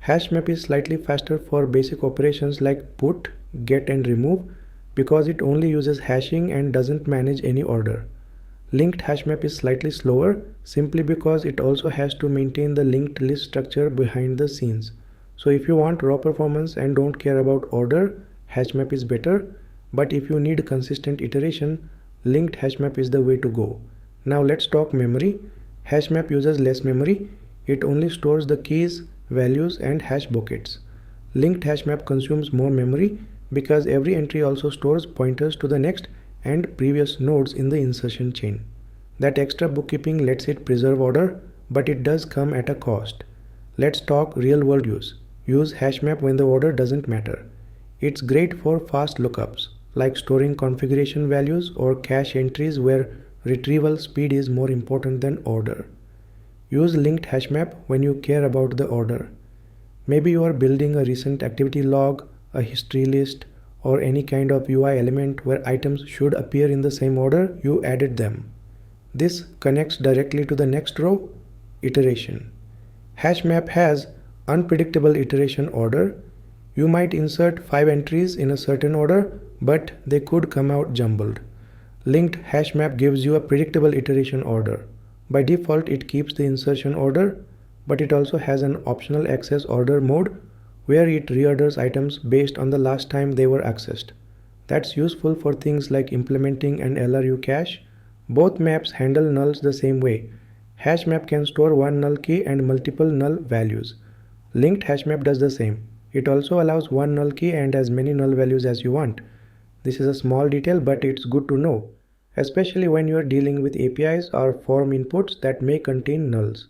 HashMap is slightly faster for basic operations like put, get, and remove because it only uses hashing and doesn't manage any order. LinkedHashMap is slightly slower simply because it also has to maintain the linked list structure behind the scenes. So if you want raw performance and don't care about order, HashMap is better, but if you need consistent iteration, LinkedHashMap is the way to go. Now let's talk memory. HashMap uses less memory. It only stores the keys, values, and hash buckets. LinkedHashMap consumes more memory because every entry also stores pointers to the next and previous nodes in the insertion chain. That extra bookkeeping lets it preserve order, but it does come at a cost. Let's talk real-world use. Use HashMap when the order doesn't matter. It's great for fast lookups, like storing configuration values or cache entries where retrieval speed is more important than order. Use LinkedHashMap when you care about the order. Maybe you are building a recent activity log, a history list, or any kind of UI element where items should appear in the same order you added them. This connects directly to the next row, iteration. HashMap has unpredictable iteration order. You might insert 5 entries in a certain order, but they could come out jumbled. LinkedHashMap gives you a predictable iteration order. By default, it keeps the insertion order, but it also has an optional access order mode where it reorders items based on the last time they were accessed. That's useful for things like implementing an LRU cache. Both maps handle nulls the same way. HashMap can store one null key and multiple null values. LinkedHashMap does the same. It also allows one null key and as many null values as you want. This is a small detail, but it's good to know, especially when you are dealing with APIs or form inputs that may contain nulls.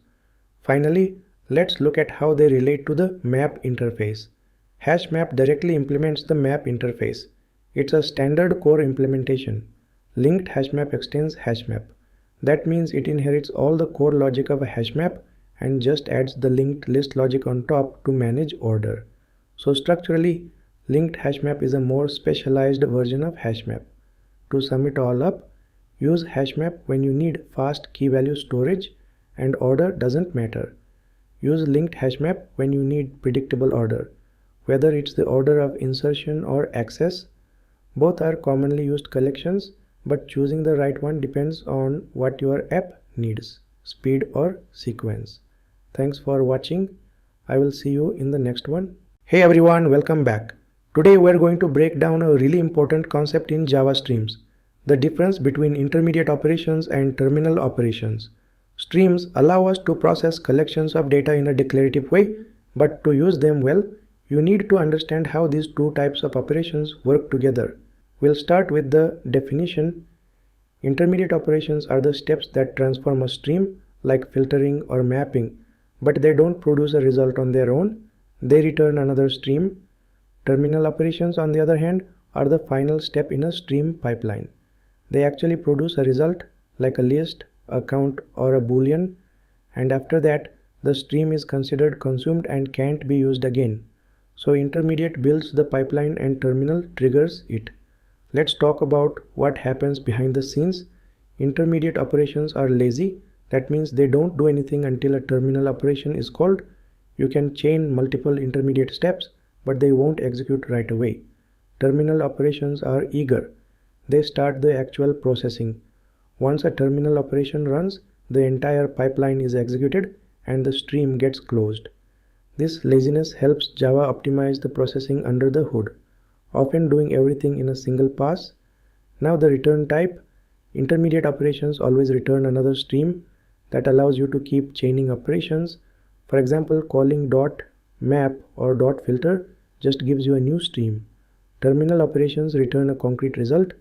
Finally, Let's look at how they relate to the map interface. HashMap directly implements the map interface. It's a standard core implementation. LinkedHashMap extends HashMap. That means it inherits all the core logic of a HashMap and just adds the linked list logic on top to manage order. So structurally, LinkedHashMap is a more specialized version of HashMap. To sum it all up, use HashMap when you need fast key value storage and order doesn't matter. Use LinkedHashMap when you need predictable order, whether it's the order of insertion or access. Both are commonly used collections, but choosing the right one depends on what your app needs, speed or sequence. Thanks for watching. I will see you in the next one. Hey everyone, welcome back. Today we are going to break down a really important concept in Java streams, the difference between intermediate operations and terminal operations. Streams allow us to process collections of data in a declarative way, but to use them well, you need to understand how these two types of operations work together. We'll start with the definition. Intermediate operations are the steps that transform a stream, like filtering or mapping, but they don't produce a result on their own. They return another stream. Terminal operations, on the other hand, are the final step in a stream pipeline. They actually produce a result, like a list, a count, or a boolean, and after that, the stream is considered consumed and can't be used again. So intermediate builds the pipeline and terminal triggers it. Let's talk about what happens behind the scenes. Intermediate operations are lazy. That means they don't do anything until a terminal operation is called. You can chain multiple intermediate steps, but they won't execute right away. Terminal operations are eager. They start the actual processing. Once a terminal operation runs, the entire pipeline is executed and the stream gets closed. This laziness helps Java optimize the processing under the hood, often doing everything in a single pass. Now the return type. Intermediate operations always return another stream. That allows you to keep chaining operations. For example, calling .map or .filter just gives you a new stream. Terminal operations return a concrete result.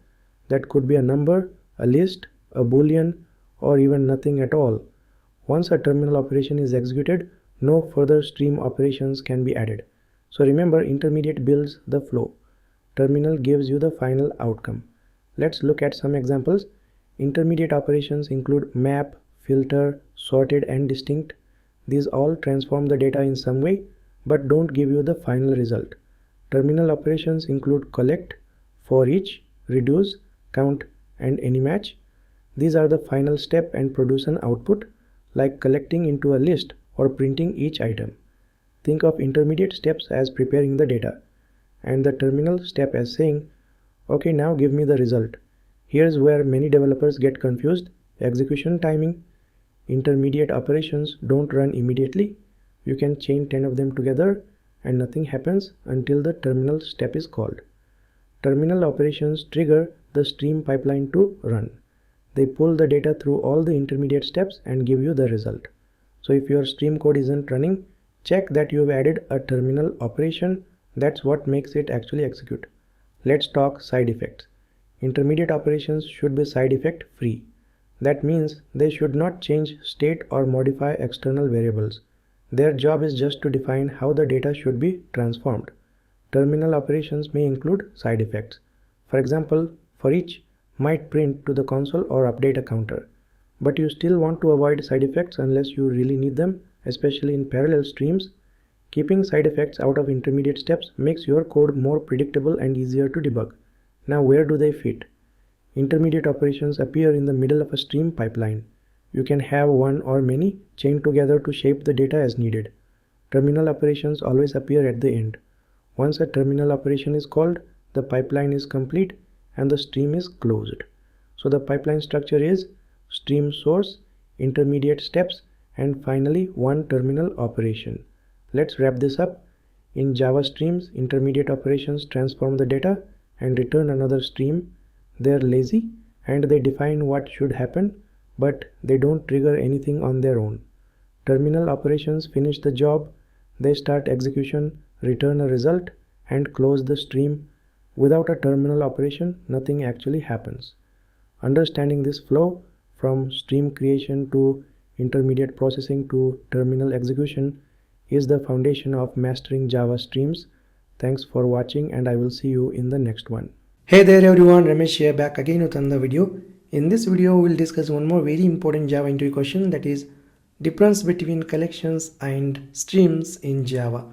That could be a number, a list, a boolean, or even nothing at all. Once a terminal operation is executed, no further stream operations can be added. So remember, intermediate builds the flow. Terminal gives you the final outcome. Let's look at some examples. Intermediate operations include map, filter, sorted, and distinct. These all transform the data in some way, but don't give you the final result. Terminal operations include collect, for each, reduce, count, and any match. These are the final step and produce an output, like collecting into a list or printing each item. Think of intermediate steps as preparing the data, and the terminal step as saying, okay, now give me the result. Here's where many developers get confused. Execution timing. Intermediate operations don't run immediately. You can chain 10 of them together and nothing happens until the terminal step is called. Terminal operations trigger the stream pipeline to run. They pull the data through all the intermediate steps and give you the result. So if your stream code isn't running, check that you've added a terminal operation. That's what makes it actually execute. Let's talk side effects. Intermediate operations should be side effect free. That means they should not change state or modify external variables. Their job is just to define how the data should be transformed. Terminal operations may include side effects. For example, for each might print to the console or update a counter. But you still want to avoid side effects unless you really need them, especially in parallel streams. Keeping side effects out of intermediate steps makes your code more predictable and easier to debug. Now where do they fit? Intermediate operations appear in the middle of a stream pipeline. You can have one or many chained together to shape the data as needed. Terminal operations always appear at the end. Once a terminal operation is called, the pipeline is complete and the stream is closed. So the pipeline structure is stream source, intermediate steps, and finally one terminal operation. Let's wrap this up. In Java streams, intermediate operations transform the data and return another stream. They're lazy and they define what should happen, but they don't trigger anything on their own. Terminal operations finish the job. They start execution, return a result, and close the stream. Without a terminal operation, nothing actually happens. Understanding this flow from stream creation to intermediate processing to terminal execution is the foundation of mastering Java streams. Thanks for watching, and I will see you in the next one. Hey there everyone, Ramesh here, back again with another video. In this video we will discuss one more very important Java interview question, that is difference between collections and streams in Java.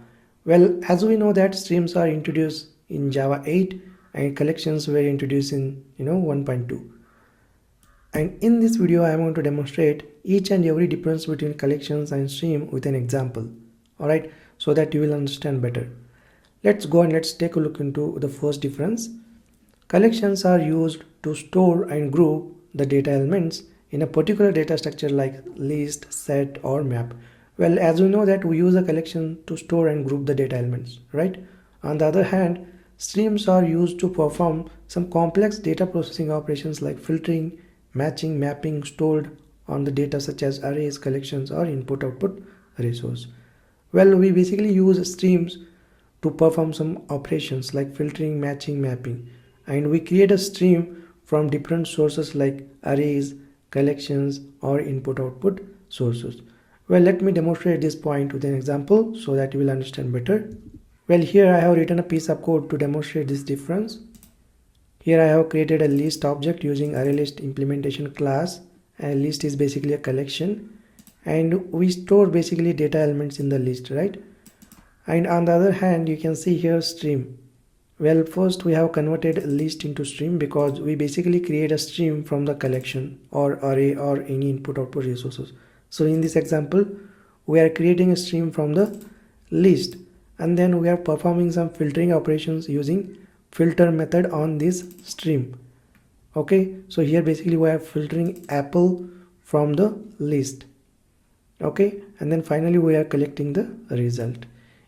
Well, as we know that streams are introduced in Java 8 and collections were introduced in 1.2. And in this video I am going to demonstrate each and every difference between collections and stream with an example. Alright, so that you will understand better. Let's go and let's take a look into the first difference. Collections are used to store and group the data elements in a particular data structure like list, set or map. Well, as we know that we use a collection to store and group the data elements, right? On the other hand, streams are used to perform some complex data processing operations like filtering, matching, mapping stored on the data such as arrays, collections or input-output resource. Well, we basically use streams to perform some operations like filtering, matching, mapping, and we create a stream from different sources like arrays, collections or input-output sources. Well, let me demonstrate this point with an example so that you will understand better. Well, here I have written a piece of code to demonstrate this difference. Here I have created a list object using ArrayList implementation class. A list is basically a collection and we store basically data elements in the list, right? And on the other hand, you can see here stream. Well, first we have converted a list into stream because we basically create a stream from the collection or array or any input-output resources. So in this example, we are creating a stream from the list and then we are performing some filtering operations using filter method on this stream. Okay, so here basically we are filtering apple from the list. Okay, and then finally we are collecting the result.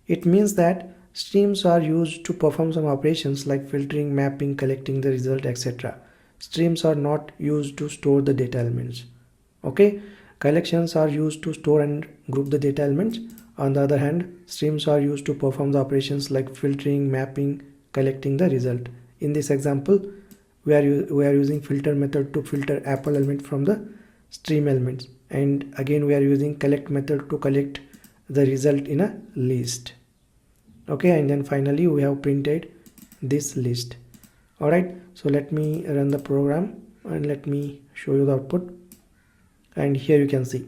It means that streams are used to perform some operations like filtering, mapping, collecting the result, etc. Streams are not used to store the data elements. Okay, collections are used to store and group the data elements. On the other hand, streams are used to perform the operations like filtering, mapping, collecting the result. In this example, we are using filter method to filter apple element from the stream elements, and again we are using collect method to collect the result in a list. Okay, and then finally we have printed this list. Alright, so let me run the program and let me show you the output. And here you can see,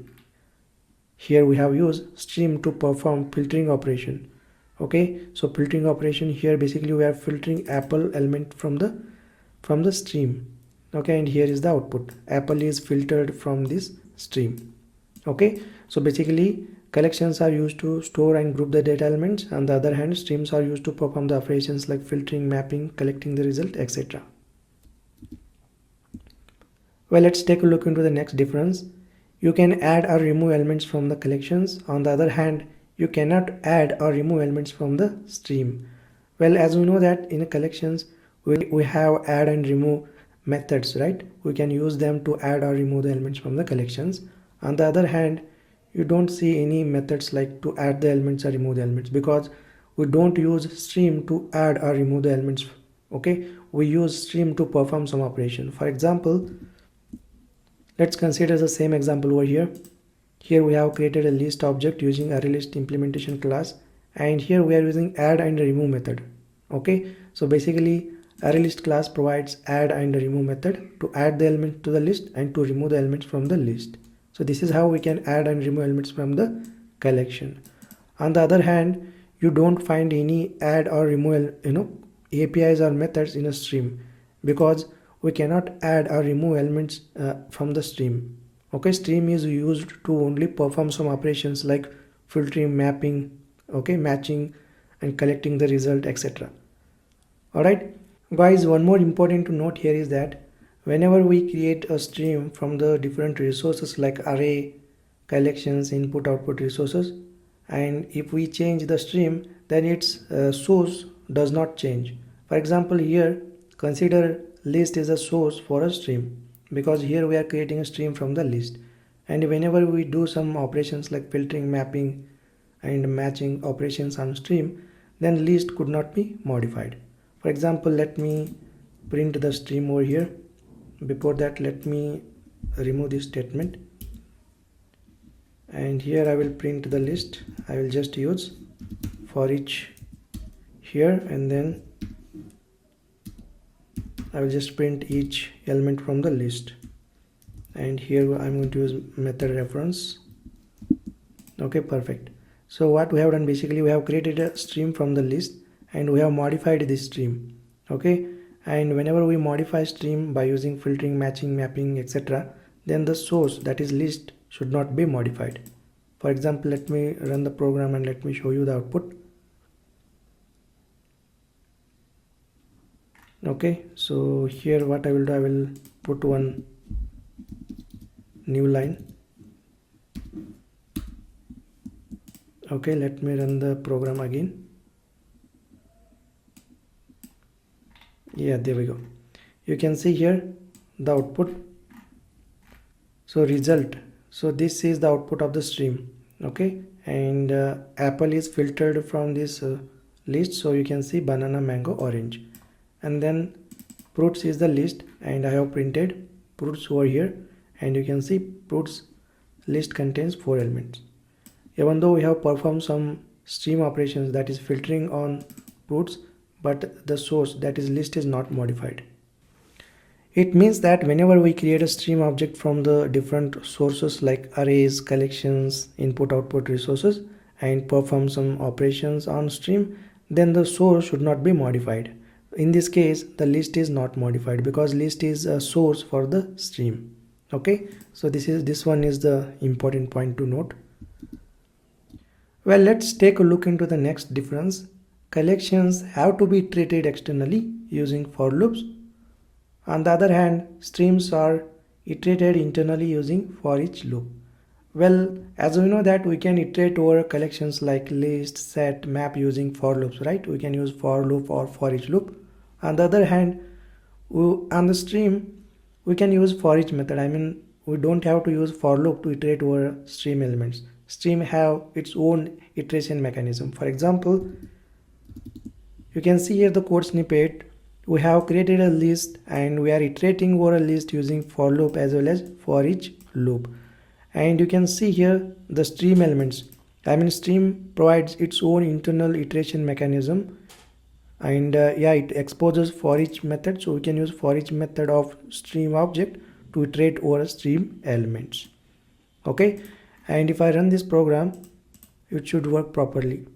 here we have used stream to perform filtering operation. Okay, so filtering operation here basically we are filtering apple element from the stream. Okay, and here is the output. Apple is filtered from this stream. Okay, so basically collections are used to store and group the data elements. On the other hand, streams are used to perform the operations like filtering, mapping, collecting the result, etc. Well, let's take a look into the next difference. You can add or remove elements from the collections. On the other hand, you cannot add or remove elements from the stream. Well, as we know that in collections we have add and remove methods, right? We can use them to add or remove the elements from the collections. On the other hand, you don't see any methods like to add the elements or remove the elements because we don't use stream to add or remove the elements. Okay, we use stream to perform some operation. For example, let's consider the same example over here. Here we have created a list object using ArrayList implementation class, and here we are using add and remove method. Okay, so basically ArrayList class provides add and remove method to add the element to the list and to remove the elements from the list. So this is how we can add and remove elements from the collection. On the other hand, you don't find any add or remove APIs or methods in a stream because we cannot add or remove elements from the stream. Okay, stream is used to only perform some operations like filtering, mapping, okay, matching and collecting the result, etc. Alright guys, one more important to note here is that whenever we create a stream from the different resources like array, collections, input, output resources, and if we change the stream, then its source does not change. For example, here consider list is a source for a stream because here we are creating a stream from the list, and whenever we do some operations like filtering, mapping and matching operations on stream, then list could not be modified. For example, let me print the stream over here. Before that, let me remove this statement. and here I will print the list. I will just use for each here, and then I will just print each element from the list, and here I'm going to use method reference. Okay, perfect. So what we have done, basically we have created a stream from the list and we have modified this stream. Okay, and whenever we modify stream by using filtering, matching, mapping, etc., then the source, that is list, should not be modified. For example, let me run the program and let me show you the output. Okay, so here what I will do, I will put one new line. Okay, let me run the program again. Yeah, there we go. You can see here the output. So result, so this is the output of the stream. Okay, and apple is filtered from this list, so you can see banana, mango, orange. And then fruits is the list, and I have printed fruits over here, and you can see fruits list contains 4 elements. Even though we have performed some stream operations, that is filtering on fruits, but the source, that is list, is not modified. It means that whenever we create a stream object from the different sources like arrays, collections, input output resources, and perform some operations on stream, then the source should not be modified. In this case, the list is not modified because list is a source for the stream. Okay, so this one is the important point to note. Well, let's take a look into the next difference. Collections have to be treated externally using for loops. On the other hand, streams are iterated internally using for each loop. Well, as we know that we can iterate over collections like list, set, map using for loops, right? We can use for loop or for each loop. On the other hand, on the stream, we can use for each method. I mean, we don't have to use for loop to iterate over stream elements. Stream have its own iteration mechanism. For example, you can see here the code snippet. We have created a list and we are iterating over a list using for loop as well as for each loop. And you can see here the stream elements. I mean, stream provides its own internal iteration mechanism, and yeah, it exposes for each method. So we can use for each method of stream object to iterate over stream elements. Okay, and if I run this program, it should work properly.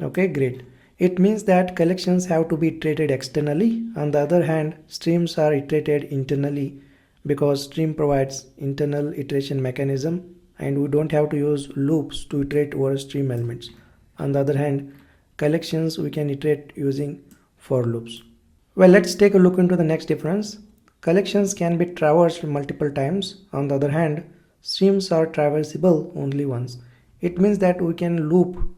Okay, great. It means that collections have to be iterated externally. On the other hand, streams are iterated internally because stream provides internal iteration mechanism and we don't have to use loops to iterate over stream elements. On the other hand, collections we can iterate using for loops. Well, let's take a look into the next difference. Collections can be traversed multiple times. On the other hand, streams are traversable only once. It means that we can loop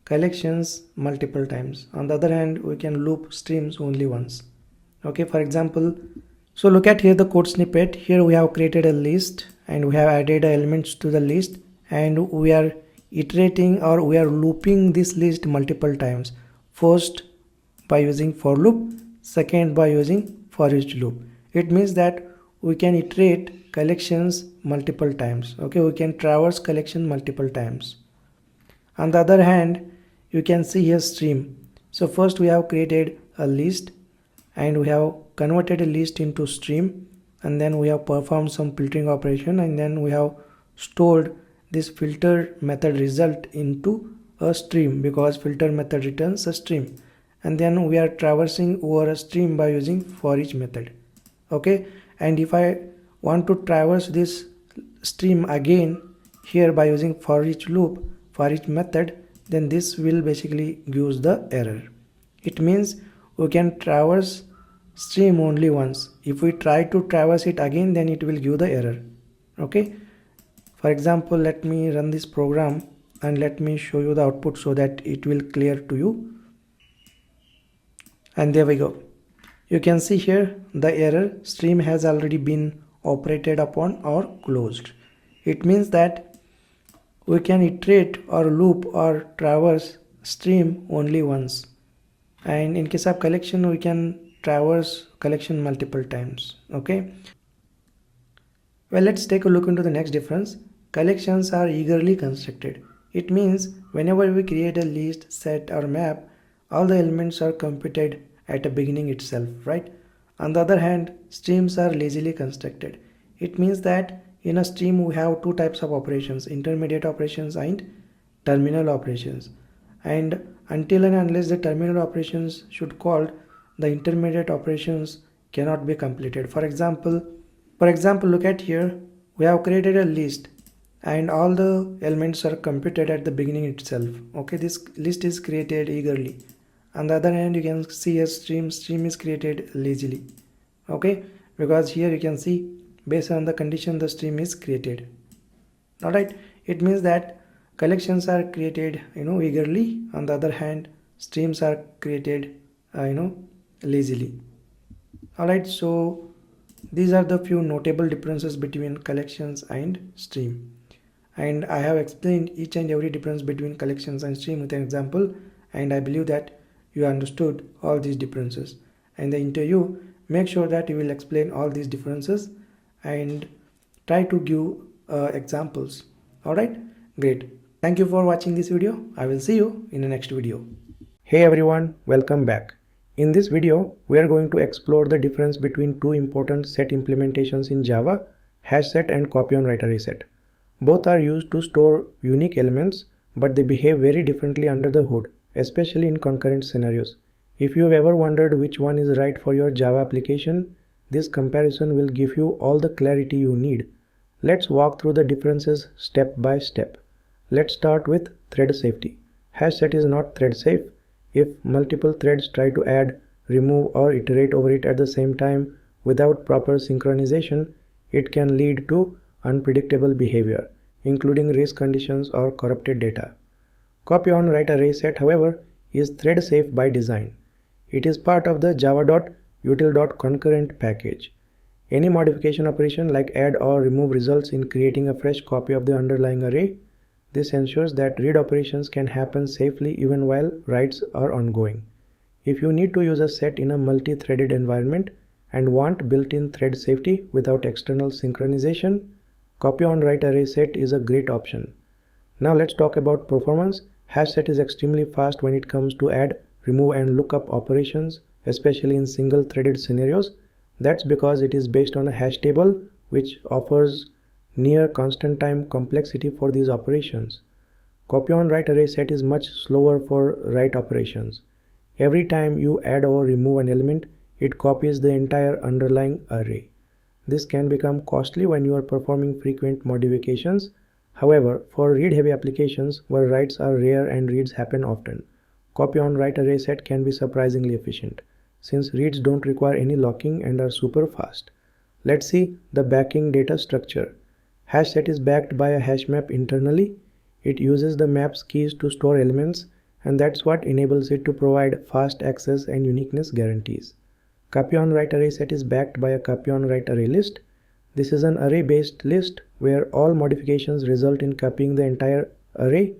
collections multiple times. On the other hand, we can loop streams only once. Okay, for example, so look at here the code snippet. Here we have created a list and we have added elements to the list, and we are iterating or we are looping this list multiple times. First by using for loop, second by using for each loop. It means that we can iterate collections multiple times. Okay, we can traverse collection multiple times. On the other hand, you can see here stream. So first we have created a list and we have converted a list into stream, and then we have performed some filtering operation, and then we have stored this filter method result into a stream because filter method returns a stream, and then we are traversing over a stream by using for each method. Okay, and if I want to traverse this stream again here by using for each loop, for each method, then this will basically gives the error. It means we can traverse stream only once. If we try to traverse it again, then it will give the error. Okay, for example, let me run this program and let me show you the output so that it will clear to you. And there we go. You can see here the error, stream has already been operated upon or closed. It means that we can iterate or loop or traverse stream only once, and in case of collection we can traverse collection multiple times. Okay, Well, let's take a look into the next difference. Collections are eagerly constructed. It means whenever we create a list, set or map, all the elements are computed at the beginning itself, right? On the other hand, streams are lazily constructed. It means that in a stream we have two types of operations, intermediate operations and terminal operations. And until and unless the terminal operations should called, the intermediate operations cannot be completed. For example, look at here. We have created a list and all the elements are computed at the beginning itself. Okay, this list is created eagerly. On the other hand, you can see a stream is created lazily. Okay, because here you can see based on the condition the stream is created. Alright, it means that collections are created eagerly. On the other hand, streams are created lazily. Alright, so these are the few notable differences between collections and stream. And I have explained each and every difference between collections and stream with an example, and I believe that you understood all these differences. In the interview, make sure that you will explain all these differences and try to give examples. Alright, great. Thank you for watching this video. I will see you in the next video. Hey everyone, welcome back. In this video, we are going to explore the difference between two important set implementations in Java, HashSet and CopyOnWriteArraySet. Both are used to store unique elements, but they behave very differently under the hood, especially in concurrent scenarios. If you have ever wondered which one is right for your Java application, this comparison will give you all the clarity you need. Let's walk through the differences step by step. Let's start with thread safety. HashSet is not thread safe. If multiple threads try to add, remove or iterate over it at the same time without proper synchronization, it can lead to unpredictable behavior, including race conditions or corrupted data. CopyOnWriteArraySet, however, is thread safe by design. It is part of the java.util.concurrent package. Any modification operation like add or remove results in creating a fresh copy of the underlying array. This ensures that read operations can happen safely even while writes are ongoing. If you need to use a set in a multi-threaded environment and want built-in thread safety without external synchronization, CopyOnWriteArraySet is a great option. Now let's talk about performance. HashSet is extremely fast when it comes to add, remove and lookup operations, especially in single-threaded scenarios. That's because it is based on a hash table which offers near constant time complexity for these operations. CopyOnWriteArraySet is much slower for write operations. Every time you add or remove an element, it copies the entire underlying array. This can become costly when you are performing frequent modifications. However, for read-heavy applications where writes are rare and reads happen often, CopyOnWriteArraySet can be surprisingly efficient, since reads don't require any locking and are super fast. Let's see the backing data structure. HashSet is backed by a HashMap internally. It uses the map's keys to store elements, and that's what enables it to provide fast access and uniqueness guarantees. CopyOnWriteArraySet is backed by a CopyOnWriteArrayList. This is an array-based list where all modifications result in copying the entire array.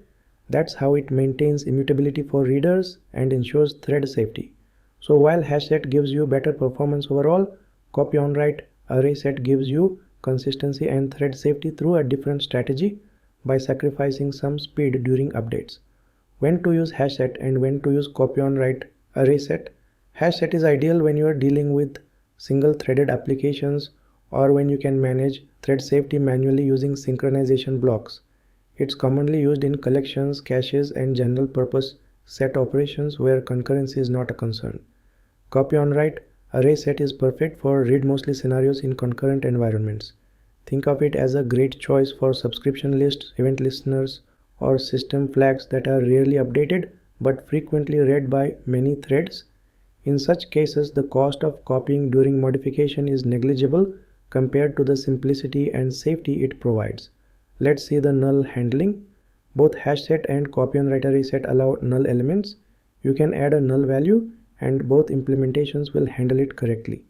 That's how it maintains immutability for readers and ensures thread safety. So while HashSet gives you better performance overall, CopyOnWriteArraySet gives you consistency and thread safety through a different strategy by sacrificing some speed during updates. When to use HashSet and when to use CopyOnWriteArraySet. HashSet is ideal when you are dealing with single-threaded applications or when you can manage thread safety manually using synchronization blocks. It's commonly used in collections, caches, and general-purpose set operations where concurrency is not a concern. CopyOnWriteArraySet is perfect for read-mostly scenarios in concurrent environments. Think of it as a great choice for subscription lists, event listeners, or system flags that are rarely updated but frequently read by many threads. In such cases, the cost of copying during modification is negligible compared to the simplicity and safety it provides. Let's see the null handling. Both HashSet and CopyOnWriteArraySet allow null elements. You can add a null value and both implementations will handle it correctly.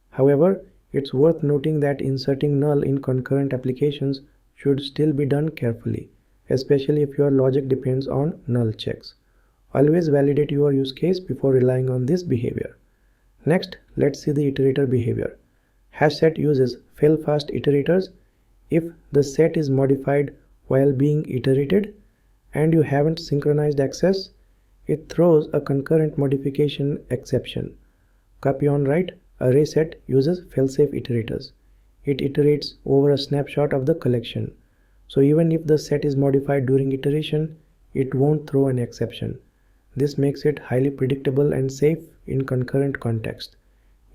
However, it's worth noting that inserting null in concurrent applications should still be done carefully, especially if your logic depends on null checks. Always validate your use case before relying on this behavior. Next, let's see the iterator behavior. HashSet uses fail-fast iterators. If the set is modified while being iterated and you haven't synchronized access, it throws a concurrent modification exception. CopyOnWriteArraySet uses failsafe iterators. It iterates over a snapshot of the collection. So even if the set is modified during iteration, it won't throw an exception. This makes it highly predictable and safe in concurrent context.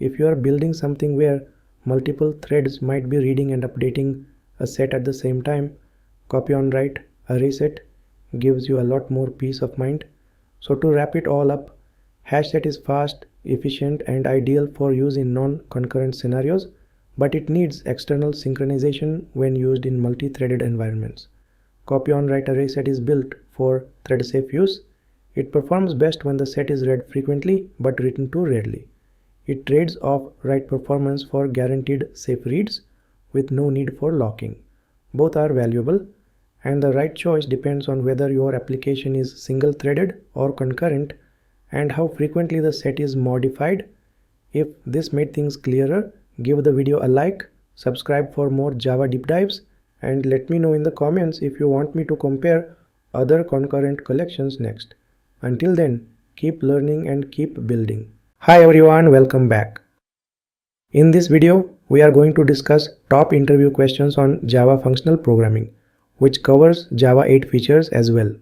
If you are building something where multiple threads might be reading and updating a set at the same time, CopyOnWriteArraySet gives you a lot more peace of mind. So to wrap it all up, HashSet is fast, efficient, and ideal for use in non-concurrent scenarios, but it needs external synchronization when used in multi-threaded environments. CopyOnWriteArraySet is built for thread-safe use. It performs best when the set is read frequently but written too rarely. It trades off write performance for guaranteed safe reads with no need for locking. Both are valuable, and the right choice depends on whether your application is single-threaded or concurrent and how frequently the set is modified. If this made things clearer, give the video a like, subscribe for more Java deep dives, and let me know in the comments if you want me to compare other concurrent collections next. Until then, keep learning and keep building. Hi everyone, welcome back. In this video, we are going to discuss top interview questions on Java functional programming, which covers Java 8 features as well.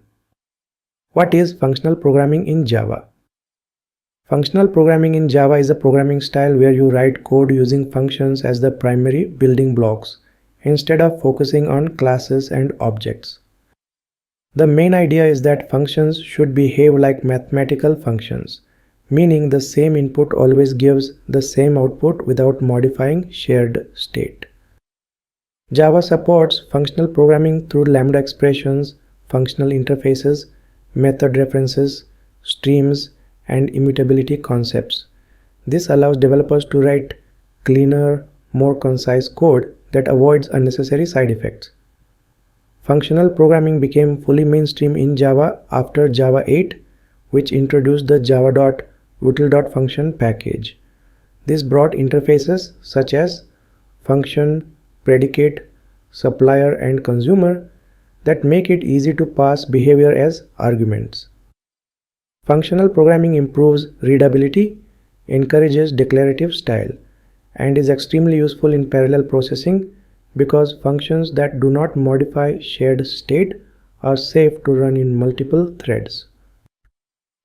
What is functional programming in Java? Functional programming in Java is a programming style where you write code using functions as the primary building blocks instead of focusing on classes and objects. The main idea is that functions should behave like mathematical functions, meaning the same input always gives the same output without modifying shared state. Java supports functional programming through lambda expressions, functional interfaces, method references, streams, and immutability concepts. This allows developers to write cleaner, more concise code that avoids unnecessary side effects. Functional programming became fully mainstream in Java after Java 8, which introduced the java.util.function package. This brought interfaces such as function, predicate, supplier, and consumer that make it easy to pass behavior as arguments. Functional programming improves readability, encourages declarative style, and is extremely useful in parallel processing because functions that do not modify shared state are safe to run in multiple threads.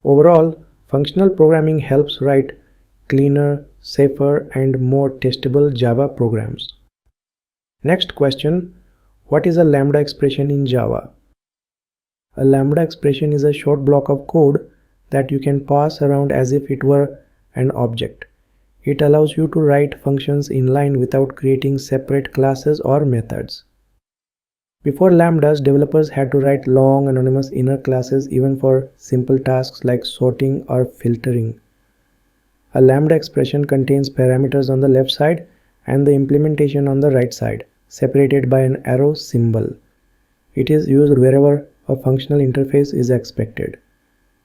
Overall, functional programming helps write cleaner, safer, and more testable Java programs. Next question: what is a lambda expression in Java? A lambda expression is a short block of code that you can pass around as if it were an object. It allows you to write functions inline without creating separate classes or methods. Before lambdas, developers had to write long anonymous inner classes even for simple tasks like sorting or filtering. A lambda expression contains parameters on the left side and the implementation on the right side, separated by an arrow symbol. It is used wherever a functional interface is expected.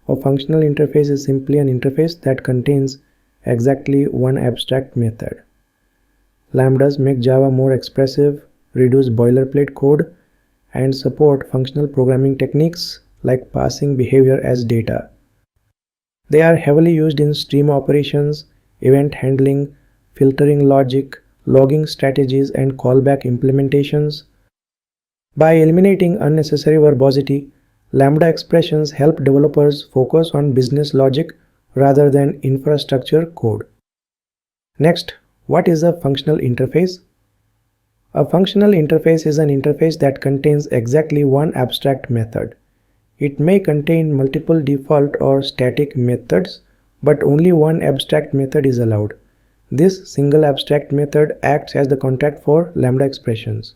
A functional interface is simply an interface that contains exactly one abstract method. Lambdas make Java more expressive, reduce boilerplate code, and support functional programming techniques like passing behavior as data. They are heavily used in stream operations, event handling, filtering logic, logging strategies, and callback implementations. By eliminating unnecessary verbosity, lambda expressions help developers focus on business logic rather than infrastructure code. Next, what is a functional interface? A functional interface is an interface that contains exactly one abstract method. It may contain multiple default or static methods, but only one abstract method is allowed. This single abstract method acts as the contact for lambda expressions.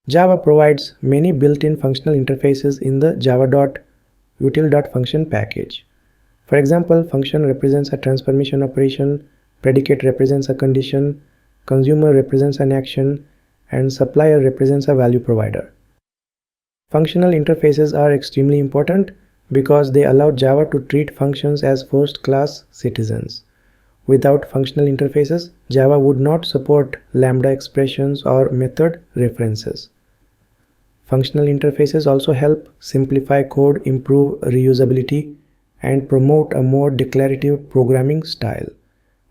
Java provides many built-in functional interfaces in the java.util.function package. For example, function represents a transformation operation, predicate represents a condition, consumer represents an action, and supplier represents a value provider. Functional interfaces are extremely important because they allow Java to treat functions as first-class citizens. Without functional interfaces, Java would not support lambda expressions or method references. Functional interfaces also help simplify code, improve reusability, and promote a more declarative programming style.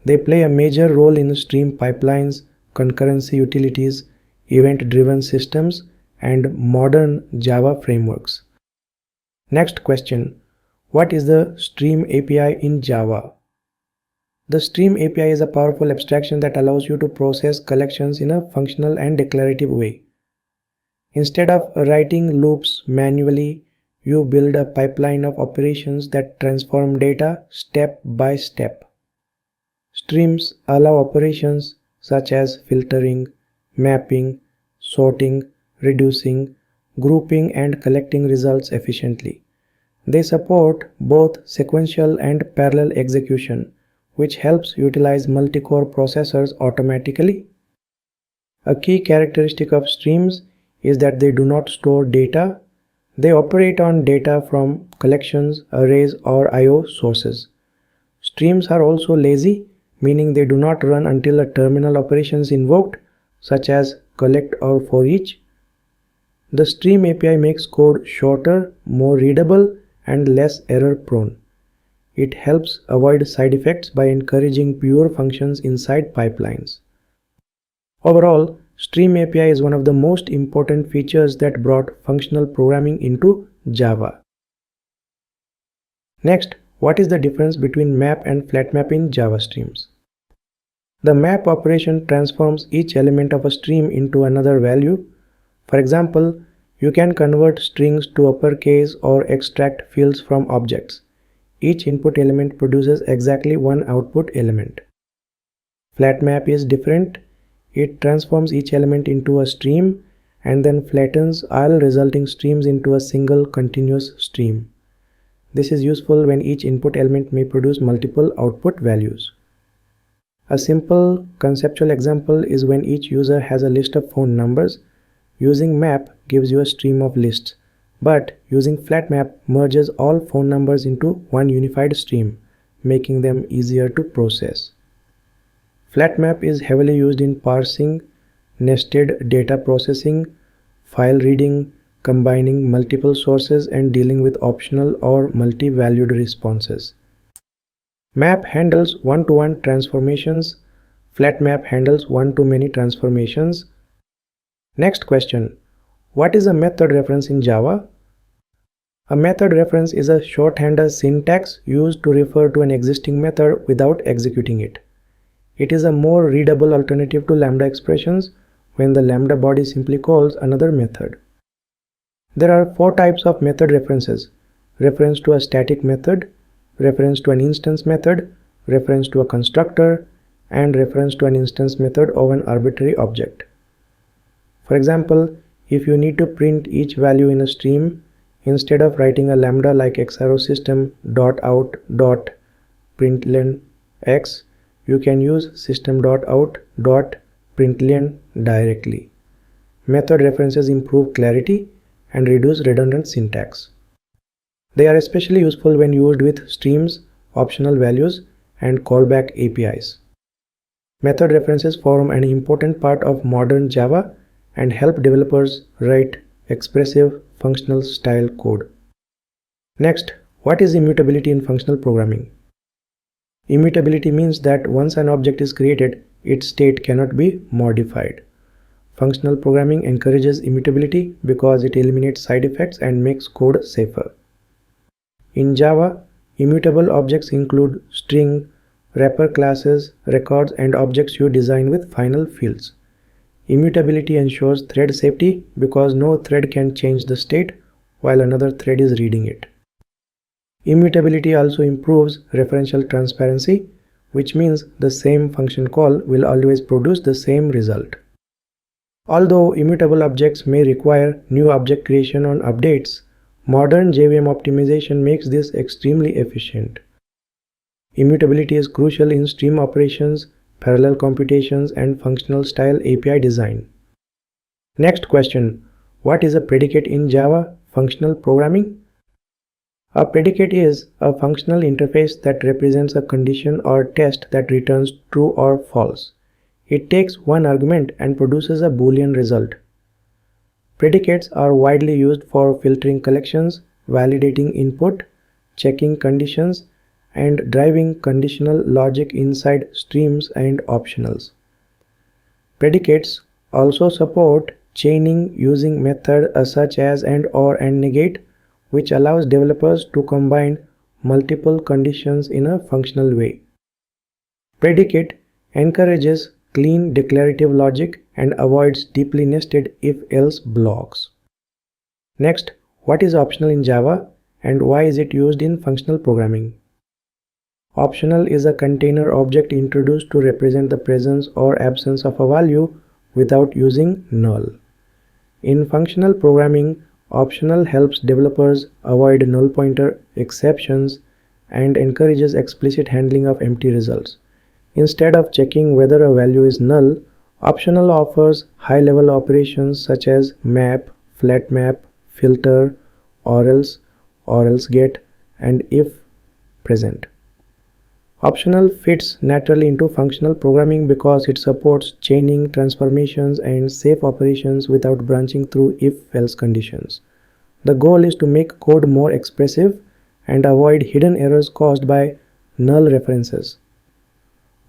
They play a major role in stream pipelines, concurrency utilities, event-driven systems, and modern Java frameworks. Next question: what is the Stream API in Java? The Stream API is a powerful abstraction that allows you to process collections in a functional and declarative way. Instead of writing loops manually, you build a pipeline of operations that transform data step by step. Streams allow operations such as filtering, mapping, sorting, reducing, grouping, and collecting results efficiently. They support both sequential and parallel execution, which helps utilize multi-core processors automatically. A key characteristic of streams is that they do not store data. They operate on data from collections, arrays, or I/O sources. Streams are also lazy, meaning they do not run until a terminal operation is invoked, such as collect or for each. The Stream API makes code shorter, more readable, and less error prone. It helps avoid side effects by encouraging pure functions inside pipelines. Overall, Stream API is one of the most important features that brought functional programming into Java. Next, what is the difference between map and flat map in Java streams? The map operation transforms each element of a stream into another value. For example, you can convert strings to uppercase or extract fields from objects. Each input element produces exactly one output element. Flat map is different. It transforms each element into a stream and then flattens all resulting streams into a single continuous stream. This is useful when each input element may produce multiple output values. A simple conceptual example is when each user has a list of phone numbers. Using map gives you a stream of lists, but using flat map merges all phone numbers into one unified stream, making them easier to process. Flat map is heavily used in parsing, nested data processing, file reading, combining multiple sources, and dealing with optional or multi-valued responses. Map handles one-to-one transformations. Flat map handles one-to-many transformations. Next question: what is a method reference in Java? A method reference is a shorthand syntax used to refer to an existing method without executing it. It is a more readable alternative to lambda expressions when the lambda body simply calls another method. There are 4 types of method references: reference to a static method, reference to an instance method, reference to a constructor, and reference to an instance method of an arbitrary object. For example, if you need to print each value in a stream, instead of writing a lambda like xarrow system.out.println x, you can use system.out.println directly. Method references improve clarity and reduce redundant syntax. They are especially useful when used with streams, optional values, and callback APIs. Method references form an important part of modern Java and help developers write expressive, functional style code. Next, what is immutability in functional programming? Immutability means that once an object is created, its state cannot be modified. Functional programming encourages immutability because it eliminates side effects and makes code safer. In Java, immutable objects include string, wrapper classes, records, and objects you design with final fields. Immutability ensures thread safety because no thread can change the state while another thread is reading it. Immutability also improves referential transparency, which means the same function call will always produce the same result. Although immutable objects may require new object creation on updates, modern JVM optimization makes this extremely efficient. Immutability is crucial in stream operations, parallel computations, and functional style API design. Next question: what is a predicate in Java functional programming? A predicate is a functional interface that represents a condition or test that returns true or false. It takes one argument and produces a Boolean result. Predicates are widely used for filtering collections, validating input, checking conditions, and driving conditional logic inside streams and optionals. Predicates also support chaining using methods such as and, or, and negate, which allows developers to combine multiple conditions in a functional way. Predicate encourages clean declarative logic and avoids deeply nested if-else blocks. Next, what is optional in Java and why is it used in functional programming? Optional is a container object introduced to represent the presence or absence of a value without using null. In functional programming, optional helps developers avoid null pointer exceptions and encourages explicit handling of empty results. Instead of checking whether a value is null, optional offers high-level operations such as map, flat map, filter, or else get, and if present. Optional fits naturally into functional programming because it supports chaining, transformations, and safe operations without branching through if-else conditions. The goal is to make code more expressive and avoid hidden errors caused by null references.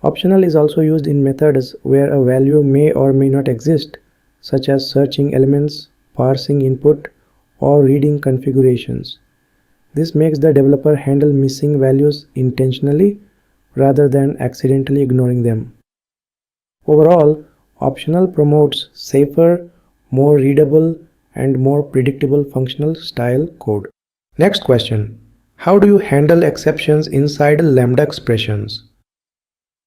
Optional is also used in methods where a value may or may not exist, such as searching elements, parsing input, or reading configurations. This makes the developer handle missing values intentionally rather than accidentally ignoring them. Overall, optional promotes safer, more readable, and more predictable functional style code. Next question. How do you handle exceptions inside lambda expressions?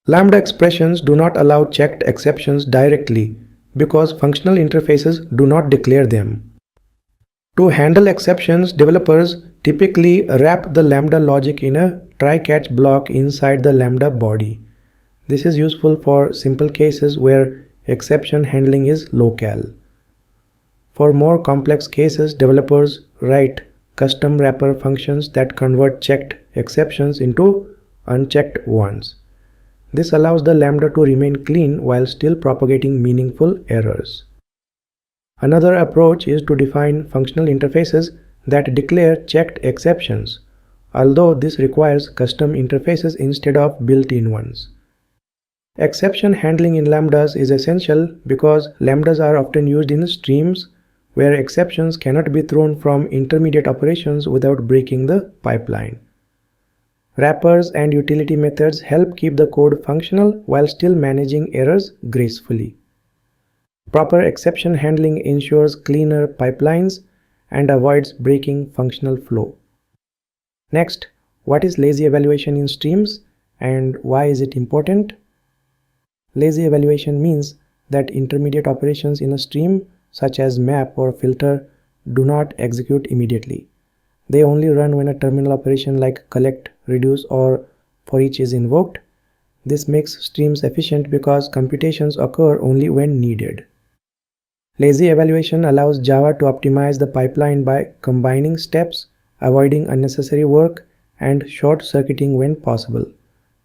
Lambda expressions do not allow checked exceptions directly because functional interfaces do not declare them. To handle exceptions, developers typically wrap the lambda logic in a try-catch block inside the lambda body. This is useful for simple cases where exception handling is local. For more complex cases, developers write custom wrapper functions that convert checked exceptions into unchecked ones. This allows the lambda to remain clean while still propagating meaningful errors. Another approach is to define functional interfaces that declare checked exceptions, although this requires custom interfaces instead of built-in ones. Exception handling in lambdas is essential because lambdas are often used in streams where exceptions cannot be thrown from intermediate operations without breaking the pipeline. Wrappers and utility methods help keep the code functional while still managing errors gracefully. Proper exception handling ensures cleaner pipelines and avoids breaking functional flow. Next, what is lazy evaluation in streams and why is it important? Lazy evaluation means that intermediate operations in a stream, such as map or filter, do not execute immediately. They only run when a terminal operation like collect, reduce, or for each is invoked. This makes streams efficient because computations occur only when needed. Lazy evaluation allows Java to optimize the pipeline by combining steps, avoiding unnecessary work, and short-circuiting when possible.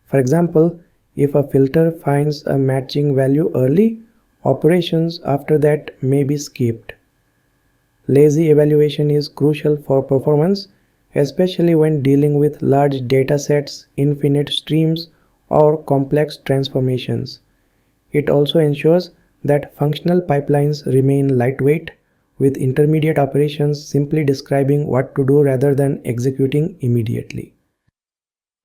For example, if a filter finds a matching value early, operations after that may be skipped. Lazy evaluation is crucial for performance, especially when dealing with large data sets, infinite streams, or complex transformations. It also ensures that functional pipelines remain lightweight, with intermediate operations simply describing what to do rather than executing immediately.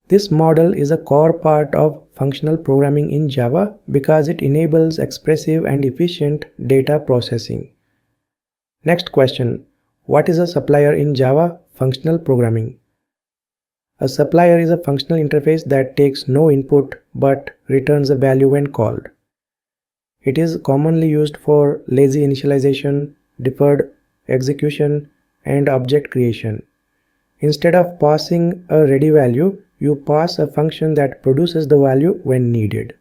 This model is a core part of functional programming in Java because it enables expressive and efficient data processing. Next question. What is a supplier in Java functional programming? A supplier is a functional interface that takes no input but returns a value when called. It is commonly used for lazy initialization, deferred execution, and object creation. Instead of passing a ready value, you pass a function that produces the value when needed.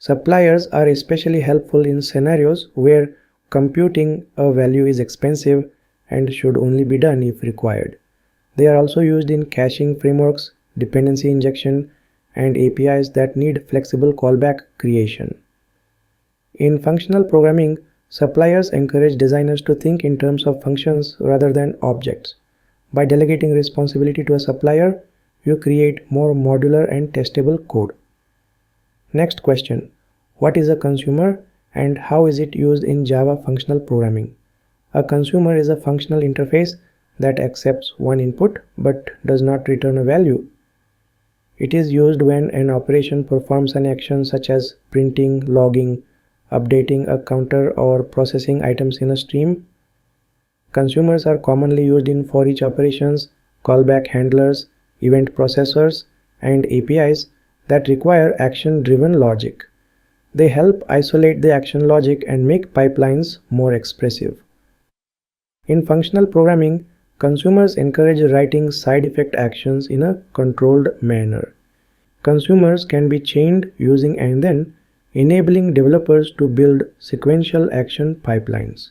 Suppliers are especially helpful in scenarios where computing a value is expensive and should only be done if required. They are also used in caching frameworks, dependency injection, and APIs that need flexible callback creation. In functional programming, suppliers encourage designers to think in terms of functions rather than objects. By delegating responsibility to a supplier, you create more modular and testable code. Next question: what is a consumer and how is it used in Java functional programming? A consumer is a functional interface that accepts one input but does not return a value. It is used when an operation performs an action such as printing, logging, updating a counter, or processing items in a stream. Consumers are commonly used in for each operations, callback handlers, event processors, and APIs that require action-driven logic. They help isolate the action logic and make pipelines more expressive. In functional programming, consumers encourage writing side effect actions in a controlled manner. Consumers can be chained using and then, enabling developers to build sequential action pipelines.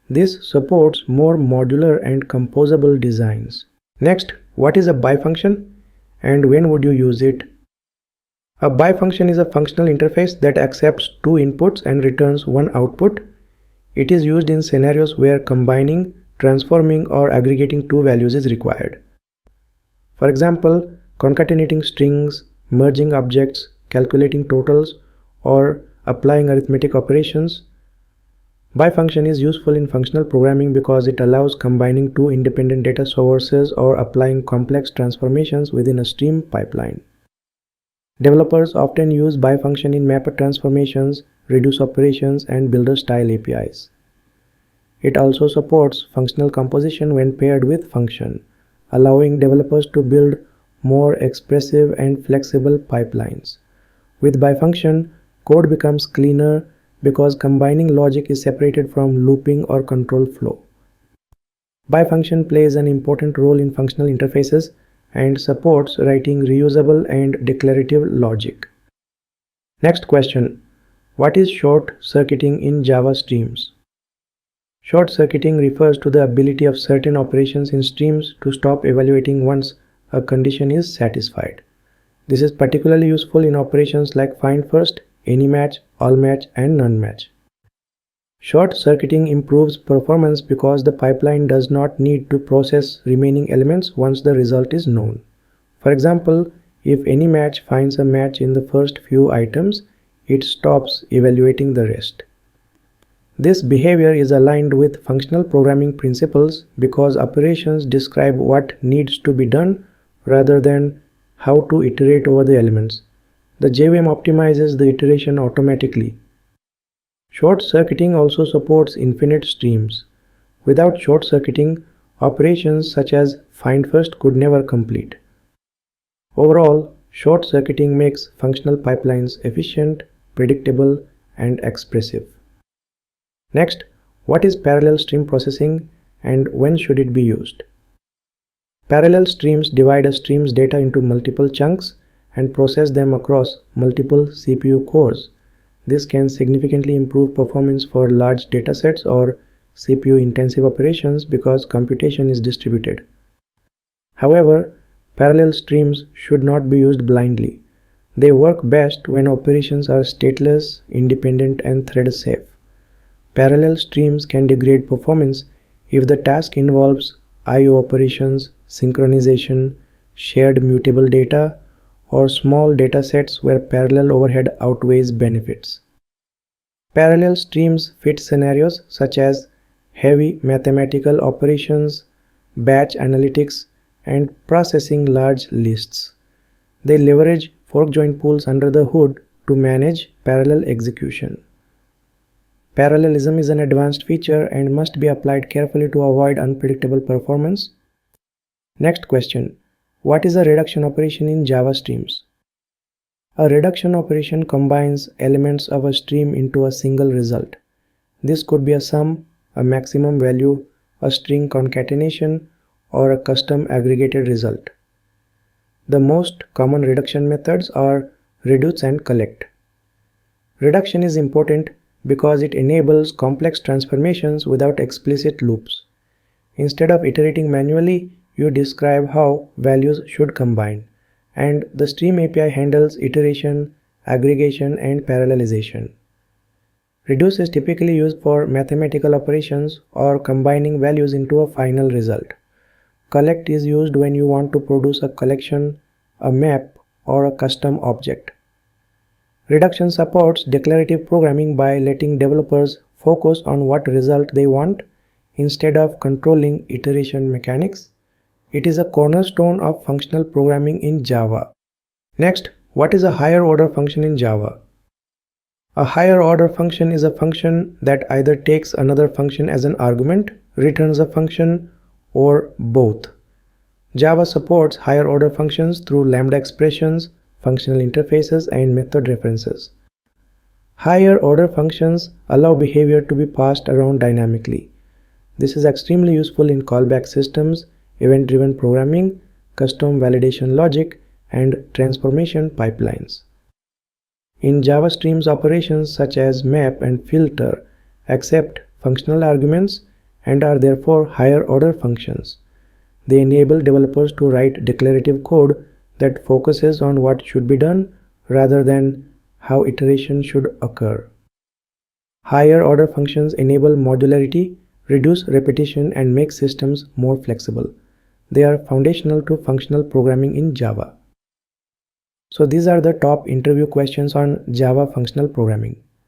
This supports more modular and composable designs. Next, what is a buy function and when would you use it? A buy function is a functional interface that accepts two inputs and returns one output. It is used in scenarios where combining, transforming, or aggregating two values is required. For example, concatenating strings, merging objects, calculating totals, or applying arithmetic operations. Buy function is useful in functional programming because it allows combining two independent data sources or applying complex transformations within a stream pipeline. Developers often use buy function in mapper transformations, reduce operations, and builder-style APIs. It also supports functional composition when paired with function, allowing developers to build more expressive and flexible pipelines. With buy function, code becomes cleaner because combining logic is separated from looping or control flow. Buy function plays an important role in functional interfaces and supports writing reusable and declarative logic. Next question: what is short circuiting in Java streams? Short circuiting refers to the ability of certain operations in streams to stop evaluating once a condition is satisfied. This is particularly useful in operations like find first, any match, all match, and none match. Short circuiting improves performance because the pipeline does not need to process remaining elements once the result is known. For example, if any match finds a match in the first few items, it stops evaluating the rest. This behavior is aligned with functional programming principles because operations describe what needs to be done rather than how to iterate over the elements. The JVM optimizes the iteration automatically. Short circuiting also supports infinite streams. Without short circuiting, operations such as find first could never complete. Overall, short circuiting makes functional pipelines efficient, predictable, and expressive. Next, what is parallel stream processing and when should it be used? Parallel streams divide a stream's data into multiple chunks and process them across multiple CPU cores. This can significantly improve performance for large datasets or CPU-intensive operations because computation is distributed. However, parallel streams should not be used blindly. They work best when operations are stateless, independent, and thread-safe. Parallel streams can degrade performance if the task involves I/O operations, synchronization, shared mutable data, or small datasets where parallel overhead outweighs benefits. Parallel streams fit scenarios such as heavy mathematical operations, batch analytics, and processing large lists. They leverage fork join pools under the hood to manage parallel execution. Parallelism is an advanced feature and must be applied carefully to avoid unpredictable performance. Next question: what is a reduction operation in Java streams? A reduction operation combines elements of a stream into a single result. This could be a sum, a maximum value, a string concatenation, or a custom aggregated result. The most common reduction methods are reduce and collect. Reduction is important because it enables complex transformations without explicit loops. Instead of iterating manually, you describe how values should combine, and the stream API handles iteration, aggregation, and parallelization. Reduce is typically used for mathematical operations or combining values into a final result. Collect is used when you want to produce a collection, a map, or a custom object. Reduction supports declarative programming by letting developers focus on what result they want instead of controlling iteration mechanics. It is a cornerstone of functional programming in Java. Next, what is a higher order function in Java? A higher order function is a function that either takes another function as an argument, returns a function, or both. Java supports higher order functions through lambda expressions, functional interfaces, and method references. Higher order functions allow behavior to be passed around dynamically. This is extremely useful in callback systems, event-driven programming, custom validation logic, and transformation pipelines. In Java streams, operations such as map and filter accept functional arguments and are therefore higher order functions. They enable developers to write declarative code that focuses on what should be done rather than how iteration should occur. Higher order functions enable modularity, reduce repetition, and make systems more flexible. They are foundational to functional programming in Java. So these are the top interview questions on Java functional programming.